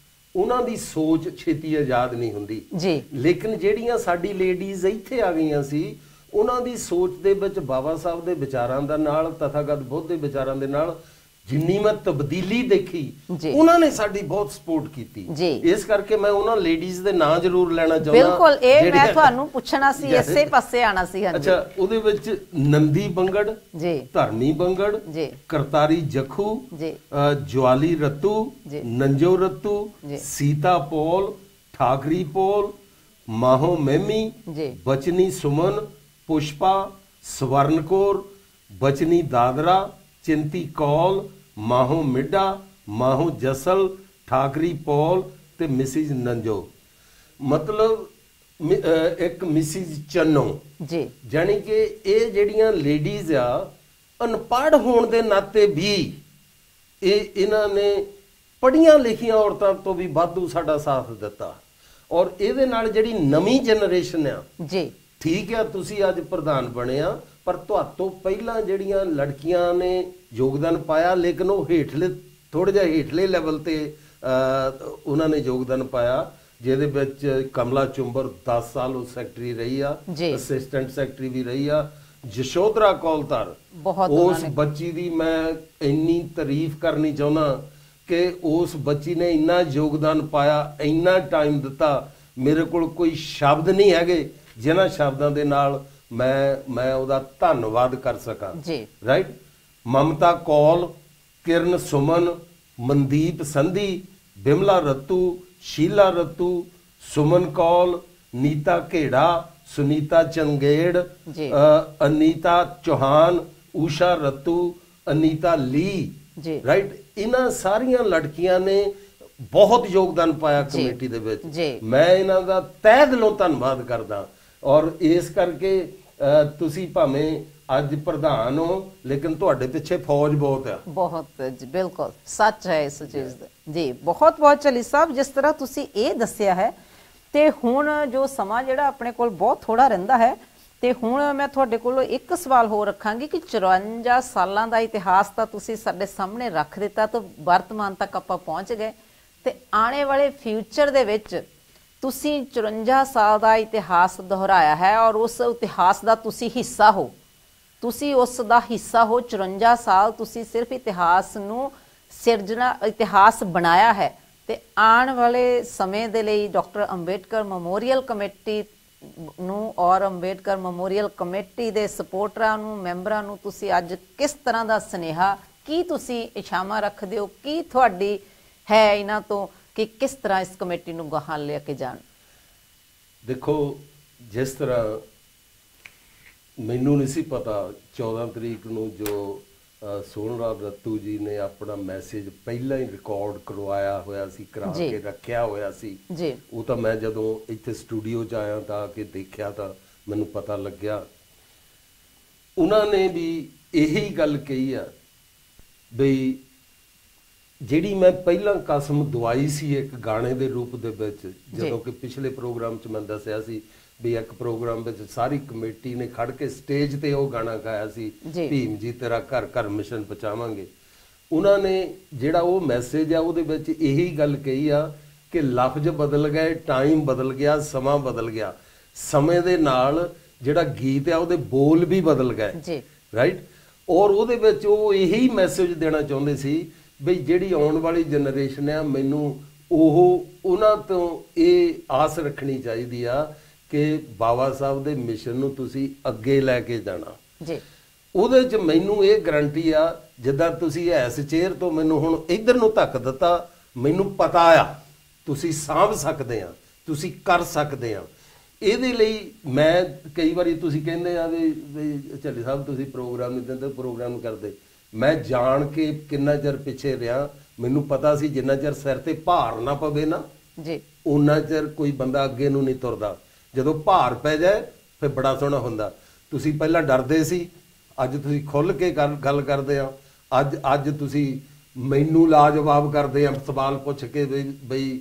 ਉਹਨਾਂ ਦੀ ਸੋਚ ਛੇਤੀ ਆਜ਼ਾਦ ਨਹੀਂ ਹੁੰਦੀ ਜੀ, ਲੇਕਿਨ ਜਿਹੜੀਆਂ ਸਾਡੀ ਲੇਡੀਜ਼ ਇੱਥੇ ਆ ਗਈਆਂ ਸੀ ਉਹਨਾਂ ਦੀ ਸੋਚ ਦੇ ਵਿੱਚ ਬਾਬਾ ਸਾਹਿਬ ਦੇ ਵਿਚਾਰਾਂ ਦਾ ਨਾਲ, ਤਥਾਗਤ ਬੁੱਧ ਦੇ ਵਿਚਾਰਾਂ ਦੇ ਨਾਲ ਜਿੰਨੀ ਮੈਂ ਤਬਦੀਲੀ ਦੇਖੀ, ਉਹਨਾਂ ਨੇ ਸਾਡੀ ਬਹੁਤ ਸਪੋਰਟ ਕੀਤੀ। ਇਸ ਕਰਕੇ ਮੈਂ ਉਹਨਾਂ ਲੇਡੀਜ਼ ਦੇ ਨਾਂ ਜ਼ਰੂਰ ਲੈਣਾ ਚਾਹੁੰਦਾ। ਬਿਲਕੁਲ, ਇਹ ਮੈਂ ਤੁਹਾਨੂੰ ਪੁੱਛਣਾ ਸੀ, ਇਸੇ ਪਾਸੇ ਆਣਾ ਸੀ। ਅੱਛਾ, ਉਹਦੇ ਵਿੱਚ ਨੰਦੀ ਬੰਗੜ ਜੀ, ਧਰਮੀ ਬੰਗੜ ਜੀ, ਕਰਤਾਰੀ ਜਖੂ ਜੀ, ਜਵਾਲੀ ਰਤੂ, ਨੰਜੋ ਰਤੂ, ਸੀਤਾ ਪੋਲ, ਠਾਕਰੀ ਪੋਲ, ਮਾਹੋ ਮਹਿਮੀ, ਬਚਨੀ ਸੁਮਨ, ਪੁਸ਼ਪਾ, ਸਵਰਨ ਕੌਰ, ਬਚਨੀ ਦਾਦਰਾ, ਚਿੰਤੀ ਕੌਲ, ਮਾਹੋ ਮਿੱਡਾ, ਮਾਹੋ ਜਸਲ, ਠਾਕਰੀ ਪੌਲ ਤੇ ਮਿਸਿਜ ਨੰਜੋ। ਮਤਲਬ ਇੱਕ ਮਿਸਿਜ ਚੰਨੋ ਜੀ, ਜਾਨੀ ਕਿ ਇਹ ਜਿਹੜੀਆਂ ਲੇਡੀਜ਼ ਆ ਅਨਪੜ੍ਹ ਹੋਣ ਦੇ ਨਾਤੇ ਵੀ ਇਹਨਾਂ ਨੇ ਪੜ੍ਹੀਆਂ ਲਿਖੀਆਂ ਔਰਤਾਂ ਤੋਂ ਵੀ ਵਾਧੂ ਸਾਡਾ ਸਾਥ ਦਿੱਤਾ। ਔਰ ਇਹਦੇ ਨਾਲ ਜਿਹੜੀ ਨਵੀਂ ਜਨਰੇਸ਼ਨ ਆ ਜੀ, ਠੀਕ ਆ ਤੁਸੀਂ ਅੱਜ ਪ੍ਰਧਾਨ ਬਣੇ ਆ, ਪਰ ਤੁਹਾਤੋਂ ਪਹਿਲਾਂ ਜਿਹੜੀਆਂ ਲੜਕੀਆਂ ਨੇ ਯੋਗਦਾਨ ਪਾਇਆ, ਲੇਕਿਨ ਉਹ ਹੇਠਲੇ ਥੋੜ੍ਹਾ ਜਿਹਾ ਹੇਠਲੇ ਲੈਵਲ ਤੇ ਉਹਨਾਂ ਨੇ ਯੋਗਦਾਨ ਪਾਇਆ, ਜਿਹਦੇ ਵਿੱਚ ਕਮਲਾ ਚੁੰਬਰ 10 ਸਾਲ ਉਹ ਸੈਕਟਰੀ ਰਹੀ ਆ, ਅਸਿਸਟੈਂਟ ਸੈਕਟਰੀ ਵੀ ਰਹੀ ਆ। ਜਸ਼ੋਧਰਾ ਕੌਲਤਰ, ਉਸ ਬੱਚੀ ਦੀ ਮੈਂ ਇੰਨੀ ਤਾਰੀਫ ਕਰਨੀ ਚਾਹੁੰਦਾ ਕਿ ਉਸ ਬੱਚੀ ਨੇ ਇੰਨਾ ਯੋਗਦਾਨ ਪਾਇਆ, ਇੰਨਾ ਟਾਈਮ ਦਿੱਤਾ, ਮੇਰੇ ਕੋਲ ਕੋਈ ਸ਼ਬਦ ਨਹੀਂ ਹੈਗੇ ਜਿਨ੍ਹਾਂ ਸ਼ਬਦਾਂ ਦੇ ਨਾਲ ਮੈਂ ਉਹਦਾ ਧੰਨਵਾਦ ਕਰ ਸਕਾਂ ਜੀ। ਰਾਈਟ, ਮਮਤਾ ਕੌਲ, ਕਿਰਨ ਸੁਮਨ, ਮਨਦੀਪ ਸੰਧੀ, ਬਿਮਲਾ ਰਤੂ, ਸ਼ੀਲਾ ਰਤੂ, ਸੁਮਨ ਕੌਲ, ਨੀਤਾ ਘੇੜਾ, ਸੁਨੀਤਾ ਚੰਗੇੜ, ਅਨੀਤਾ ਚੌਹਾਨ, ਊਸ਼ਾ ਰਤੂ, ਅਨੀਤਾ ਲੀ, ਰਾਈਟ, ਇਹਨਾਂ ਸਾਰੀਆਂ ਲੜਕੀਆਂ ਨੇ ਬਹੁਤ ਯੋਗਦਾਨ ਪਾਇਆ ਕਮੇਟੀ ਦੇ ਵਿੱਚ। ਮੈਂ ਇਹਨਾਂ ਦਾ ਤਹਿ ਦਿਲੋਂ ਧੰਨਵਾਦ ਕਰਦਾ। ਔਰ ਇਸ ਕਰਕੇ ਤੁਸੀਂ ਭਾਵੇਂ ਅੱਜ ਪ੍ਰਧਾਨ ਹੋ, ਲੇਕਿਨ ਤੁਹਾਡੇ ਪਿੱਛੇ ਫੌਜ ਬਹੁਤ ਆ। ਬਹੁਤ ਜੀ, ਬਿਲਕੁਲ ਸੱਚ ਹੈ ਇਸ ਚੀਜ਼ ਦਾ ਜੀ। ਬਹੁਤ ਬਹੁਤ ਝੱਲੀ ਸਾਹਿਬ, ਜਿਸ ਤਰ੍ਹਾਂ ਤੁਸੀਂ ਇਹ ਦੱਸਿਆ ਹੈ, ਤੇ ਹੁਣ ਜੋ ਸਮਾਂ ਜਿਹੜਾ ਆਪਣੇ ਕੋਲ ਬਹੁਤ ਥੋੜਾ ਰਹਿੰਦਾ ਹੈ, ਤੇ ਹੁਣ ਮੈਂ ਤੁਹਾਡੇ ਕੋਲੋਂ ਇੱਕ ਸਵਾਲ ਹੋਰ ਰੱਖਾਂਗੀ ਕਿ 54 ਸਾਲਾਂ ਦਾ ਇਤਿਹਾਸ ਤਾਂ ਤੁਸੀਂ ਸਾਡੇ ਸਾਹਮਣੇ ਰੱਖ ਦਿੱਤਾ, ਤਾਂ ਵਰਤਮਾਨ ਤੱਕ ਆਪਾਂ ਪਹੁੰਚ ਗਏ, ਤੇ ਆਉਣੇ ਵਾਲੇ ਫਿਊਚਰ ਦੇ ਵਿੱਚ ਤੁਸੀਂ 54 ਸਾਲ ਦਾ ਇਤਿਹਾਸ ਦੁਹਰਾਇਆ ਹੈ, ਔਰ ਉਸ ਇਤਿਹਾਸ ਦਾ ਤੁਸੀਂ ਹਿੱਸਾ ਹੋ, ਤੁਸੀਂ ਉਸ ਦਾ ਹਿੱਸਾ ਹੋ। 54 ਸਾਲ ਤੁਸੀਂ ਸਿਰਫ ਇਤਿਹਾਸ ਨੂੰ ਸਿਰਜਣਾ, ਇਤਿਹਾਸ ਬਣਾਇਆ ਹੈ, ਤੇ ਆਉਣ ਵਾਲੇ ਸਮੇਂ ਦੇ ਲਈ ਡਾਕਟਰ ਅੰਬੇਡਕਰ ਮੈਮੋਰੀਅਲ ਕਮੇਟੀ ਨੂੰ ਔਰ ਅੰਬੇਡਕਰ ਮੈਮੋਰੀਅਲ ਕਮੇਟੀ ਦੇ ਸਪੋਰਟਰਾਂ ਨੂੰ, ਮੈਂਬਰਾਂ ਨੂੰ ਤੁਸੀਂ ਅੱਜ ਕਿਸ ਤਰ੍ਹਾਂ ਦਾ ਸੁਨੇਹਾ, ਕੀ ਤੁਸੀਂ ਇਛਾਵਾਂ ਰੱਖਦੇ ਹੋ, ਕੀ ਤੁਹਾਡੀ ਹੈ ਇਹਨਾਂ ਤੋਂ ਕਿ ਕਿਸ ਤਰ੍ਹਾਂ ਇਸ ਕਮੇਟੀ ਨੂੰ ਗਾਹਾਂ ਲੈ ਕੇ ਜਾਣ? ਦੇਖੋ, ਜਿਸ ਤਰ੍ਹਾਂ ਮੈਨੂੰ ਨਹੀਂ ਸੀ ਪਤਾ 14 ਤਰੀਕ ਨੂੰ ਜੋ ਸੋਹਣ ਰਾਮ ਰੱਤੂ ਜੀ ਨੇ ਆਪਣਾ ਮੈਸੇਜ ਪਹਿਲਾਂ ਹੀ ਰਿਕਾਰਡ ਕਰਵਾਇਆ ਹੋਇਆ ਸੀ, ਕਰਾ ਕੇ ਰੱਖਿਆ ਹੋਇਆ ਸੀ ਜੀ, ਉਹ ਤਾਂ ਮੈਂ ਜਦੋਂ ਇੱਥੇ ਸਟੂਡੀਓ 'ਚ ਆਇਆ ਤਾਂ ਕਿ ਦੇਖਿਆ ਤਾਂ ਮੈਨੂੰ ਪਤਾ ਲੱਗਿਆ। ਉਹਨਾਂ ਨੇ ਵੀ ਇਹੀ ਗੱਲ ਕਹੀ ਆ ਬਈ ਜਿਹੜੀ ਮੈਂ ਪਹਿਲਾਂ ਕਸਮ ਦਵਾਈ ਸੀ ਇੱਕ ਗਾਣੇ ਦੇ ਰੂਪ ਦੇ ਵਿੱਚ, ਜਦੋਂ ਕਿ ਪਿਛਲੇ ਪ੍ਰੋਗਰਾਮ 'ਚ ਮੈਂ ਦੱਸਿਆ ਸੀ ਵੀ ਇੱਕ ਪ੍ਰੋਗਰਾਮ ਵਿੱਚ ਸਾਰੀ ਕਮੇਟੀ ਨੇ ਖੜ ਕੇ ਸਟੇਜ ਤੇ ਉਹ ਗਾਣਾ ਗਾਇਆ ਸੀ, ਭੀਮ ਜੀ ਤੇਰਾ ਘਰ ਘਰ ਮਿਸ਼ਨ ਪਹੁੰਚਾਵਾਂਗੇ। ਉਹਨਾਂ ਨੇ ਜਿਹੜਾ ਉਹ ਮੈਸੇਜ ਆ ਉਹਦੇ ਵਿੱਚ ਇਹੀ ਗੱਲ ਕਹੀ ਆ ਕਿ ਲਫ਼ਜ਼ ਬਦਲ ਗਏ, ਟਾਈਮ ਬਦਲ ਗਿਆ, ਸਮਾਂ ਬਦਲ ਗਿਆ, ਸਮੇਂ ਦੇ ਨਾਲ ਜਿਹੜਾ ਗੀਤ ਆ ਉਹਦੇ ਬੋਲ ਵੀ ਬਦਲ ਗਏ, ਰਾਈਟ। ਔਰ ਉਹਦੇ ਵਿੱਚ ਉਹ ਇਹੀ ਮੈਸੇਜ ਦੇਣਾ ਚਾਹੁੰਦੇ ਸੀ ਬਈ ਜਿਹੜੀ ਆਉਣ ਵਾਲੀ ਜਨਰੇਸ਼ਨ ਆ, ਮੈਨੂੰ ਉਹਨਾਂ ਤੋਂ ਇਹ ਆਸ ਰੱਖਣੀ ਚਾਹੀਦੀ ਆ ਕਿ ਬਾਬਾ ਸਾਹਿਬ ਦੇ ਮਿਸ਼ਨ ਨੂੰ ਤੁਸੀਂ ਅੱਗੇ ਲੈ ਕੇ ਜਾਣਾ ਜੀ। ਉਹਦੇ 'ਚ ਮੈਨੂੰ ਇਹ ਗਰੰਟੀ ਆ, ਜਿੱਦਾਂ ਤੁਸੀਂ ਇਸ ਚੇਅਰ ਤੋਂ ਮੈਨੂੰ ਹੁਣ ਇੱਧਰ ਨੂੰ ਧੱਕ ਦਿੱਤਾ, ਮੈਨੂੰ ਪਤਾ ਆ ਤੁਸੀਂ ਸਾਂਭ ਸਕਦੇ ਆ, ਤੁਸੀਂ ਕਰ ਸਕਦੇ ਆ। ਇਹਦੇ ਲਈ ਮੈਂ ਕਈ ਵਾਰੀ ਤੁਸੀਂ ਕਹਿੰਦੇ ਆ ਵੀ ਝੱਲੀ ਸਾਹਿਬ ਤੁਸੀਂ ਪ੍ਰੋਗਰਾਮ ਨਹੀਂ ਦਿੰਦੇ, ਪ੍ਰੋਗਰਾਮ ਕਰਦੇ। ਮੈਂ ਜਾਣ ਕੇ ਕਿੰਨਾ ਚਿਰ ਪਿੱਛੇ ਰਿਹਾ, ਮੈਨੂੰ ਪਤਾ ਸੀ ਜਿੰਨਾ ਚਿਰ ਸਿਰ ਤੇ ਭਾਰ ਨਾ ਪਵੇ ਨਾ ਜੀ, ਉਨਾ ਚਿਰ ਕੋਈ ਬੰਦਾ ਅੱਗੇ ਨੂੰ ਨਹੀਂ ਤੁਰਦਾ। ਜਦੋਂ ਭਾਰ ਪੈ ਜਾਏ ਫਿਰ ਬੜਾ ਸੋਹਣਾ ਹੁੰਦਾ। ਤੁਸੀਂ ਪਹਿਲਾਂ ਡਰਦੇ ਸੀ, ਅੱਜ ਤੁਸੀਂ ਖੁੱਲ੍ਹ ਕੇ ਗੱਲ ਕਰਦੇ ਆ। ਅੱਜ ਤੁਸੀਂ ਮੈਨੂੰ ਲਾਜਵਾਬ ਕਰਦੇ ਆ, ਸਵਾਲ ਪੁੱਛ ਕੇ ਬਈ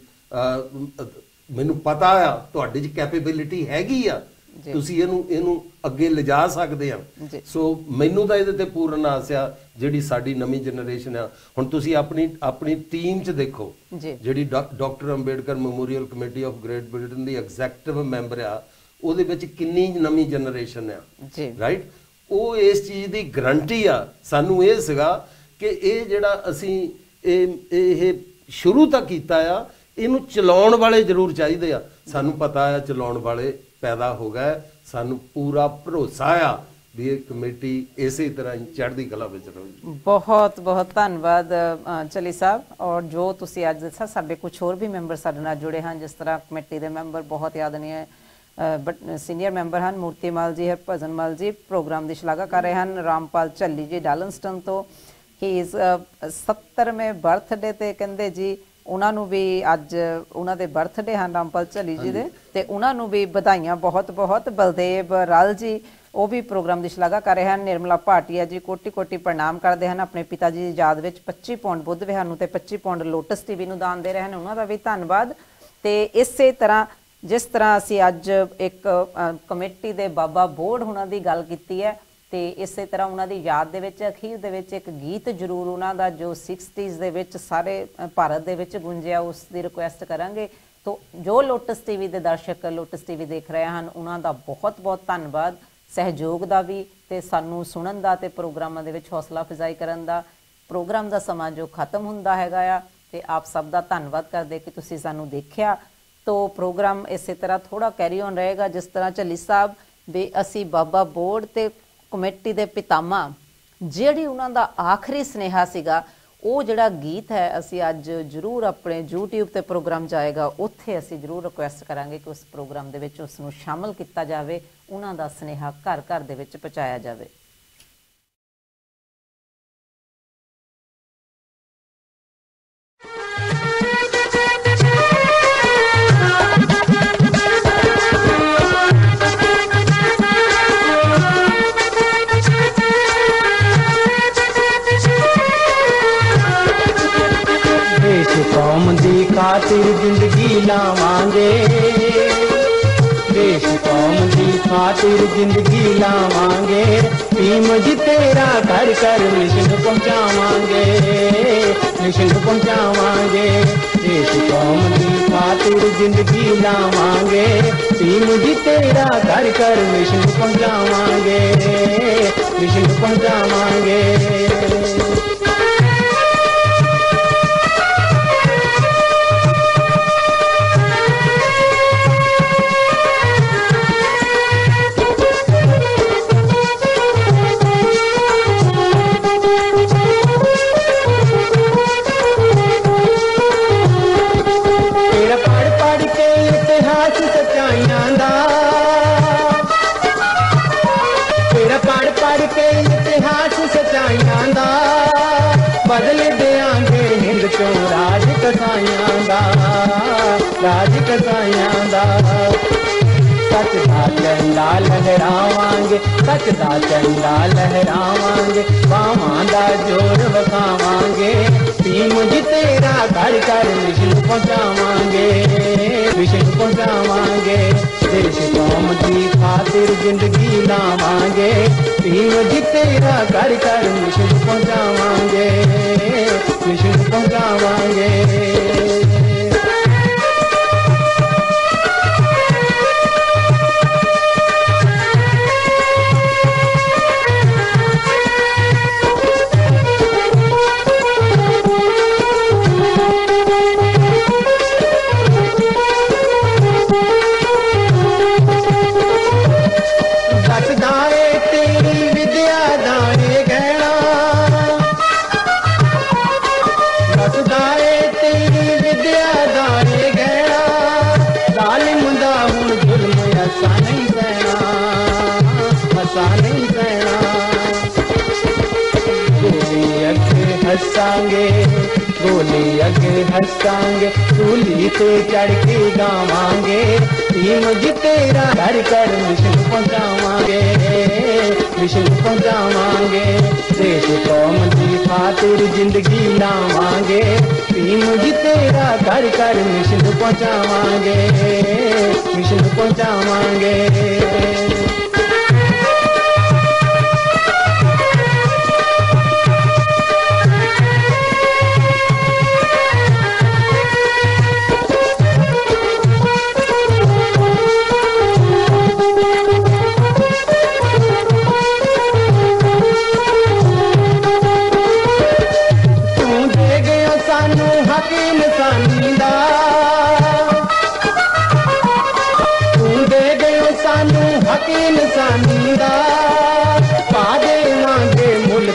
ਮੈਨੂੰ ਪਤਾ ਆ ਤੁਹਾਡੇ 'ਚ ਕੈਪੇਬਿਲਿਟੀ ਹੈਗੀ ਆ, ਤੁਸੀਂ ਇਹਨੂੰ ਅੱਗੇ ਲਿਜਾ ਸਕਦੇ ਆ। ਸੋ ਮੈਨੂੰ ਤਾਂ ਇਹਦੇ ਤੇ ਪੂਰਨ ਆਸ ਆ ਜਿਹੜੀ ਸਾਡੀ ਨਵੀਂ ਜਨਰੇਸ਼ਨ ਆ। ਹੁਣ ਤੁਸੀਂ ਆਪਣੀ ਟੀਮ 'ਚ ਦੇਖੋ, ਜਿਹੜੀ doctor Ambedkar memorial committee of Great Britain the executive member ਆ, ਉਹਦੇ ਵਿੱਚ ਕਿੰਨੀ ਨਵੀਂ ਜਨਰੇਸ਼ਨ ਆ, ਰਾਈਟ। ਉਹ ਇਸ ਚੀਜ਼ ਦੀ ਗਰੰਟੀ ਆ। ਸਾਨੂੰ ਇਹ ਸੀਗਾ ਕਿ ਇਹ ਜਿਹੜਾ ਅਸੀਂ ਇਹ ਸ਼ੁਰੂ ਤਾਂ ਕੀਤਾ ਆ, ਇਹਨੂੰ ਚਲਾਉਣ ਵਾਲੇ ਜ਼ਰੂਰ ਚਾਹੀਦੇ ਆ। ਸਾਨੂੰ ਪਤਾ ਆ ਚਲਾਉਣ ਵਾਲੇ ਪੈਦਾ ਹੋ ਗਏ, ਸਾਨੂੰ ਪੂਰਾ ਭਰੋਸਾ ਆ ਵੀ ਇਹ ਕਮੇਟੀ ਇਸੇ ਤਰ੍ਹਾਂ ਹੀ ਚੜ੍ਹਦੀ ਕਲਾ ਵਿੱਚ ਰਹੇਗੀ। ਬਹੁਤ ਬਹੁਤ ਧੰਨਵਾਦ ਚਲੀ ਸਾਹਿਬ। ਔਰ ਜੋ ਤੁਸੀਂ ਅੱਜ ਦੱਸਿਆ, ਸਾਡੇ ਕੁਝ ਹੋਰ ਵੀ ਮੈਂਬਰ ਸਾਡੇ ਨਾਲ ਜੁੜੇ ਹਨ, ਜਿਸ ਤਰ੍ਹਾਂ ਕਮੇਟੀ ਦੇ ਮੈਂਬਰ ਬਹੁਤ ਆਦਰਣੀय ਸੀਨੀਅਰ ਮੈਂਬਰ ਹਨ, ਮੂਰਤੀ ਮਾਲ ਜੀ, ਹਰਭਜਨ ਮਾਲ ਜੀ ਪ੍ਰੋਗਰਾਮ ਦੀ ਸ਼ਲਾਘਾ ਕਰ ਰਹੇ ਹਨ। ਰਾਮਪਾਲ ਝੱਲੀ ਜੀ ਡਾਲਨਸਟਨ ਤੋਂ, ਹੀ ਇਜ਼ 70ਵੇਂ ਬਰਥਡੇ ਤੇ ਕਹਿੰਦੇ ਜੀ ਉਹਨਾਂ ਨੂੰ ਵੀ ਅੱਜ ਉਹਨਾਂ ਦੇ ਬਰਥਡੇ ਹਨ ਰਾਮਪਾਲ ਝੱਲੀ ਜੀ ਦੇ, ਤੇ ਉਹਨਾਂ ਨੂੰ ਵੀ ਵਧਾਈਆਂ ਬਹੁਤ ਬਹੁਤ। ਬਲਦੇਵ ਰਾਲ ਜੀ ਉਹ ਵੀ ਪ੍ਰੋਗਰਾਮ ਦੀ ਸ਼ਲਾਘਾ ਕਰ ਰਹੇ ਹਨ। ਨਿਰਮਲਾ ਭਾਟੀਆ ਜੀ ਕੋਟੀ ਕੋਟੀ ਪ੍ਰਣਾਮ ਕਰਦੇ ਹਨ, ਆਪਣੇ ਪਿਤਾ ਜੀ ਦੀ ਯਾਦ ਵਿੱਚ 25 ਪੌਂਡ ਬੁੱਧ ਵਿਹਾਰ ਨੂੰ ਤੇ 25 ਪੌਂਡ ਲੋਟਸ ਟੀਵੀ ਨੂੰ ਦਾਨ ਦੇ ਰਹੇ ਹਨ, ਉਹਨਾਂ ਦਾ ਵੀ ਧੰਨਵਾਦ। ਤੇ ਇਸੇ ਤਰ੍ਹਾਂ ਜਿਸ ਤਰ੍ਹਾਂ ਅਸੀਂ ਅੱਜ ਇੱਕ ਕਮੇਟੀ ਦੇ ਬਾਬਾ ਬੋੜ ਉਹਨਾਂ ਦੀ ਗੱਲ ਕੀਤੀ ਹੈ, ਤੇ ਇਸੇ ਤਰ੍ਹਾਂ ਉਹਨਾਂ ਦੀ ਯਾਦ ਦੇ ਵਿੱਚ ਅਖੀਰ ਦੇ ਵਿੱਚ ਇੱਕ ਗੀਤ ਜ਼ਰੂਰ ਉਹਨਾਂ ਦਾ ਜੋ 60s ਦੇ ਵਿੱਚ ਸਾਰੇ ਭਾਰਤ ਦੇ ਵਿੱਚ ਗੁੰਜਿਆ, ਉਸ ਦੀ ਰਿਕੁਐਸਟ ਕਰਾਂਗੇ। ਤੋ ਜੋ ਲੋਟਸ ਟੀਵੀ ਦੇ ਦਰਸ਼ਕ ਲੋਟਸ ਟੀਵੀ ਦੇਖ ਰਹੇ ਹਨ, ਉਹਨਾਂ ਦਾ ਬਹੁਤ ਬਹੁਤ ਧੰਨਵਾਦ, ਸਹਿਯੋਗ ਦਾ ਵੀ ਤੇ ਸਾਨੂੰ ਸੁਣਨ ਦਾ ਤੇ ਪ੍ਰੋਗਰਾਮਾਂ ਦੇ ਵਿੱਚ ਹੌਸਲਾ ਅਫਜ਼ਾਈ ਕਰਨ ਦਾ। ਪ੍ਰੋਗਰਾਮ ਦਾ ਸਮਾਂ ਜੋ ਖਤਮ ਹੁੰਦਾ ਹੈਗਾ ਆ, ਤੇ ਆਪ ਸਭ ਦਾ ਧੰਨਵਾਦ ਕਰਦੇ ਕਿ ਤੁਸੀਂ ਸਾਨੂੰ ਦੇਖਿਆ। ਤੋ ਪ੍ਰੋਗਰਾਮ ਇਸੇ ਤਰ੍ਹਾਂ ਥੋੜਾ ਕੈਰੀ ਔਨ ਰਹੇਗਾ, ਜਿਸ ਤਰ੍ਹਾਂ ਝੱਲੀ ਸਾਹਿਬ ਵੀ ਅਸੀਂ ਬਾਬਾ ਬੋੜ ਤੇ ਕਮੇਟੀ ਦੇ ਪਿਤਾਮਾ ਜਿਹੜੀ ਉਹਨਾਂ ਦਾ ਆਖਰੀ ਸੁਨੇਹਾ ਸੀਗਾ, ਉਹ ਜਿਹੜਾ ਗੀਤ ਹੈ ਅਸੀਂ ਅੱਜ ਜ਼ਰੂਰ ਆਪਣੇ YouTube ਤੇ ਪ੍ਰੋਗਰਾਮ ਜਾਏਗਾ, ਉੱਥੇ ਅਸੀਂ ਜ਼ਰੂਰ ਰਿਕੁਐਸਟ ਕਰਾਂਗੇ ਕਿ ਉਸ ਪ੍ਰੋਗਰਾਮ ਦੇ ਵਿੱਚ ਉਸ ਨੂੰ ਸ਼ਾਮਲ ਕੀਤਾ ਜਾਵੇ, ਉਹਨਾਂ ਦਾ ਸੁਨੇਹਾ ਘਰ ਘਰ ਦੇ ਵਿੱਚ ਪਹੁੰਚਾਇਆ ਜਾਵੇ। कौम दी खातिर जिंदगी लावांगे, देश कौम दी खातिर जिंदगी लावांगे, भीम जी तेरा घर घर मिशन पहुंचावांगे, मिशन पहुंचावांगे। देश कौम दी खातिर जिंदगी लावांगे, भीम जी तेरा घर घर मिशन पहुंचावांगे, मिशन पहुंचावांगे। चो राज कसाइयां दा, राज कसाइयां दा। सच दा झंडा लहरावांगे, सच दा झंडा लहरावांगे, बावां दा जोर वखावांगे, भीम जी तेरा घर घर मिशन पहुंचावांगे, मिशन पहुंचावांगे। देश कौम की खातिर जिंदगी लावांगे, भीम जी तेरा घर घर मिशन पहुंचावांगे, मिशन पहुंचावांगे। हसांगे गोली अगे हसांगे, सूली ते चढ़ के गावांगे, भीम जी तेरा घर घर मिशन पहुंचावांगे, मिशन पहुंचावांगे। देश कौम की खातिर जिंदगी लावांगे, भीम जी तेरा घर घर मिशन पहुंचावांगे, मिशन पहुंचावांगे।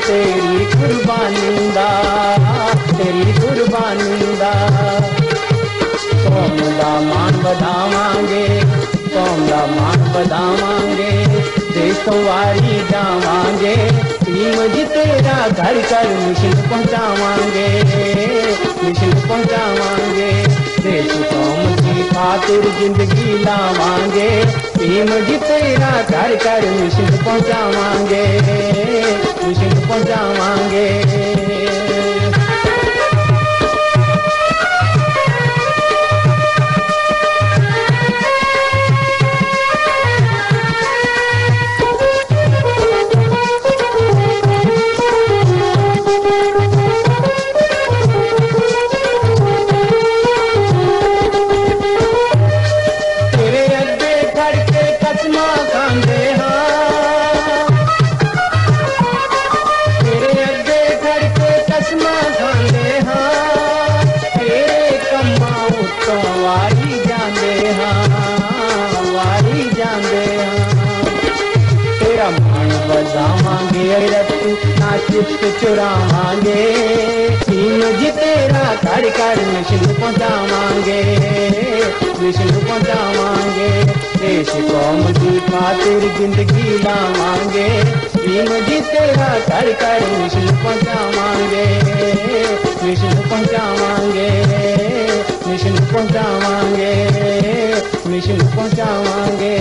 तेरी कुर्बानी दा, तेरी कुर्बानी दा। कौम दा मान बढ़ावांगे, कौम दा मान बढ़ावांगे, देश तो वारी जावांगे, भीम जी तेरा घर घर मिशन पहुंचावांगे, मिशन पहुंचावांगे। देश कौम की खातिर जिंदगी लावांगे, भीम जी तेरा घर घर मिशन पहुंचावांगे, मिशन पहुंचावांगे। चित चुरावांगे, भीम जी तेरा घर घर मिशन पहुंचावांगे, मिशन पहुंचावांगे। देश कौम की खातिर जिंदगी लावांगे, भीम जी तेरा घर घर मिशन पहुंचावांगे, मिशन पहुंचावांगे, मिशन पहुंचावांगे, मिशन पहुंचावांगे।